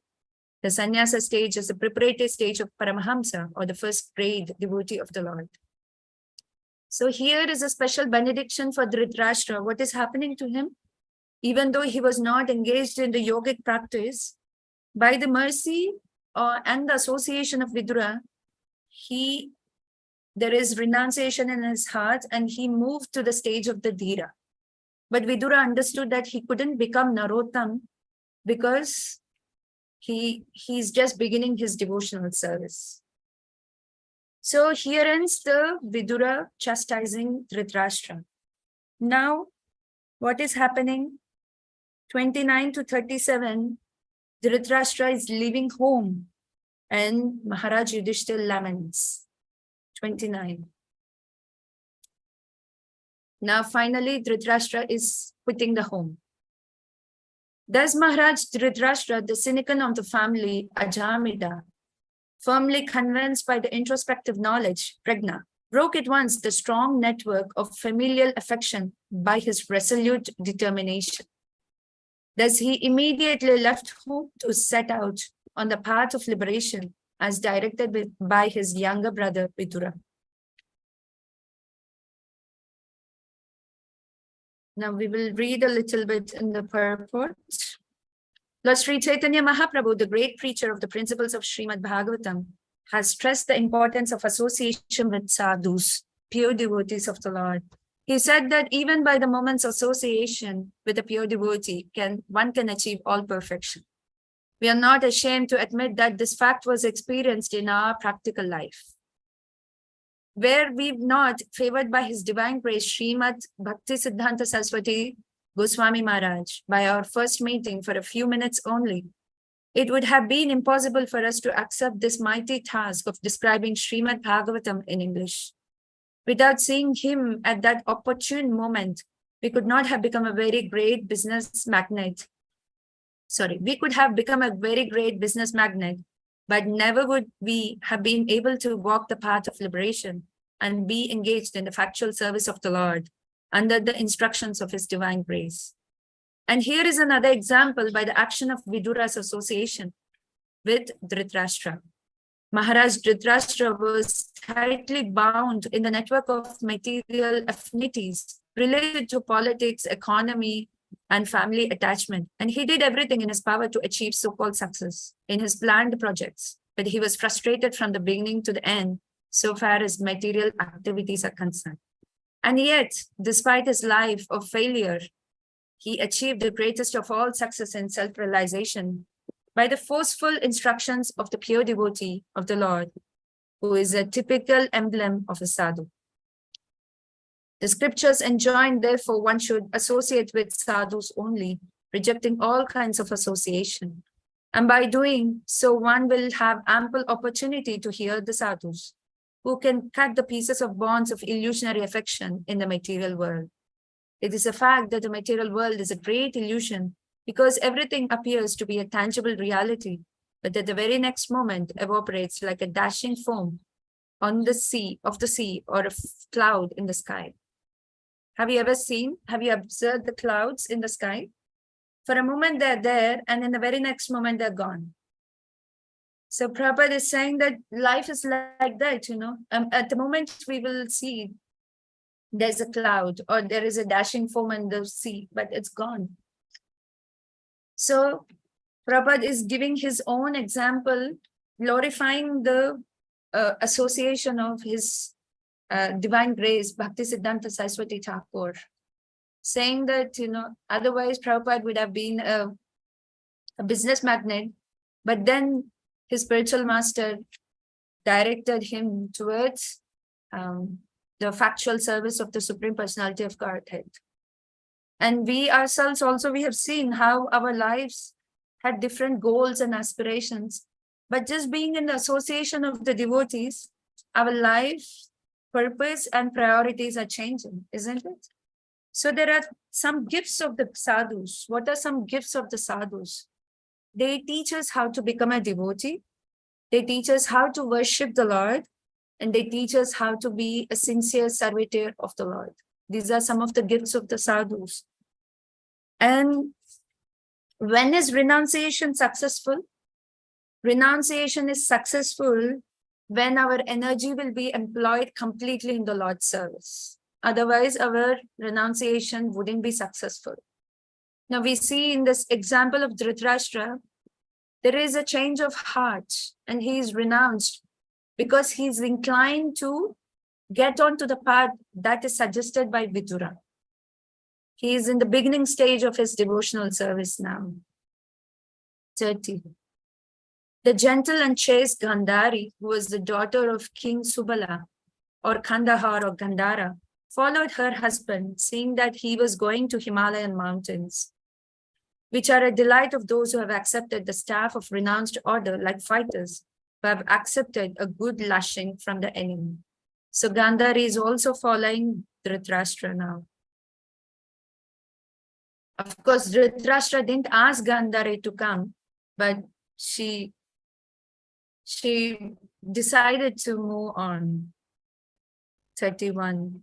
The sannyasa stage is the preparatory stage of Paramahamsa, or the first grade devotee of the Lord. So here is a special benediction for Dhritarashtra. What is happening to him? Even though he was not engaged in the yogic practice, by the mercy and the association of Vidura, there is renunciation in his heart and he moved to the stage of the dhira. But Vidura understood that he couldn't become Narottam because he's just beginning his devotional service. So here ends the Vidura chastising Dhritarashtra. Now, what is happening? 29 to 37, Dhritarashtra is leaving home and Maharaj Yudhishthira laments. 29. Now finally Dhritarashtra is quitting the home. Thus Maharaj Dhritarashtra, the cynical of the family, Ajamida, firmly convinced by the introspective knowledge, Prajna, broke at once the strong network of familial affection by his resolute determination. Thus he immediately left home to set out on the path of liberation as directed by his younger brother Vidura. Now we will read a little bit in the purport. Lord Sri Chaitanya Mahaprabhu, the great preacher of the principles of Srimad Bhagavatam, has stressed the importance of association with sadhus, pure devotees of the Lord. He said that even by the moment's association with a pure devotee, one can achieve all perfection. We are not ashamed to admit that this fact was experienced in our practical life. Were we not favored by his divine grace, Srimad Bhakti Siddhanta Saraswati Goswami Maharaj, by our first meeting for a few minutes only, it would have been impossible for us to accept this mighty task of describing Srimad Bhagavatam in English. Without seeing him at that opportune moment, we could not have become a very great business magnate. We could have become a very great business magnate, but never would we have been able to walk the path of liberation and be engaged in the factual service of the Lord under the instructions of his divine grace. And here is another example by the action of Vidura's association with Dhritarashtra. Maharaj Dhritarashtra was tightly bound in the network of material affinities related to politics, economy, and family attachment. And he did everything in his power to achieve so-called success in his planned projects. But he was frustrated from the beginning to the end, so far as material activities are concerned. And yet, despite his life of failure, he achieved the greatest of all success in self-realization by the forceful instructions of the pure devotee of the Lord, who is a typical emblem of a sadhu. The scriptures enjoin, therefore, one should associate with sadhus only, rejecting all kinds of association. And by doing so, one will have ample opportunity to hear the sadhus, who can cut the pieces of bonds of illusionary affection in the material world. It is a fact that the material world is a great illusion because everything appears to be a tangible reality, but at the very next moment evaporates like a dashing foam on the sea, or a cloud in the sky. Have you observed the clouds in the sky? For a moment they're there, and in the very next moment they're gone. So Prabhupada is saying that life is like that, at the moment we will see there's a cloud or there is a dashing foam in the sea, but it's gone. So Prabhupada is giving his own example, glorifying the association of his divine grace, Bhakti Siddhanta Saraswati Thakur, saying that, otherwise Prabhupada would have been a business magnate, but then his spiritual master directed him towards the factual service of the Supreme Personality of Godhead. And we ourselves also, we have seen how our lives had different goals and aspirations, but just being in the association of the devotees, our life, purpose and priorities are changing, isn't it? So there are some gifts of the sadhus. What are some gifts of the sadhus? They teach us how to become a devotee. They teach us how to worship the Lord. And they teach us how to be a sincere servitor of the Lord. These are some of the gifts of the sadhus. And when is renunciation successful? Renunciation is successful when our energy will be employed completely in the Lord's service. Otherwise, our renunciation wouldn't be successful. Now we see in this example of Dhritarashtra, there is a change of heart and he is renounced because he is inclined to get onto the path that is suggested by Vidura. He is in the beginning stage of his devotional service now. 30. The gentle and chaste Gandhari, who was the daughter of King Subala, or Kandahar or Gandhara, followed her husband, seeing that he was going to Himalayan mountains, which are a delight of those who have accepted the staff of renounced order, like fighters who have accepted a good lashing from the enemy. So Gandhari is also following Dhritarashtra now. Of course, Dhritarashtra didn't ask Gandhari to come, but she decided to move on. 31.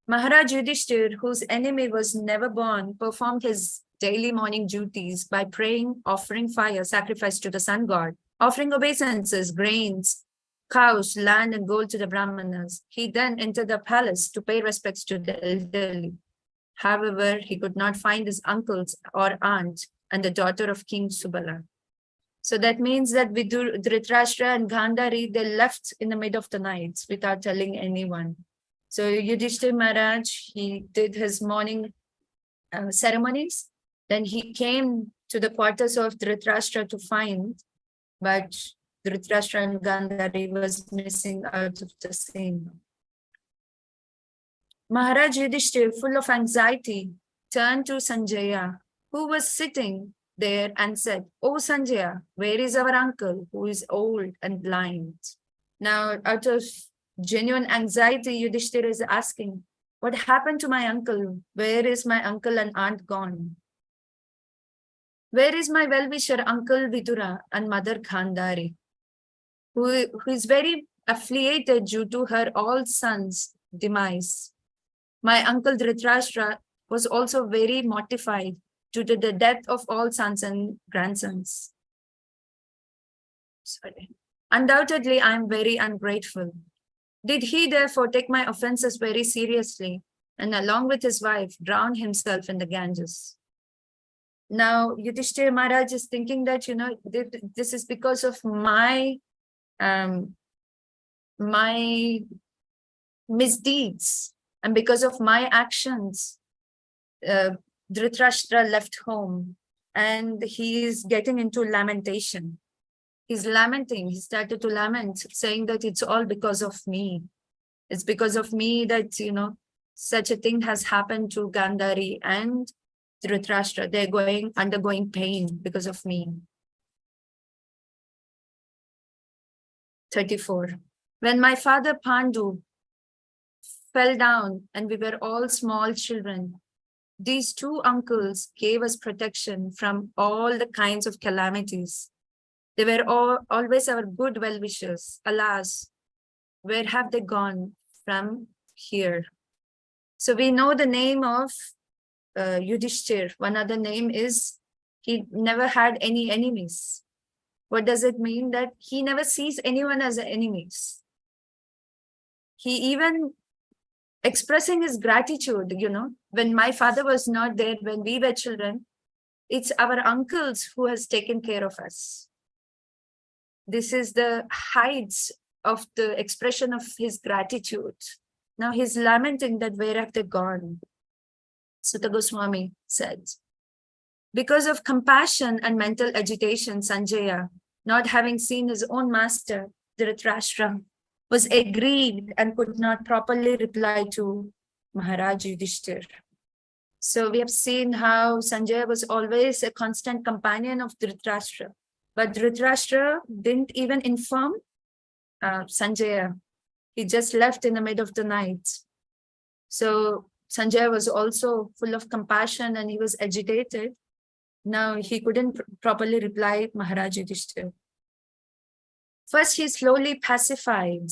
Maharaj Yudhishthir, whose enemy was never born, performed his daily morning duties by praying, offering fire, sacrifice to the sun god, offering obeisances, grains, cows, land, and gold to the Brahmanas. He then entered the palace to pay respects to the elderly. However, he could not find his uncles or aunt and the daughter of King Subala. So that means that Dhritarashtra and Gandhari, they left in the mid of the night without telling anyone. So Yudhishthir Maharaj, he did his morning ceremonies. Then he came to the quarters of Dhritarashtra to find, but Dhritarashtra and Gandhari was missing out of the scene. Maharaj Yudhishthir, full of anxiety, turned to Sanjaya, who was sitting there, and said, "Oh Sanjaya, where is our uncle who is old and blind?" Now, out of genuine anxiety, Yudhishthir is asking, "What happened to my uncle? Where is my uncle and aunt gone? Where is my well-wisher uncle Vidura and mother Gandhari, who is very affiliated due to her all sons' demise. My uncle Dhritarashtra was also very mortified due to the death of all sons and grandsons. Sorry. Undoubtedly, I am very ungrateful. Did he therefore take my offenses very seriously and along with his wife drown himself in the Ganges? Now, Yudhishthira Maharaj is thinking that, this is because of my misdeeds and because of my actions. Dhritarashtra left home and he is getting into lamentation. He's lamenting, he started to lament, saying that it's all because of me. It's because of me that, such a thing has happened to Gandhari and Dhritarashtra. They're undergoing pain because of me. 34. When my father Pandu fell down and we were all small children, these two uncles gave us protection from all the kinds of calamities. They were always our good well-wishers. Alas, where have they gone from here? So we know the name of Yudhishthir. One other name is he never had any enemies. What does it mean? That he never sees anyone as enemies. He even expressing his gratitude, when my father was not there, when we were children, it's our uncles who has taken care of us. This is the heights of the expression of his gratitude. Now he's lamenting that where have they gone? Sutta Goswami said, because of compassion and mental agitation, Sanjaya, not having seen his own master, Dhritarashtra, was aggrieved and could not properly reply to Maharaj Yudhishthir. So we have seen how Sanjaya was always a constant companion of Dhritarashtra. But Dhritarashtra didn't even inform Sanjaya. He just left in the middle of the night. So Sanjaya was also full of compassion and he was agitated. Now he couldn't properly reply Maharaj Yudhishthir. First, he slowly pacified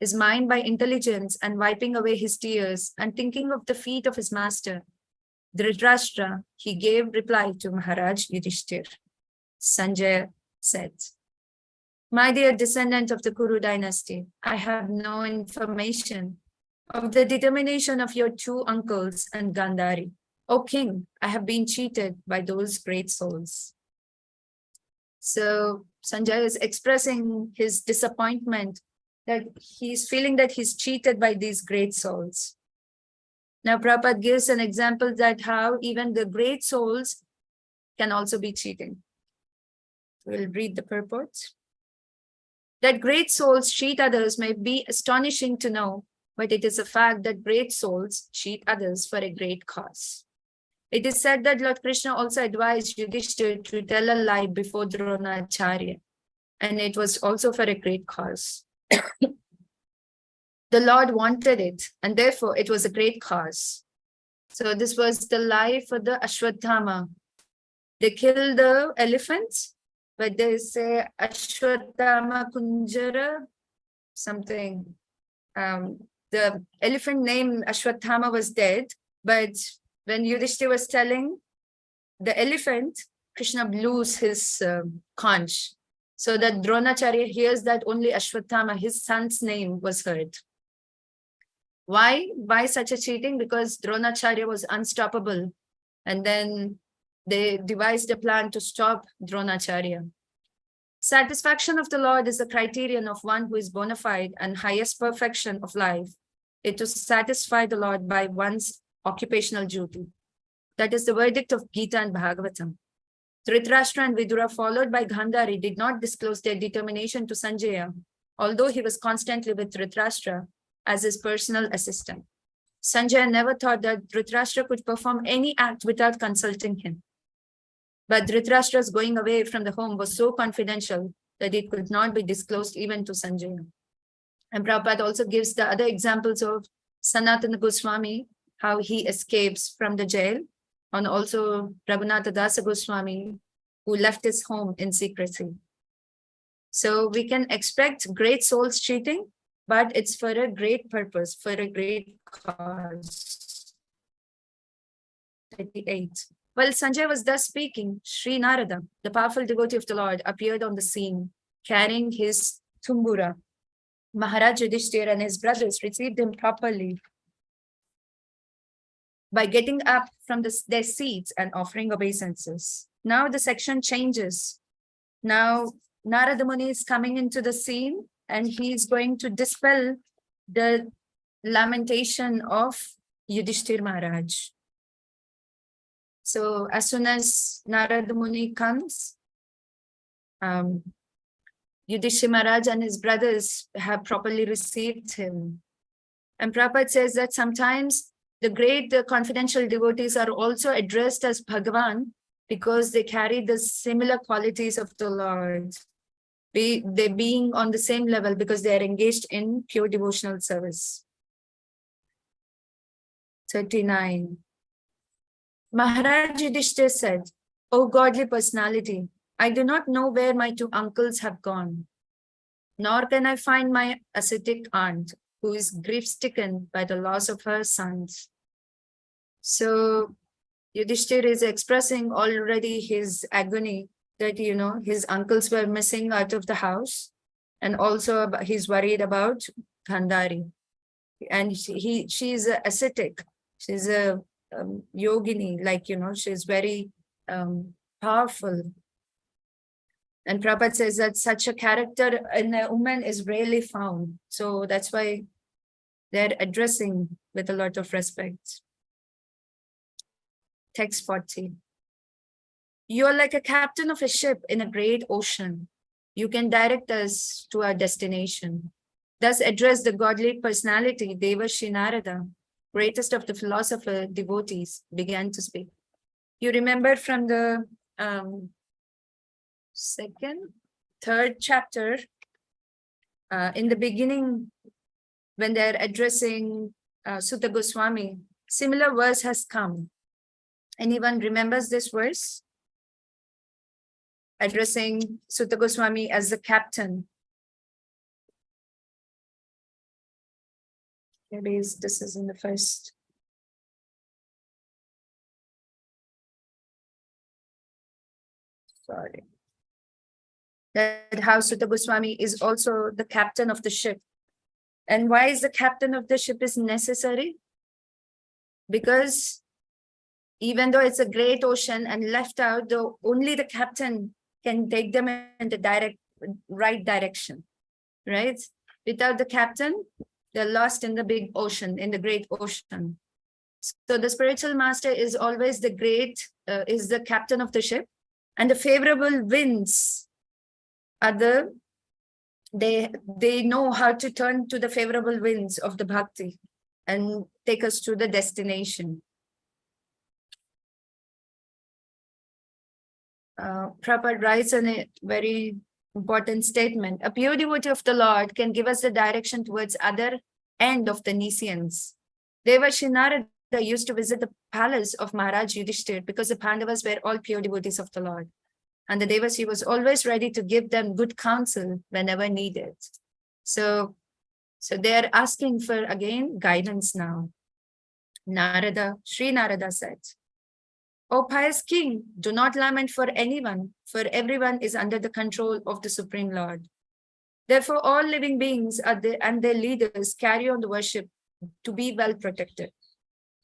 his mind by intelligence and wiping away his tears and thinking of the feet of his master, Dhritarashtra, he gave reply to Maharaj Yudhishthir. Sanjaya said, my dear descendant of the Kuru dynasty, I have no information of the determination of your two uncles and Gandhari. O king, I have been cheated by those great souls. So Sanjaya is expressing his disappointment that he's feeling that he's cheated by these great souls. Now Prabhupada gives an example that how even the great souls can also be cheating. We'll read the purport. That great souls cheat others may be astonishing to know, but it is a fact that great souls cheat others for a great cause. It is said that Lord Krishna also advised Yudhishthira to tell a lie before Dronacharya, and it was also for a great cause. The Lord wanted it, and therefore it was a great cause. So this was the lie for the Ashwatthama. They killed the elephants, but they say Ashwatthama Kunjara, something. The elephant named Ashwatthama was dead, but when Yudhishthira was telling the elephant, Krishna blew his conch, so that Dronacharya hears that only Ashwatthama, his son's name, was heard. Why? Why such a cheating? Because Dronacharya was unstoppable, and then they devised a plan to stop Dronacharya. Satisfaction of the Lord is the criterion of one who is bona fide and highest perfection of life. It is to satisfy the Lord by one's occupational duty. That is the verdict of Gita and Bhagavatam. Dhritarashtra and Vidura, followed by Gandhari, did not disclose their determination to Sanjaya, although he was constantly with Dhritarashtra as his personal assistant. Sanjaya never thought that Dhritarashtra could perform any act without consulting him. But Dhritarashtra's going away from the home was so confidential that it could not be disclosed even to Sanjaya. And Prabhupada also gives the other examples of Sanatana Goswami, how he escapes from the jail, and also Raghunatha Dasa Goswami, who left his home in secrecy. So we can expect great souls cheating, but it's for a great purpose, for a great cause. 38. While Sanjay was thus speaking, Sri Narada, the powerful devotee of the Lord, appeared on the scene, carrying his tumbura. Maharaj Yudhishthira and his brothers received him properly by getting up from their seats and offering obeisances. Now the section changes. Now Narada Muni is coming into the scene and he is going to dispel the lamentation of Yudhishthira Maharaj. So as soon as Narada Muni comes, Yudhishthira Maharaj and his brothers have properly received him. And Prabhupada says that sometimes the great confidential devotees are also addressed as Bhagavan because they carry the similar qualities of the Lord. They being on the same level because they are engaged in pure devotional service. 39. Maharaj Yudhishthira said, "O godly personality, I do not know where my two uncles have gone, nor can I find my ascetic aunt, who is grief-stricken by the loss of her sons." So Yudhishthira is expressing already his agony that, his uncles were missing out of the house, and also he's worried about Gandhari. And she is an ascetic. She's a yogini, she's very powerful. And Prabhupada says that such a character in a woman is rarely found. So that's why they're addressing with a lot of respect. Text 40. You are like a captain of a ship in a great ocean. You can direct us to our destination. Thus address the godly personality, Devarshi Narada, greatest of the philosopher devotees, began to speak. You remember from the third chapter, in the beginning, when they're addressing Sutta Goswami, similar verse has come. Anyone remembers this verse? Addressing Sutta Goswami as the captain. Maybe this is in the first. Sorry. That how Sutta Goswami is also the captain of the ship. And why is the captain of the ship is necessary? Because even though it's a great ocean and left out, only the captain can take them in the right direction, right? Without the captain, they're lost in the big ocean, in the great ocean. So the spiritual master is always is the captain of the ship, and the favorable winds are they know how to turn to the favorable winds of the bhakti and take us to the destination. Prabhupada writes in a very important statement. A pure devotee of the Lord can give us the direction towards other end of the Nisians. Devarshi Narada used to visit the palace of Maharaj Yudhishthira because the Pandavas were all pure devotees of the Lord. And the Devarshi was always ready to give them good counsel whenever needed. So they are asking for, again, guidance now. Sri Narada said, "O pious king, do not lament for anyone, for everyone is under the control of the Supreme Lord. Therefore, all living beings and their leaders carry on the worship to be well protected.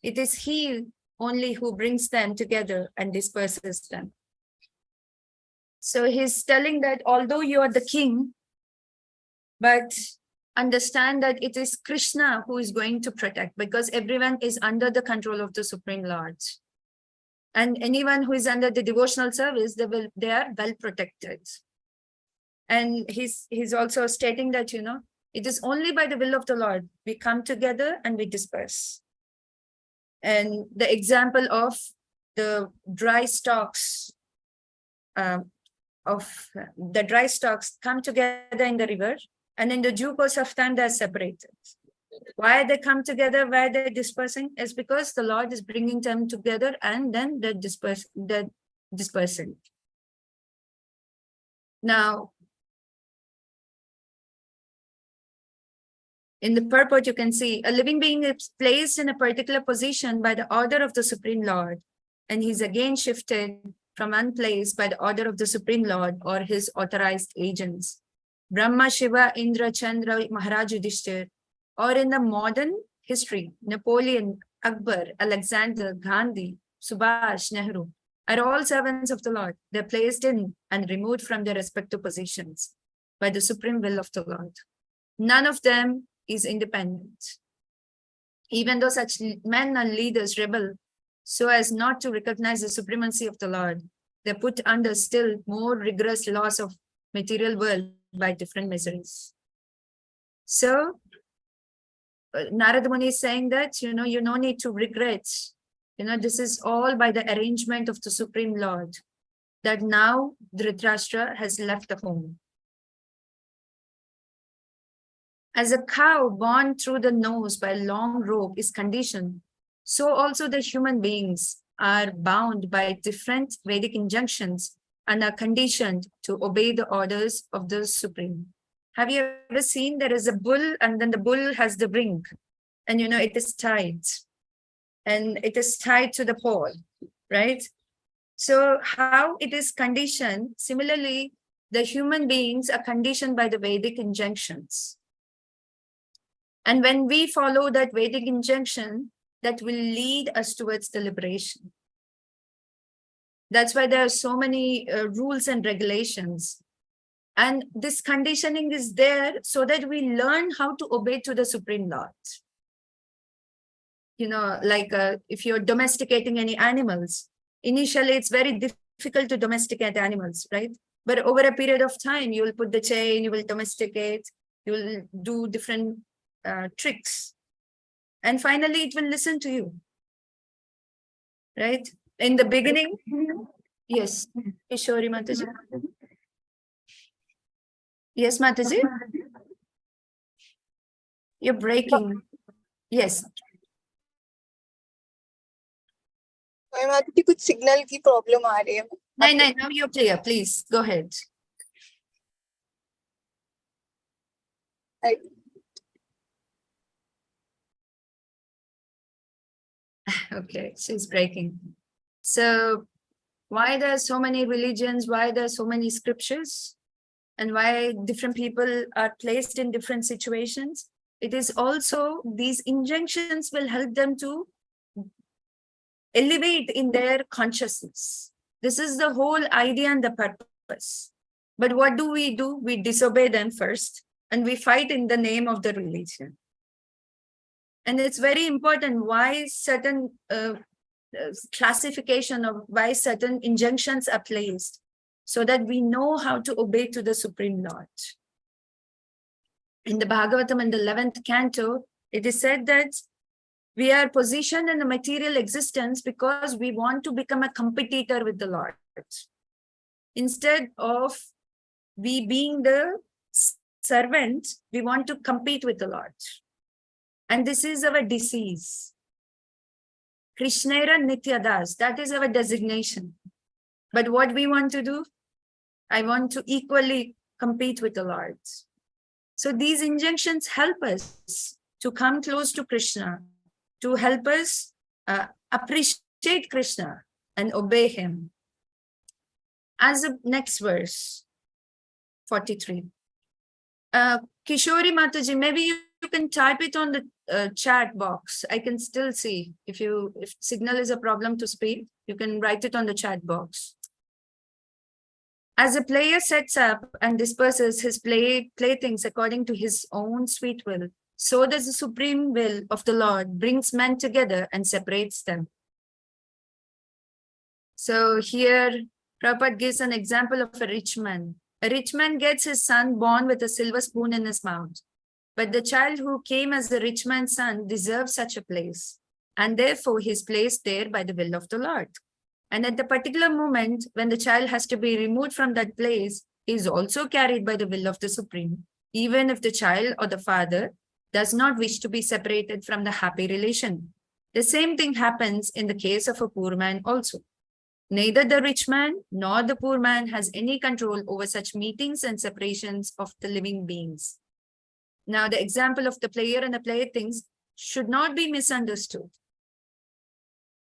It is He only who brings them together and disperses them." So he's telling that although you are the king, but understand that it is Krishna who is going to protect, because everyone is under the control of the Supreme Lord. And anyone who is under the devotional service, they are well protected. And he's also stating that, it is only by the will of the Lord we come together and we disperse. And the example of the dry stalks come together in the river, and in the due course of time they're separated. Why they come together, why they're dispersing, is because the Lord is bringing them together and then they're dispersing. Now, In the purport, you can see a living being is placed in a particular position by the order of the Supreme Lord, and he's again shifted from one place by the order of the Supreme Lord or his authorized agents. Brahma, Shiva, Indra, Chandra, Maharaj Yudhishthir, or in the modern history, Napoleon, Akbar, Alexander, Gandhi, Subhash, Nehru, are all servants of the Lord. They're placed in and removed from their respective positions by the supreme will of the Lord. None of them is independent. Even though such men and leaders rebel so as not to recognize the supremacy of the Lord, they're put under still more rigorous laws of material world by different miseries. So Narada Muni is saying that, you no need to regret. This is all by the arrangement of the Supreme Lord, that now Dhritarashtra has left the home. As a cow born through the nose by a long rope is conditioned, so also the human beings are bound by different Vedic injunctions and are conditioned to obey the orders of the Supreme. Have you ever seen there is a bull and then the bull has the ring and it is tied and it is tied to the pole, right? So how it is conditioned, similarly, the human beings are conditioned by the Vedic injunctions. And when we follow that Vedic injunction, that will lead us towards the liberation. That's why there are so many rules and regulations. And this conditioning is there so that we learn how to obey to the Supreme Lord. Like if you're domesticating any animals, initially it's very difficult to domesticate animals, right? But over a period of time, you will put the chain, you will domesticate, you will do different tricks. And finally, it will listen to you, right? In the beginning, yes, Kishori Mataji. Yes, Mataji. You're breaking. Yes. कुछ signal की problem आ रही है. नहीं, now you're clear. Please go ahead. Okay, she's breaking. So why there are so many religions, why there are so many scriptures, and why different people are placed in different situations? It is also these injunctions will help them to elevate in their consciousness. This is the whole idea and the purpose. But what do? We disobey them first, and we fight in the name of the religion. And it's very important why certain classification of why certain injunctions are placed, so that we know how to obey to the Supreme Lord. In the Bhagavatam, in the 11th canto, it is said that we are positioned in a material existence because we want to become a competitor with the Lord, instead of we being the servant, we want to compete with the Lord. And this is our disease. Krishnera Nityadas, that is our designation. But what we want to do? I want to equally compete with the Lord. So these injunctions help us to come close to Krishna, to help us appreciate Krishna and obey him. As the next verse, 43. Kishori Mataji, maybe you can type it on the chat box. I can still see. If signal is a problem to speak, you can write it on the chat box. As a player sets up and disperses his playthings according to his own sweet will, so does the supreme will of the Lord brings men together and separates them. So here, Prabhupada gives an example of a rich man. A rich man gets his son born with a silver spoon in his mouth. But the child who came as the rich man's son deserves such a place. And therefore, he is placed there by the will of the Lord. And at the particular moment when the child has to be removed from that place, he is also carried by the will of the Supreme, even if the child or the father does not wish to be separated from the happy relation. The same thing happens in the case of a poor man also. Neither the rich man nor the poor man has any control over such meetings and separations of the living beings. Now, the example of the player and the playthings should not be misunderstood.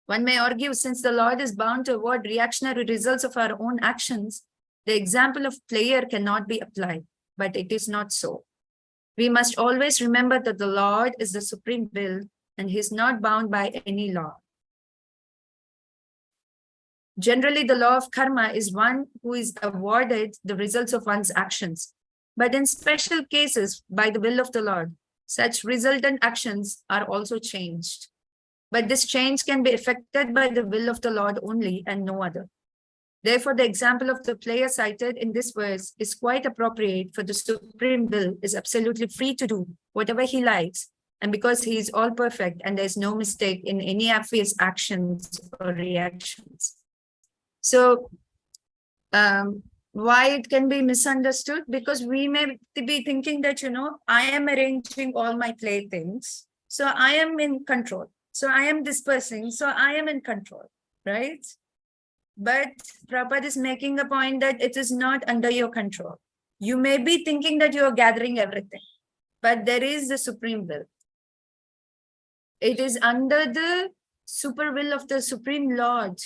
One may argue, since the Lord is bound to avoid reactionary results of our own actions, the example of player cannot be applied, but it is not so. We must always remember that the Lord is the supreme will and he is not bound by any law. Generally, the law of karma is one who is awarded the results of one's actions. But in special cases, by the will of the Lord, such resultant actions are also changed. But this change can be effected by the will of the Lord only and no other. Therefore, the example of the player cited in this verse is quite appropriate, for the supreme will is absolutely free to do whatever he likes, and because he is all perfect and there is no mistake in any of his actions or reactions. So, why it can be misunderstood? Because we may be thinking that, I am arranging all my playthings, so I am in control. So I am dispersing, so I am in control, right? But Prabhupada is making a point that it is not under your control. You may be thinking that you are gathering everything, but there is the supreme will. It is under the super will of the Supreme Lord.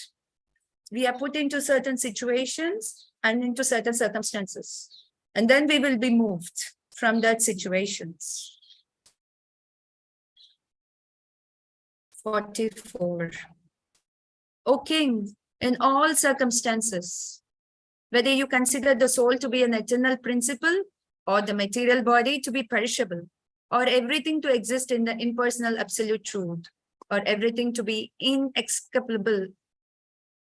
We are put into certain situations and into certain circumstances, and then we will be moved from that situations. 44. O King, in all circumstances, whether you consider the soul to be an eternal principle, or the material body to be perishable, or everything to exist in the impersonal absolute truth, or everything to be inexplicable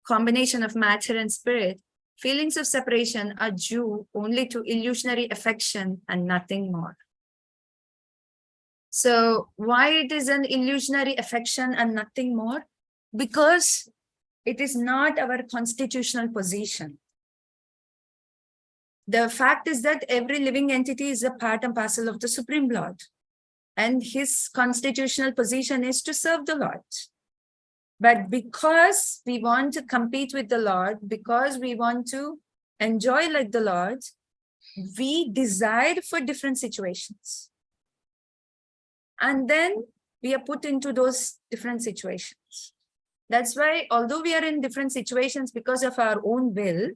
combination of matter and spirit, feelings of separation are due only to illusionary affection and nothing more. So why it is an illusionary affection and nothing more? Because it is not our constitutional position. The fact is that every living entity is a part and parcel of the Supreme Lord, and his constitutional position is to serve the Lord. But because we want to compete with the Lord, because we want to enjoy like the Lord, we desire for different situations. And then we are put into those different situations. That's why, although we are in different situations because of our own will,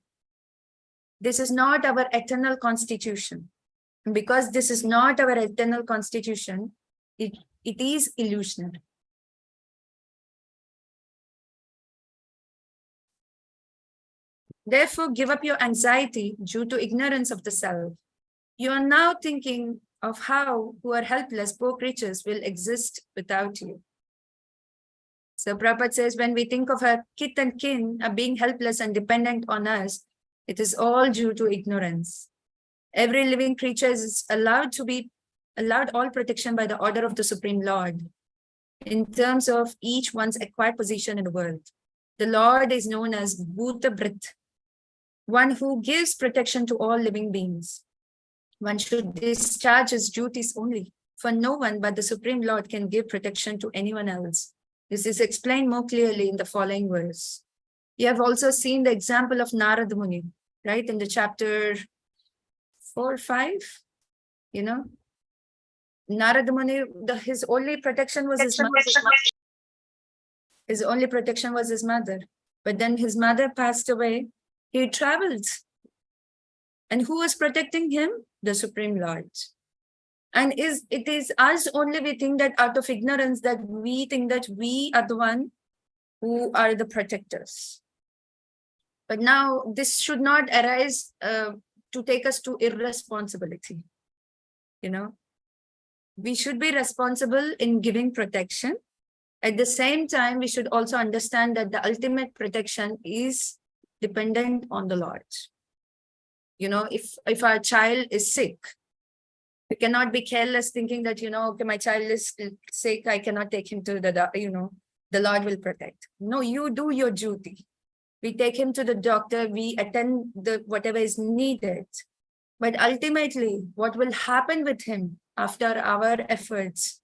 this is not our eternal constitution. And because this is not our eternal constitution, it is illusionary. Therefore, give up your anxiety due to ignorance of the self. You are now thinking of how poor, helpless, poor creatures will exist without you. So Prabhupada says, when we think of our kith and kin being helpless and dependent on us, it is all due to ignorance. Every living creature is allowed all protection by the order of the Supreme Lord in terms of each one's acquired position in the world. The Lord is known as Bhuta Brit, one who gives protection to all living beings. One should discharge his duties only, for no one but the Supreme Lord can give protection to anyone else. This is explained more clearly in the following verse. You have also seen the example of Narada Muni, right? In the chapter 4, 5, Narada Muni, his only protection was his mother. His only protection was his mother. But then his mother passed away. He traveled. And who was protecting him? The Supreme Lord. And it is us only we think that out of ignorance that we think that we are the one who are the protectors. But now this should not arise to take us to irresponsibility. We should be responsible in giving protection. At the same time, we should also understand that the ultimate protection is dependent on the Lord. If our child is sick, we cannot be careless thinking that, okay, my child is sick, I cannot take him to the Lord will protect. No, you do your duty. We take him to the doctor, we attend whatever is needed. But ultimately, what will happen with him after our efforts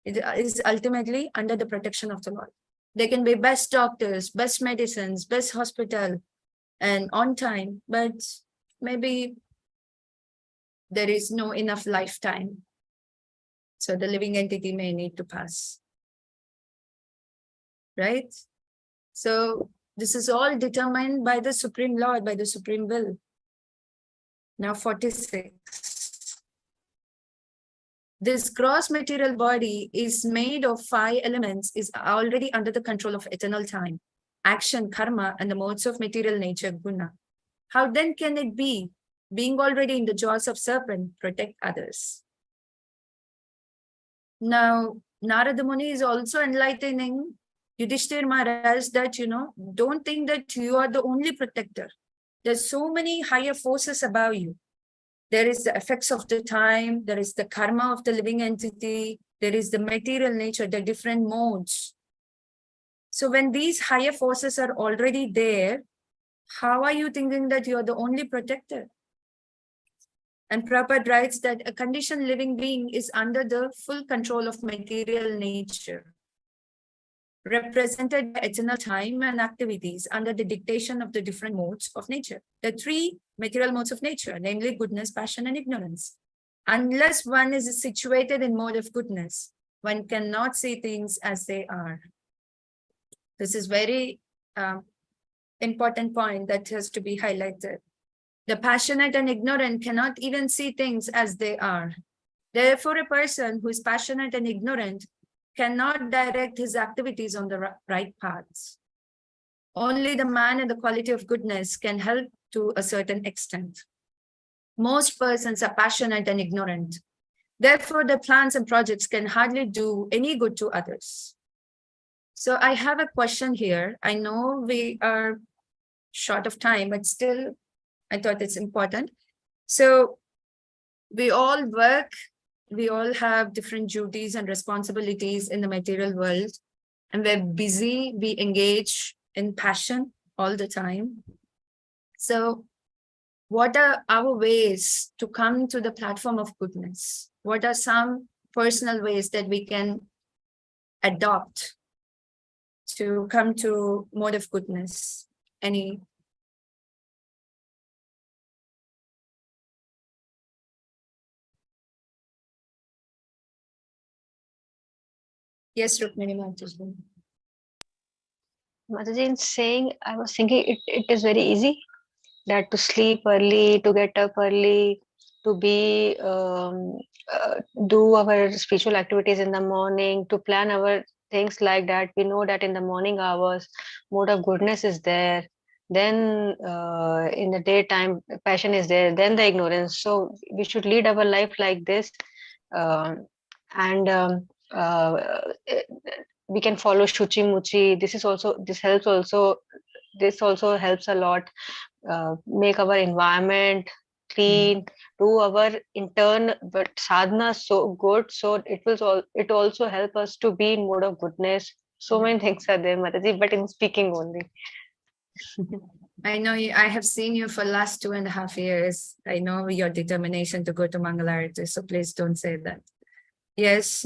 is ultimately under the protection of the Lord. There can be best doctors, best medicines, best hospital, and on time, but maybe there is no enough lifetime So the living entity may need to pass. Right? So this is all determined by the Supreme Lord, by the Supreme Will. Now 46. This gross material body is made of 5 elements, is already under the control of eternal time, action, karma, and the modes of material nature, guna. How then can it be, being already in the jaws of serpent, protect others? Now, Narada Muni is also enlightening Yudhishthir Maharaj that, don't think that you are the only protector. There's so many higher forces above you. There is the effects of the time, there is the karma of the living entity, there is the material nature, the different modes. So when these higher forces are already there, how are you thinking that you are the only protector? And Prabhupada writes that a conditioned living being is under the full control of material nature, represented by eternal time and activities under the dictation of the different modes of nature. The 3 material modes of nature, namely goodness, passion, and ignorance. Unless one is situated in mode of goodness, one cannot see things as they are. This is very important point that has to be highlighted. The passionate and ignorant cannot even see things as they are. Therefore, a person who is passionate and ignorant cannot direct his activities on the right paths. Only the man in the quality of goodness can help to a certain extent. Most persons are passionate and ignorant. Therefore, their plans and projects can hardly do any good to others. So I have a question here. I know we are short of time, but still, I thought it's important. So we all work, we all have different duties and responsibilities in the material world, and we're busy, we engage in passion all the time. So what are our ways to come to the platform of goodness? What are some personal ways that we can adopt to come to mode of goodness? Any? Yes, Rukmini Mataji. Mataji, in saying, I was thinking it is very easy that to sleep early, to get up early, to be do our spiritual activities in the morning, to plan our things like that. We know that in the morning hours, mode of goodness is there. Then in the daytime, passion is there. Then the ignorance. So we should lead our life like this, and we can follow Shuchi Muchi. This also helps a lot. Make our environment clean, do our internal but sadhana so good, so it also help us to be in mode of goodness. So many things are there, Mataji, but in speaking only. I know I have seen you for last 2.5 years. I know your determination to go to Mangalarati, so please don't say that. Yes,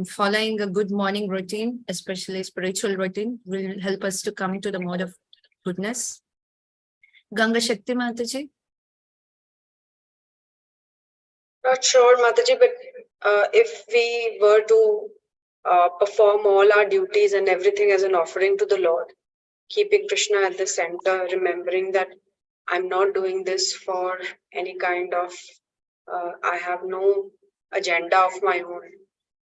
following a good morning routine, especially spiritual routine, will help us to come to the mode of goodness. Ganga Shakti Mataji? Not sure, Mataji, but if we were to perform all our duties and everything as an offering to the Lord, keeping Krishna at the center, remembering that I'm not doing this for any kind of, I have no agenda of my own,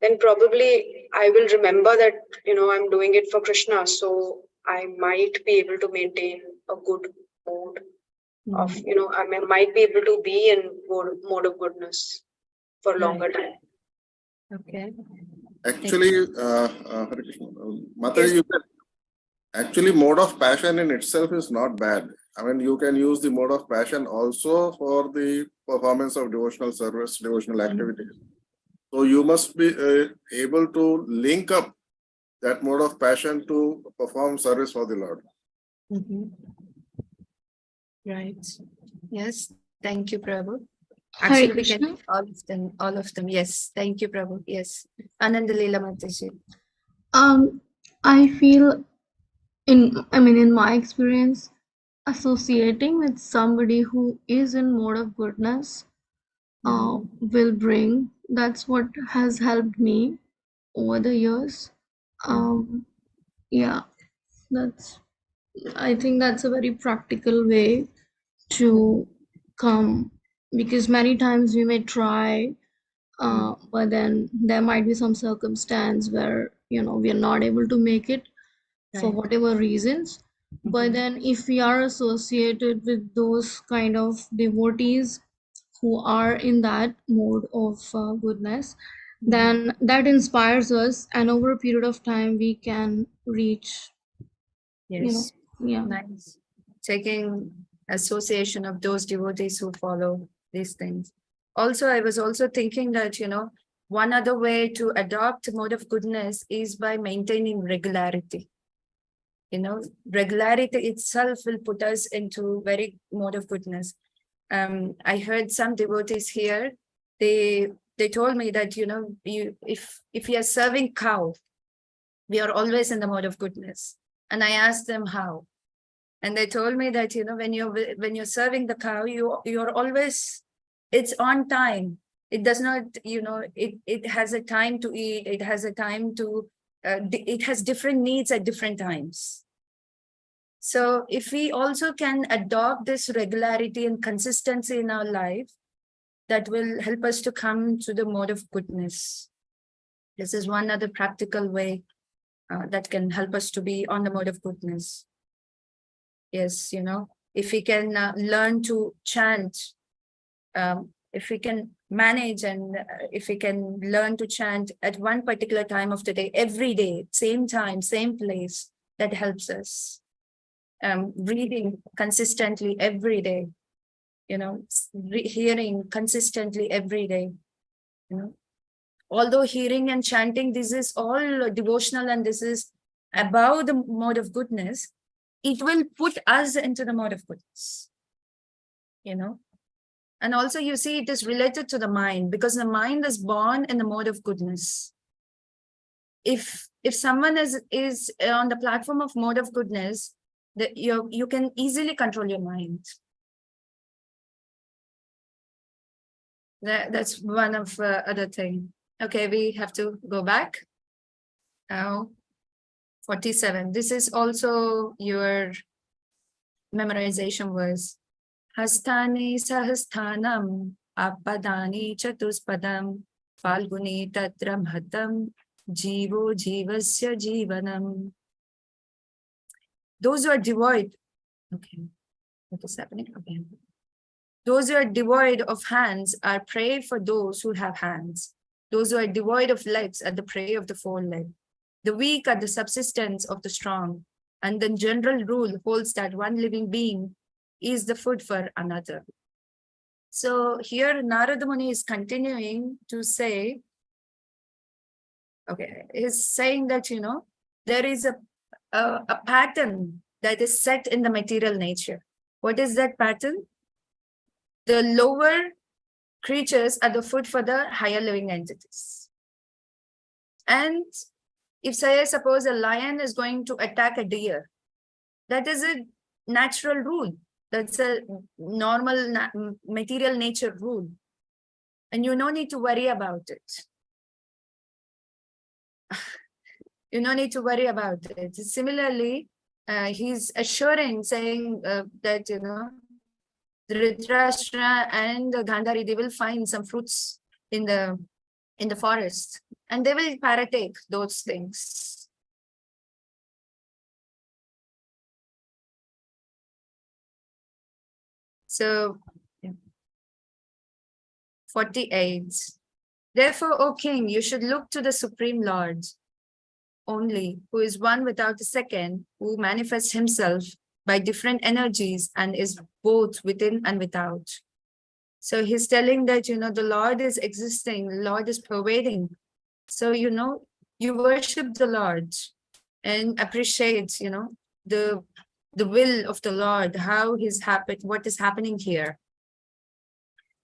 then probably I will remember that, I'm doing it for Krishna. So I might be able to maintain a good mode of, I might be able to be in mode of goodness for longer time. Okay. Actually, Mataji, actually, mode of passion in itself is not bad. I mean, you can use the mode of passion also for the performance of devotional service, devotional activities. So you must be able to link up that mode of passion to perform service for the Lord. Right. Yes. Thank you, Prabhu. Actually, we can all of them. Yes. Thank you, Prabhu. Yes. Anandalila Mataji. I feel in my experience, associating with somebody who is in mode of goodness will bring that's what has helped me over the years. Yeah, that's, I think that's a very practical way to come, because many times we may try, but then there might be some circumstance where, you know, we are not able to make it for Right. whatever reasons. But then if we are associated with those kind of devotees who are in that mode of goodness, then that inspires us, and over a period of time we can reach, you know, Yes. yeah. Nice. Taking association of those devotees who follow these things. Also, I was also thinking that, you know, one other way to adopt mode of goodness is by maintaining regularity. You know, regularity itself will put us into very mode of goodness. I heard some devotees here, they told me that, you know, if we are serving cow, we are always in the mode of goodness. And I asked them how. And they told me that, you know, when you're serving the cow, you're always, it's on time. It does not, you know, it has a time to eat. It has a time to, it has different needs at different times. So if we also can adopt this regularity and consistency in our life, that will help us to come to the mode of goodness. This is one other practical way that can help us to be on the mode of goodness. Yes, you know, if we can learn to chant, if we can manage and if we can learn to chant at one particular time of the day, every day, same time, same place, that helps us. Reading consistently every day, you know, hearing consistently every day, you know. Although hearing and chanting, this is all devotional and this is above the mode of goodness, it will put us into the mode of goodness, you know. And also you see it is related to the mind, because the mind is born in the mode of goodness. If someone is on the platform of mode of goodness, that you can easily control your mind. That's one of other thing. Okay, we have to go back. Now, 47. This is also your memorization verse. Hastani sahasthanam apadani chatuspadam falguni tatram hatam jivo jivasya jivanam. Those who are devoid, okay, what is happening? Okay. Those who are devoid of hands are prey for those who have hands. Those who are devoid of legs are the prey of the four-legged. The weak are the subsistence of the strong. And the general rule holds that one living being is the food for another. So here Narada Muni is continuing to say, okay, he's saying that, you know, there is a pattern that is set in the material nature. What is that pattern? The lower creatures are the food for the higher living entities. And if, say, suppose a lion is going to attack a deer, that is a natural rule. That's a normal material nature rule. And you don't need to worry about it. You don't need to worry about it. Similarly, he's assuring, saying that, you know, Dhritarashtra and Gandhari, they will find some fruits in the forest and they will partake those things. So 48. Therefore, O king, you should look to the Supreme Lord only, who is one without a second, who manifests himself by different energies and is both within and without. So he's telling that, you know, the Lord is existing, the Lord is pervading. So, you know, you worship the Lord and appreciate, you know, the will of the Lord, how he's happy, what is happening here.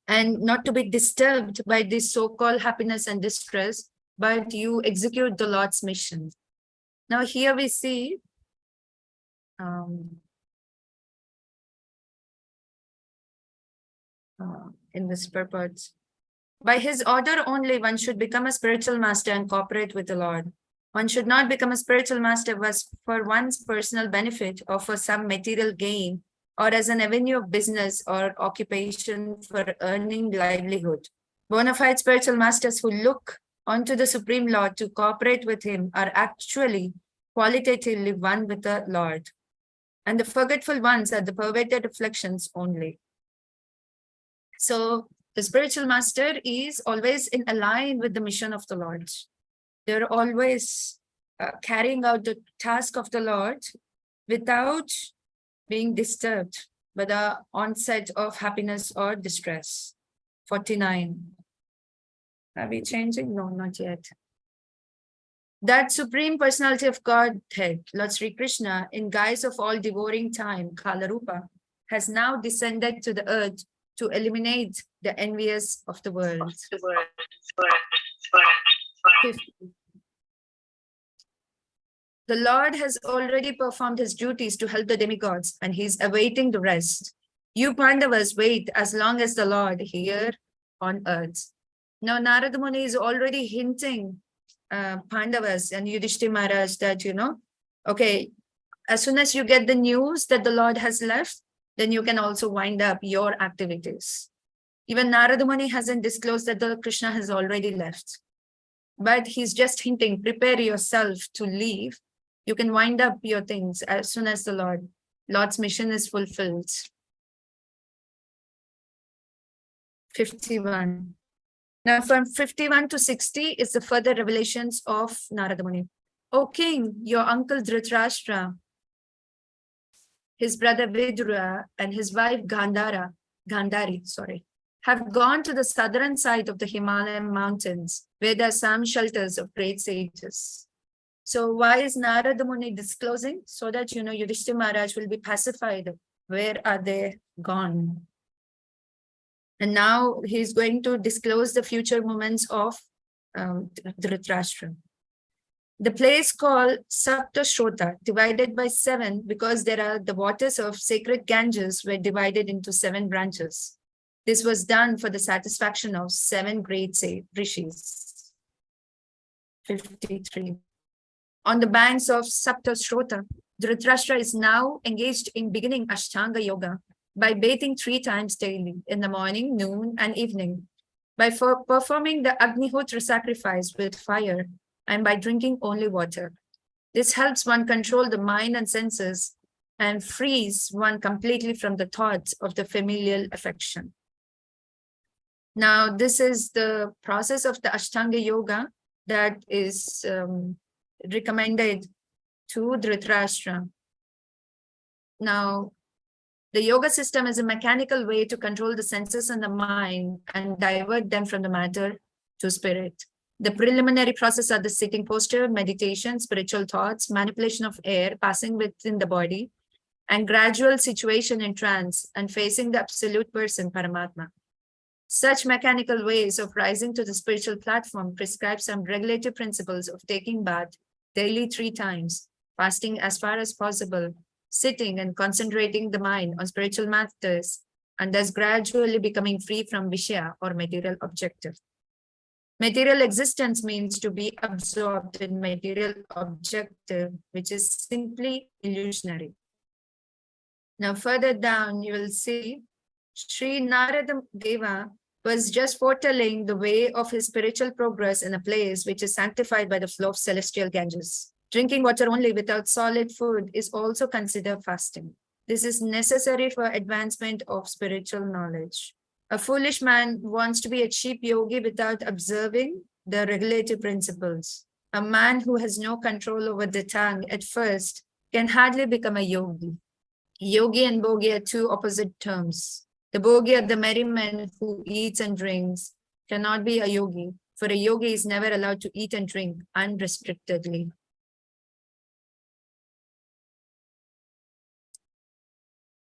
And not to be disturbed by this so-called happiness and distress, but you execute the Lord's mission. Now here we see in this purport, By his order only, one should become a spiritual master and cooperate with the Lord. One should not become a spiritual master for one's personal benefit or for some material gain or as an avenue of business or occupation for earning livelihood. Bona fide spiritual masters who look onto the Supreme Lord to cooperate with him are actually qualitatively one with the Lord. And the forgetful ones are the perverted reflections only. So the spiritual master is always in line with the mission of the Lord. They're always carrying out the task of the Lord without being disturbed by the onset of happiness or distress. 49. Are we changing? No, not yet. That Supreme Personality of Godhead, Lord Sri Krishna, in guise of all devouring time, Kalarupa, has now descended to the earth to eliminate the envious of the world. 50. The Lord has already performed his duties to help the demigods, and he is awaiting the rest. You Pandavas wait as long as the Lord here on earth. Now Narada Muni is already hinting Pandavas and Yudhishthira Maharaj that, okay, as soon as you get the news that the Lord has left, then you can also wind up your activities. Even Narada Muni hasn't disclosed that the Krishna has already left. But he's just hinting, prepare yourself to leave. You can wind up your things as soon as the Lord's mission is fulfilled. 51. Now from 51 to 60 is the further revelations of Narada Muni. O king, your uncle Dhritarashtra, his brother Vidura and his wife Gandhari, have gone to the southern side of the Himalayan mountains, where there are some shelters of great sages. So why is Narada Muni disclosing? So that, Yudhishthira Maharaj will be pacified. Where are they gone? And now he's going to disclose the future moments of Dhritarashtra. The place called Saptashrota, divided by 7, because there are the waters of sacred Ganges were divided into 7 branches. This was done for the satisfaction of 7 great rishis. 53. On the banks of Saptashrota, Dhritarashtra is now engaged in beginning Ashtanga Yoga by bathing 3 times daily, in the morning, noon, and evening, by performing the Agnihotra sacrifice with fire, and by drinking only water. This helps one control the mind and senses and frees one completely from the thoughts of the familial affection. Now, this is the process of the Ashtanga Yoga that is recommended to Dhritarashtra. Now, the yoga system is a mechanical way to control the senses and the mind and divert them from the matter to spirit. The preliminary process are the sitting posture, meditation, spiritual thoughts, manipulation of air passing within the body, and gradual situation in trance and facing the absolute person, Paramatma. Such mechanical ways of rising to the spiritual platform prescribe some regulative principles of taking bath daily 3 times, fasting as far as possible, sitting and concentrating the mind on spiritual matters, and thus gradually becoming free from Vishya or material objective. Material existence means to be absorbed in material objective, which is simply illusionary. Now further down, you will see Sri Narada Deva was just foretelling the way of his spiritual progress in a place which is sanctified by the flow of celestial Ganges. Drinking water only without solid food is also considered fasting. This is necessary for advancement of spiritual knowledge. A foolish man wants to be a cheap yogi without observing the regulative principles. A man who has no control over the tongue at first can hardly become a yogi. Yogi and bogi are 2 opposite terms. The bogi of the merry man who eats and drinks cannot be a yogi, for a yogi is never allowed to eat and drink unrestrictedly.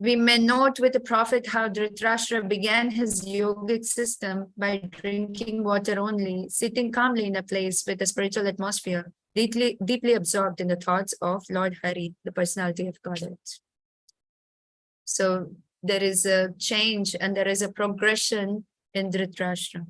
We may note with the prophet how Dhritarashtra began his yogic system by drinking water only, sitting calmly in a place with a spiritual atmosphere, deeply absorbed in the thoughts of Lord Hari, the personality of Godhead. So there is a change and there is a progression in Dhritarashtra.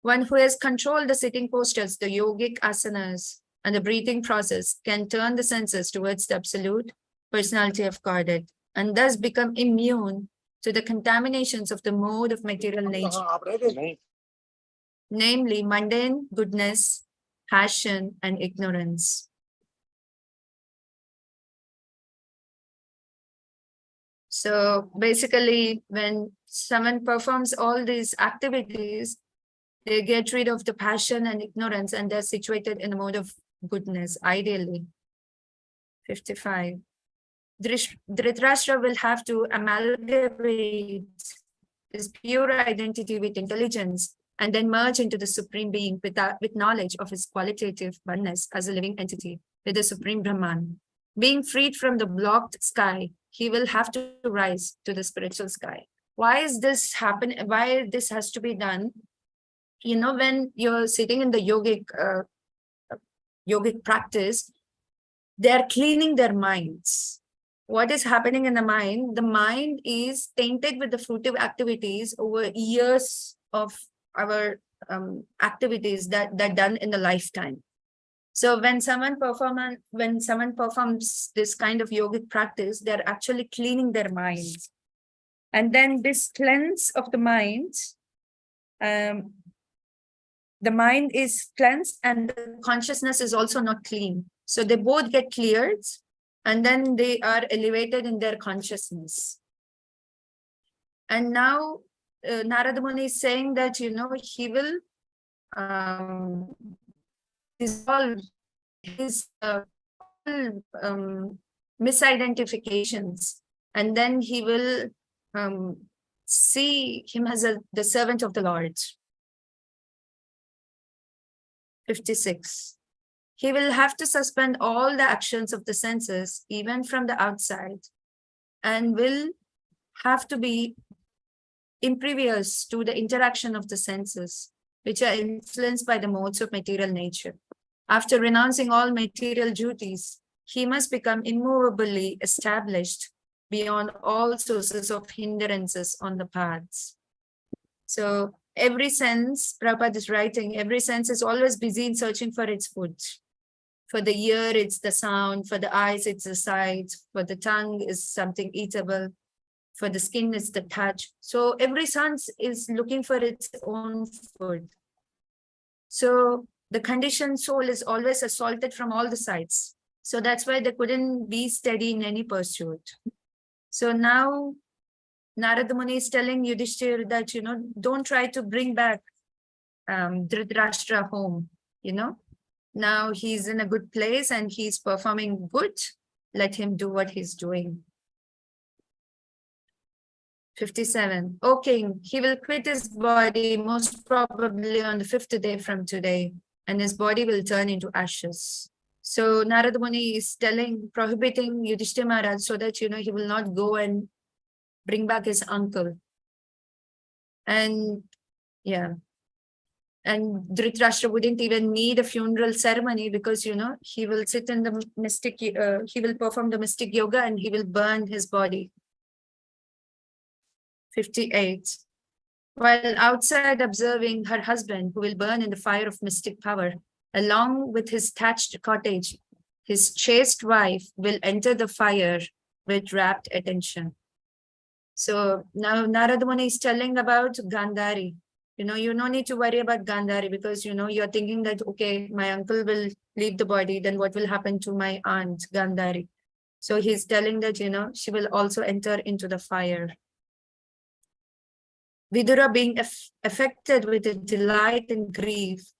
One who has controlled the sitting postures, the yogic asanas, and the breathing process can turn the senses towards the absolute personality of Godhead and thus become immune to the contaminations of the mode of material nature, namely mundane goodness, passion, and ignorance. So basically, when someone performs all these activities, they get rid of the passion and ignorance, and they're situated in a mode of goodness, ideally. 55. Dhritarashtra will have to amalgamate his pure identity with intelligence and then merge into the Supreme Being with knowledge of his qualitative oneness as a living entity with the Supreme Brahman. Being freed from the blocked sky, he will have to rise to the spiritual sky. Why is this happen? Why this has to be done? You know, when you're sitting in the yogic practice, they're cleaning their minds. What is happening in the mind? The mind is tainted with the fruitive activities over years of our activities that done in the lifetime. So when someone performs this kind of yogic practice, they're actually cleaning their minds. And then this cleanse of the mind is cleansed and the consciousness is also not clean. So they both get cleared and then they are elevated in their consciousness. And now Narada Muni is saying that, you know, he will dissolve his misidentifications, and then he will see him as the servant of the Lord. 56. He will have to suspend all the actions of the senses, even from the outside, and will have to be impervious to the interaction of the senses, which are influenced by the modes of material nature. After renouncing all material duties, he must become immovably established beyond all sources of hindrances on the paths. So every sense, Prabhupada is writing, every sense is always busy in searching for its food. For the ear, it's the sound. For the eyes, it's the sight. For the tongue is something eatable. For the skin, it's the touch. So every sense is looking for its own food. So the conditioned soul is always assaulted from all the sides. So that's why they couldn't be steady in any pursuit. So now Narada Muni is telling Yudhishthira that, you know, don't try to bring back Dhritarashtra home, you know. Now he's in a good place and he's performing good. Let him do what he's doing. 57. O king, he will quit his body most probably on the 5th day from today, and his body will turn into ashes. So Narada Muni is prohibiting Yudhishthira Maharaj so that, you know, he will not go and bring back his uncle. And yeah. And Dhritarashtra wouldn't even need a funeral ceremony because, you know, he will sit in the mystic, he will perform the mystic yoga and he will burn his body. 58. While outside observing her husband, who will burn in the fire of mystic power, along with his thatched cottage, his chaste wife will enter the fire with rapt attention. So now Narada Muni is telling about Gandhari. You know, you no need to worry about Gandhari because, you know, you're thinking that, okay, my uncle will leave the body, then what will happen to my aunt Gandhari? So he's telling that, you know, she will also enter into the fire. Vidura, being affected with a delight and grief,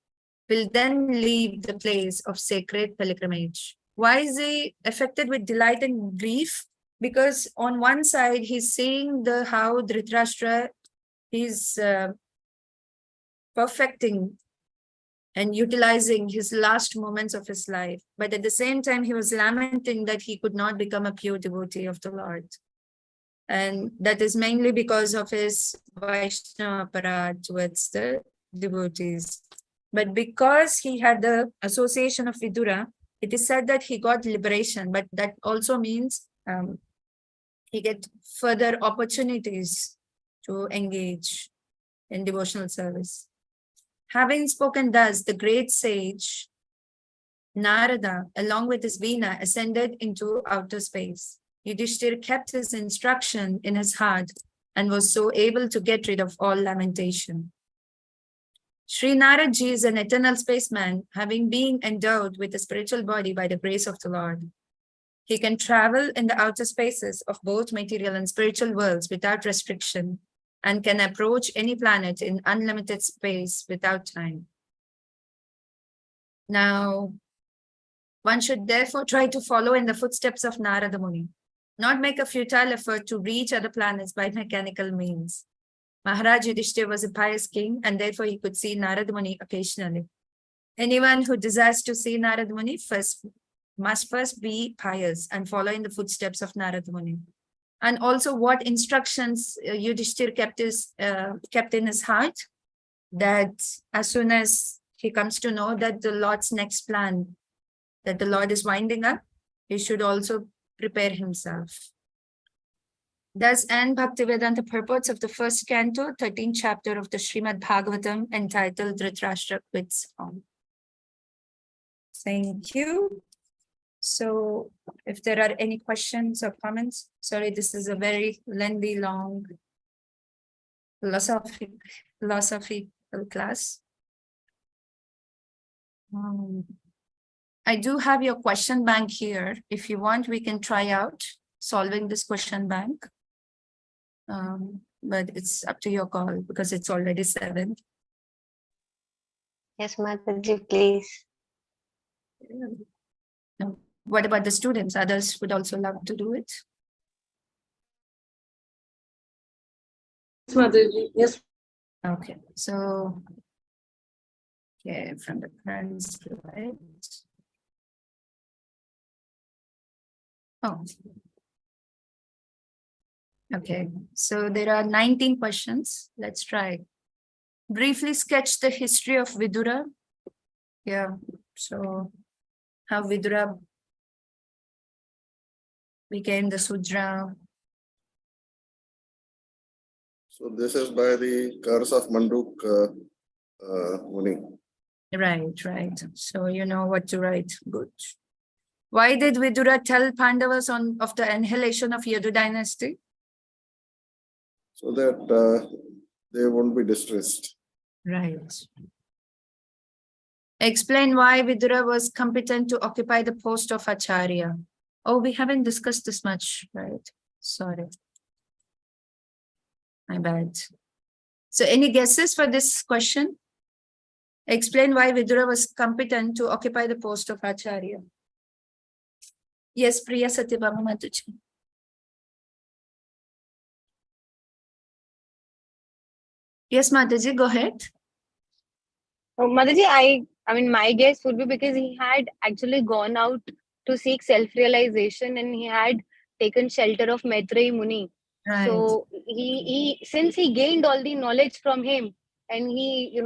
will then leave the place of sacred pilgrimage. Why is he affected with delight and grief? Because on one side, he's seeing how Dhritarashtra is perfecting and utilizing his last moments of his life. But at the same time, he was lamenting that he could not become a pure devotee of the Lord. And that is mainly because of his Vaishnava aparad towards the devotees. But because he had the association of Vidura, it is said that he got liberation, but that also means he get further opportunities to engage in devotional service. Having spoken thus, the great sage Narada, along with his Veena, ascended into outer space. Yudhishthir kept his instruction in his heart and was so able to get rid of all lamentation. Sri Naradji is an eternal spaceman, having been endowed with a spiritual body by the grace of the Lord. He can travel in the outer spaces of both material and spiritual worlds without restriction and can approach any planet in unlimited space without time. Now, one should therefore try to follow in the footsteps of Narada Muni, not make a futile effort to reach other planets by mechanical means. Maharaj Yudhishthira was a pious king, and therefore he could see Narada Muni occasionally. Anyone who desires to see Narada Muni must first be pious and follow in the footsteps of Narada Muni. And also what instructions Yudhishthira kept in his heart, that as soon as he comes to know that the Lord's next plan, that the Lord is winding up, he should also prepare himself. Thus end Bhaktivedanta purports of the first canto, 13th chapter of the Srimad Bhagavatam, entitled Dhritarashtra Quits Home. Thank you. So if there are any questions or comments, sorry, this is a very lengthy, long philosophical class. I do have your question bank here. If you want, we can try out solving this question bank. But it's up to your call because it's already 7. Yes, Mataji, please. What about the students? Others would also love to do it. Yes, Mataji. Yes. Okay, so from the current slide. Oh. Okay, so there are 19 questions. Let's try. Briefly sketch the history of Vidura. Yeah, so how Vidura became the Sudra. So this is by the curse of Manduk Muni. Right. So you know what to write. Good. Why did Vidura tell Pandavas of the annihilation of Yadu dynasty? So that they won't be distressed. Right. Explain why Vidura was competent to occupy the post of Acharya. Oh, we haven't discussed this much, right? Sorry. My bad. So any guesses for this question? Explain why Vidura was competent to occupy the post of Acharya. Yes, Priya Satyabhama Mataji. Yes, Mataji, go ahead. Oh, Mataji, I mean, my guess would be because he had actually gone out to seek self-realization and he had taken shelter of Maitreyi Muni. Right. So he since he gained all the knowledge from him and he,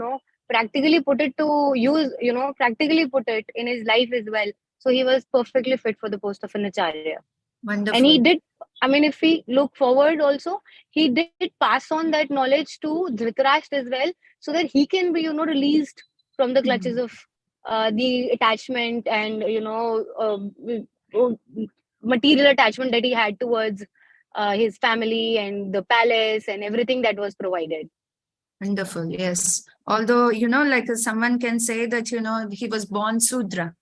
practically put it to use, practically put it in his life as well. So he was perfectly fit for the post of an Acharya. Wonderful. And he did, I mean, if we look forward also, he did pass on that knowledge to Dhritarashtra as well, so that he can be, released from the clutches of the attachment and, material attachment that he had towards his family and the palace and everything that was provided. Wonderful, yes. Although, like someone can say that, he was born Sudra,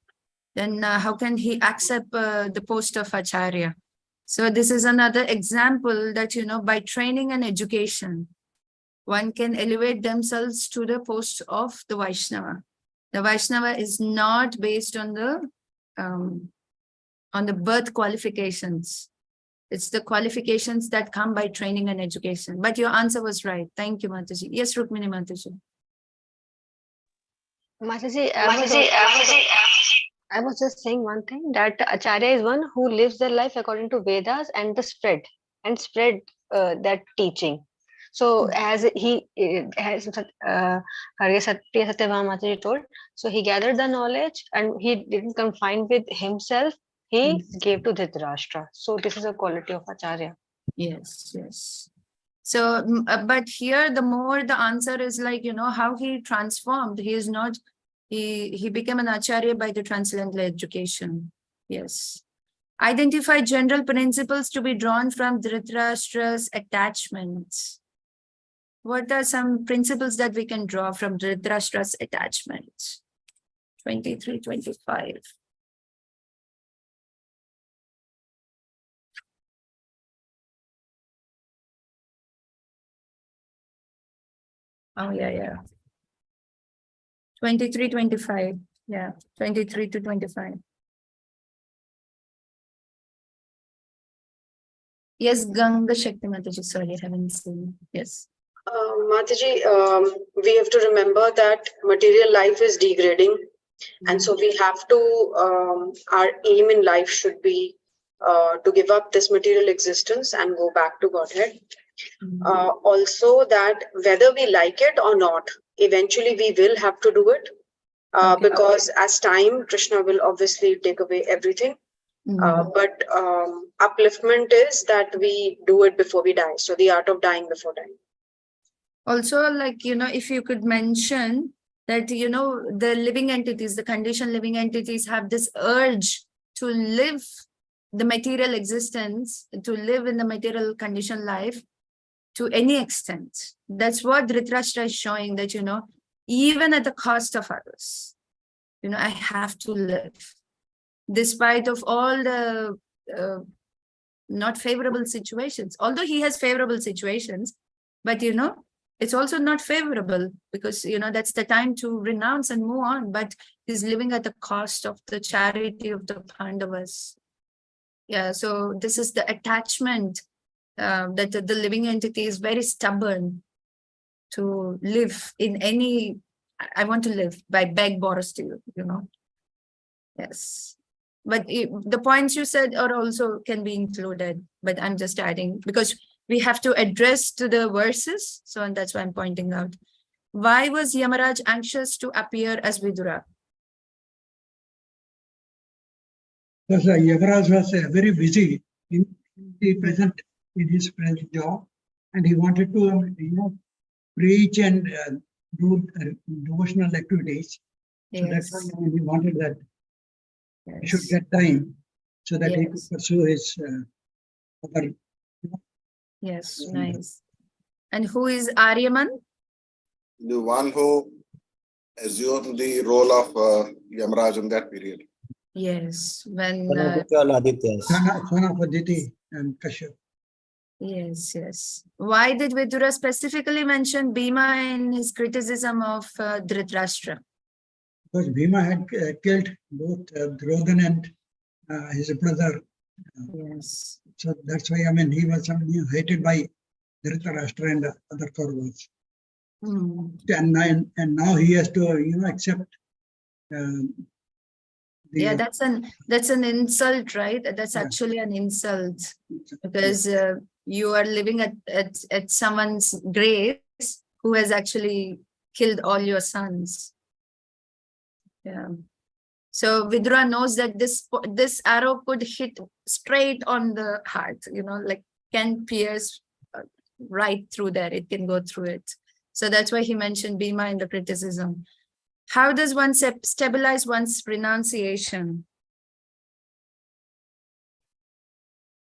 then how can he accept the post of Acharya? So this is another example that, by training and education, one can elevate themselves to the post of the Vaishnava. The Vaishnava is not based on the birth qualifications. It's the qualifications that come by training and education. But your answer was right. Thank you, Mataji. Yes, Rukmini Mataji. Mataji, I was just saying one thing, that Acharya is one who lives their life according to Vedas and spread that teaching. So as Satyabhama Mataji told, so he gathered the knowledge and he didn't confine with himself. He gave to Dhritarashtra. So this is a quality of Acharya. Yes. So, but here the more the answer is like, how he transformed. He is not, he became an acharya by the transcendental education. Yes. Identify general principles to be drawn from Dhritarashtra's attachments. What are some principles that we can draw from Dhritarashtra's attachments? 23, 25. Oh, yeah. 23, 25. Yeah, 23 to 25. Yes, Ganga Shakti Mataji. Sorry, I haven't seen. Yes. Mataji, we have to remember that material life is degrading. And so we have to, our aim in life should be to give up this material existence and go back to Godhead. Also that whether we like it or not, eventually we will have to do it because as time, Krishna will obviously take away everything. But upliftment is that we do it before we die. So the art of dying before dying. Also, like, if you could mention that, the living entities, the conditioned living entities have this urge to live the material existence, to live in the material conditioned life to any extent. That's what Dhritarashtra is showing, that, even at the cost of others, I have to live. Despite of all the not favorable situations, although he has favorable situations, but, it's also not favorable because, that's the time to renounce and move on, but he's living at the cost of the charity of the Pandavas. Yeah, so this is the attachment that the living entity is very stubborn to live in any, I want to live by beg, borrow, steal, Yes. But the points you said are also can be included, but I'm just adding because we have to address to the verses. So, and that's why I'm pointing out. Why was Yamaraj anxious to appear as Vidura? Because Yamaraj was very busy in his present job, and he wanted to, preach and do devotional activities. So that's why he wanted that he should get time so that he could pursue his other. Yes, nice. And who is Aryaman? The one who assumed the role of Yamaraj in that period. Yes, when Son of Aditi and Kashyap. Yes. Why did Vidura specifically mention Bhima in his criticism of Dhritarashtra? Because Bhima had killed both Duryodhana and his brother. Yes. So that's why, he was hated by Dhritarashtra and other Kauravas. And now he has to, accept. That's an insult, right? That's actually an insult because you are living at someone's grave who has actually killed all your sons. Yeah. So Vidura knows that this arrow could hit straight on the heart, like can pierce right through there. It can go through it. So that's why he mentioned Bhima in the criticism. How does one stabilize one's renunciation?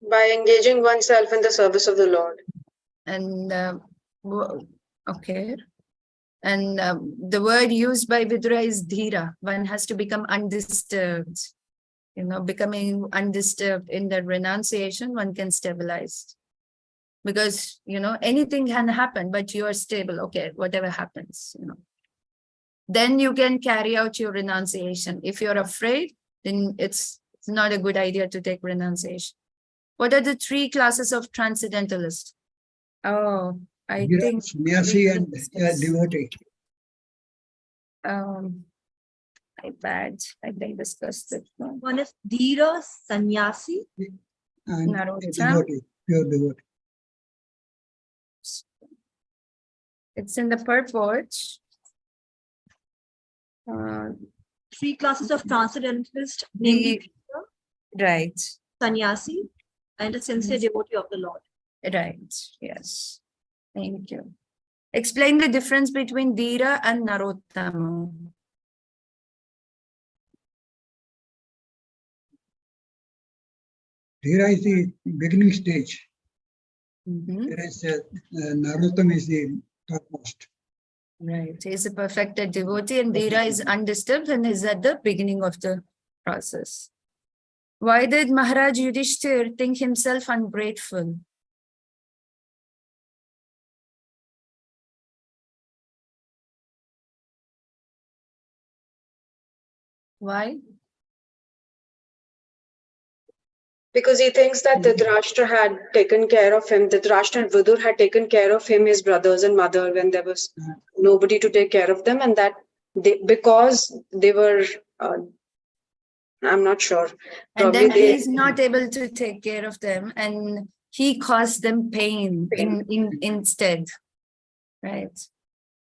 By engaging oneself in the service of the Lord. And okay. And the word used by Vidura is dhira. One has to become undisturbed. Becoming undisturbed in the renunciation, one can stabilize. Because, anything can happen, but you are stable. Okay, whatever happens, Then you can carry out your renunciation. If you're afraid, then it's not a good idea to take renunciation. What are the three classes of transcendentalists? Oh, I think sannyasi and devotee. My bad. I think discussed it. One is Dhira, Sannyasi, and Narottam. devotee, pure devotee. It's in the purport. Three classes of transcendentalists, namely Right. Sannyasi, and a sincere devotee of the Lord. Right. Yes. Thank you. Explain the difference between Dhira and Narottama. Dhira is the beginning stage. Mhm. Whereas Narottam is the topmost. Right. He is a perfected devotee and Dhira is undisturbed and is at the beginning of the process. Why did Maharaj Yudhishthir think himself ungrateful? Why? Because he thinks that Dhritarashtra had taken care of him. Dhritarashtra and Vidur had taken care of him, his brothers and mother, when there was nobody to take care of them, and that because they were, I'm not sure. And Probably then he is not able to take care of them and he caused them pain. Instead. Right.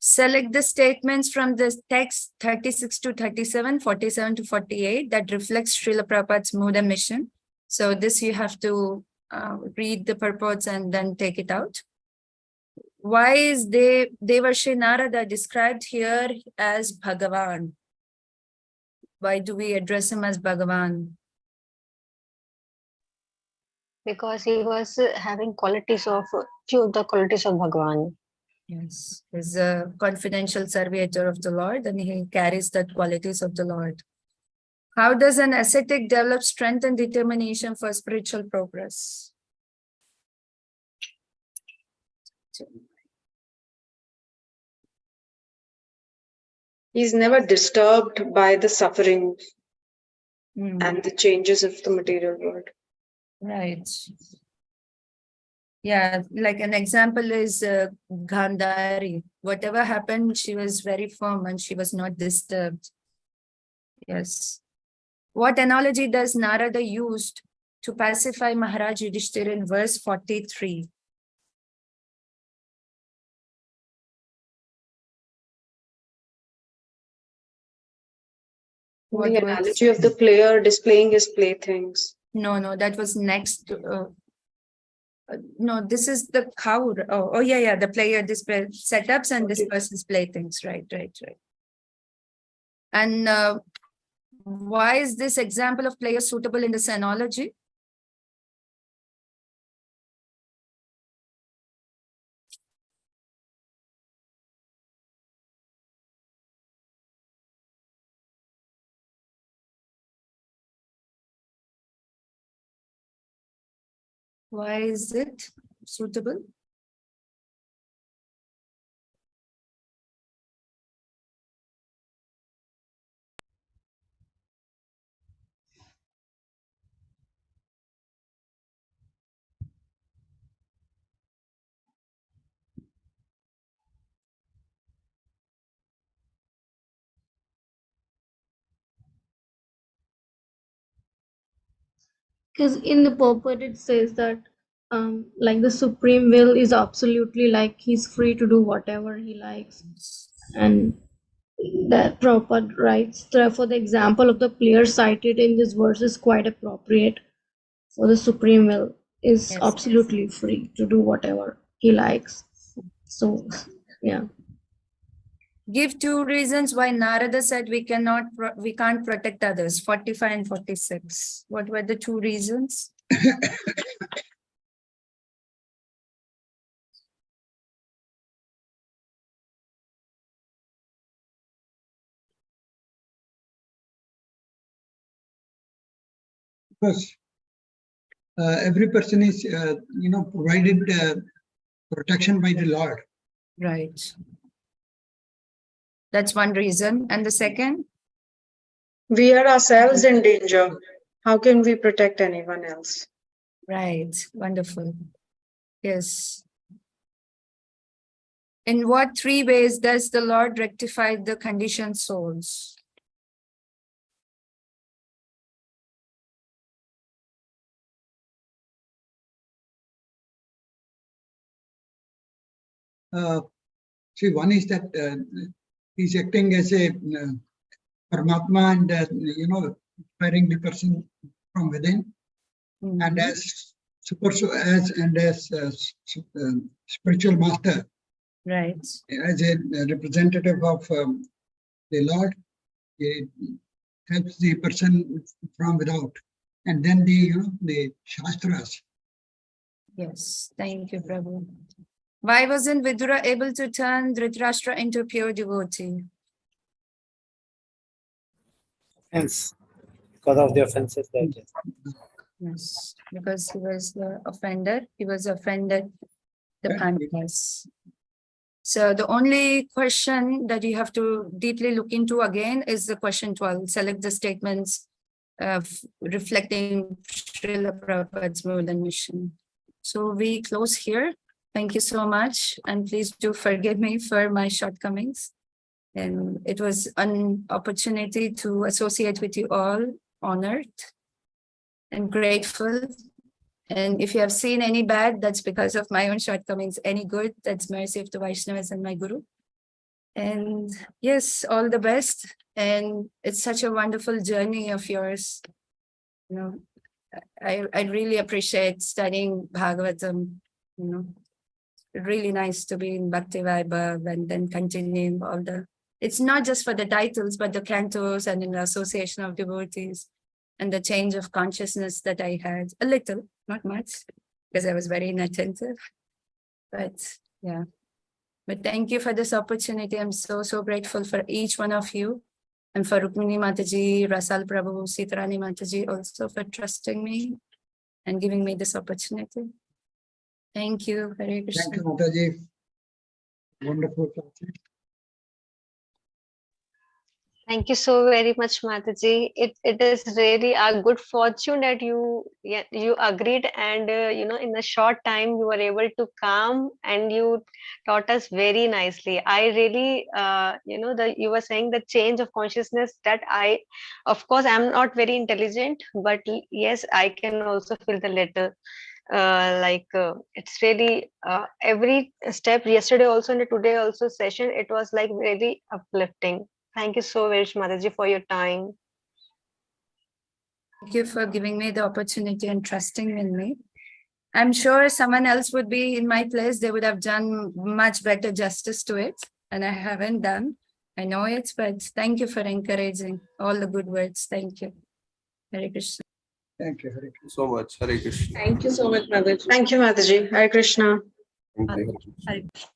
Select the statements from the text 36 to 37, 47 to 48 that reflects Srila Prabhupada's mood and mission. So this you have to read the purports and then take it out. Why is Devarshi Narada described here as Bhagavan? Why do we address him as Bhagavan? Because he was having qualities of few of the qualities of Bhagavan. Yes, he's a confidential servitor of the Lord and he carries that qualities of the Lord. How does an ascetic develop strength and determination for spiritual progress? he's never disturbed by the suffering and the changes of the material world. Right. Yeah, like an example is Gandhari. Whatever happened, she was very firm and she was not disturbed. Yes. What analogy does Narada use to pacify Maharaj Yudhishthir in verse 43? The analogy of the player displaying his playthings. No, that was next. No, this is the cow. Oh, yeah, the player display setups and this person's playthings. Right. And why is this example of player suitable in this analogy? Why is it suitable? Because in the purport it says that like the supreme will is absolutely like he's free to do whatever he likes, and that Prabhupada writes, therefore the example of the player cited in this verse is quite appropriate, for the supreme will is absolutely free to do whatever he likes. So yeah. Give 2 reasons why Narada said we can't protect others. 45 and 46. What were the 2 reasons? Because every person is, provided protection by the Lord. Right. That's one reason. And the second? We are ourselves in danger. How can we protect anyone else? Right. Wonderful. Yes. In what 3 ways does the Lord rectify the conditioned souls? See, one is that he's acting as a Paramatma and, inspiring the person from within. And as spiritual master, Right. as a representative of the Lord, it helps the person from without. And then the Shastras. Yes, thank you, Prabhu. Why wasn't Vidura able to turn Dhritarashtra into pure devotee? Hence, because of the offenses that is. Yes, because he was the offender. He was offended the Pandavas. So the only question that you have to deeply look into again is the question 12. Select the statements reflecting Srila Prabhupada's mood and mission. So we close here. Thank you so much. And please do forgive me for my shortcomings. And it was an opportunity to associate with you all, honored and grateful. And if you have seen any bad, that's because of my own shortcomings. Any good, that's mercy of the Vaishnavas and my Guru. And yes, all the best. And it's such a wonderful journey of yours. You know, I really appreciate studying Bhagavatam. You know, really nice to be in Bhakti Vaibhava and then continuing all the. It's not just for the titles, but the cantos and in the association of devotees and the change of consciousness that I had a little, not much, because I was very inattentive. But yeah. But thank you for this opportunity. I'm so grateful for each one of you. And for Rukmini Mataji, Rasal Prabhu, Sitarani Mataji also for trusting me and giving me this opportunity. Thank you. Hare Krishna. Thank you, Mataji. Wonderful. Thank you so very much, Mataji. It is really a good fortune that you agreed, and in a short time you were able to come and you taught us very nicely. I really you were saying the change of consciousness that of course I'm not very intelligent, but yes, I can also feel the little. It's really every step yesterday also and today also session, it was like really uplifting. Thank you so very much, Mataji, for your time. Thank you for giving me the opportunity and trusting in me. I'm sure someone else would be in my place. They would have done much better justice to it. And I haven't done. I know it, but thank you for encouraging all the good words. Thank you. Hare Krishna. Thank you, Hare Krishna. So much. Hare Krishna. Thank you so much, Mataji. Thank you, Mataji. Hare Krishna. Thank you. Hare Krishna.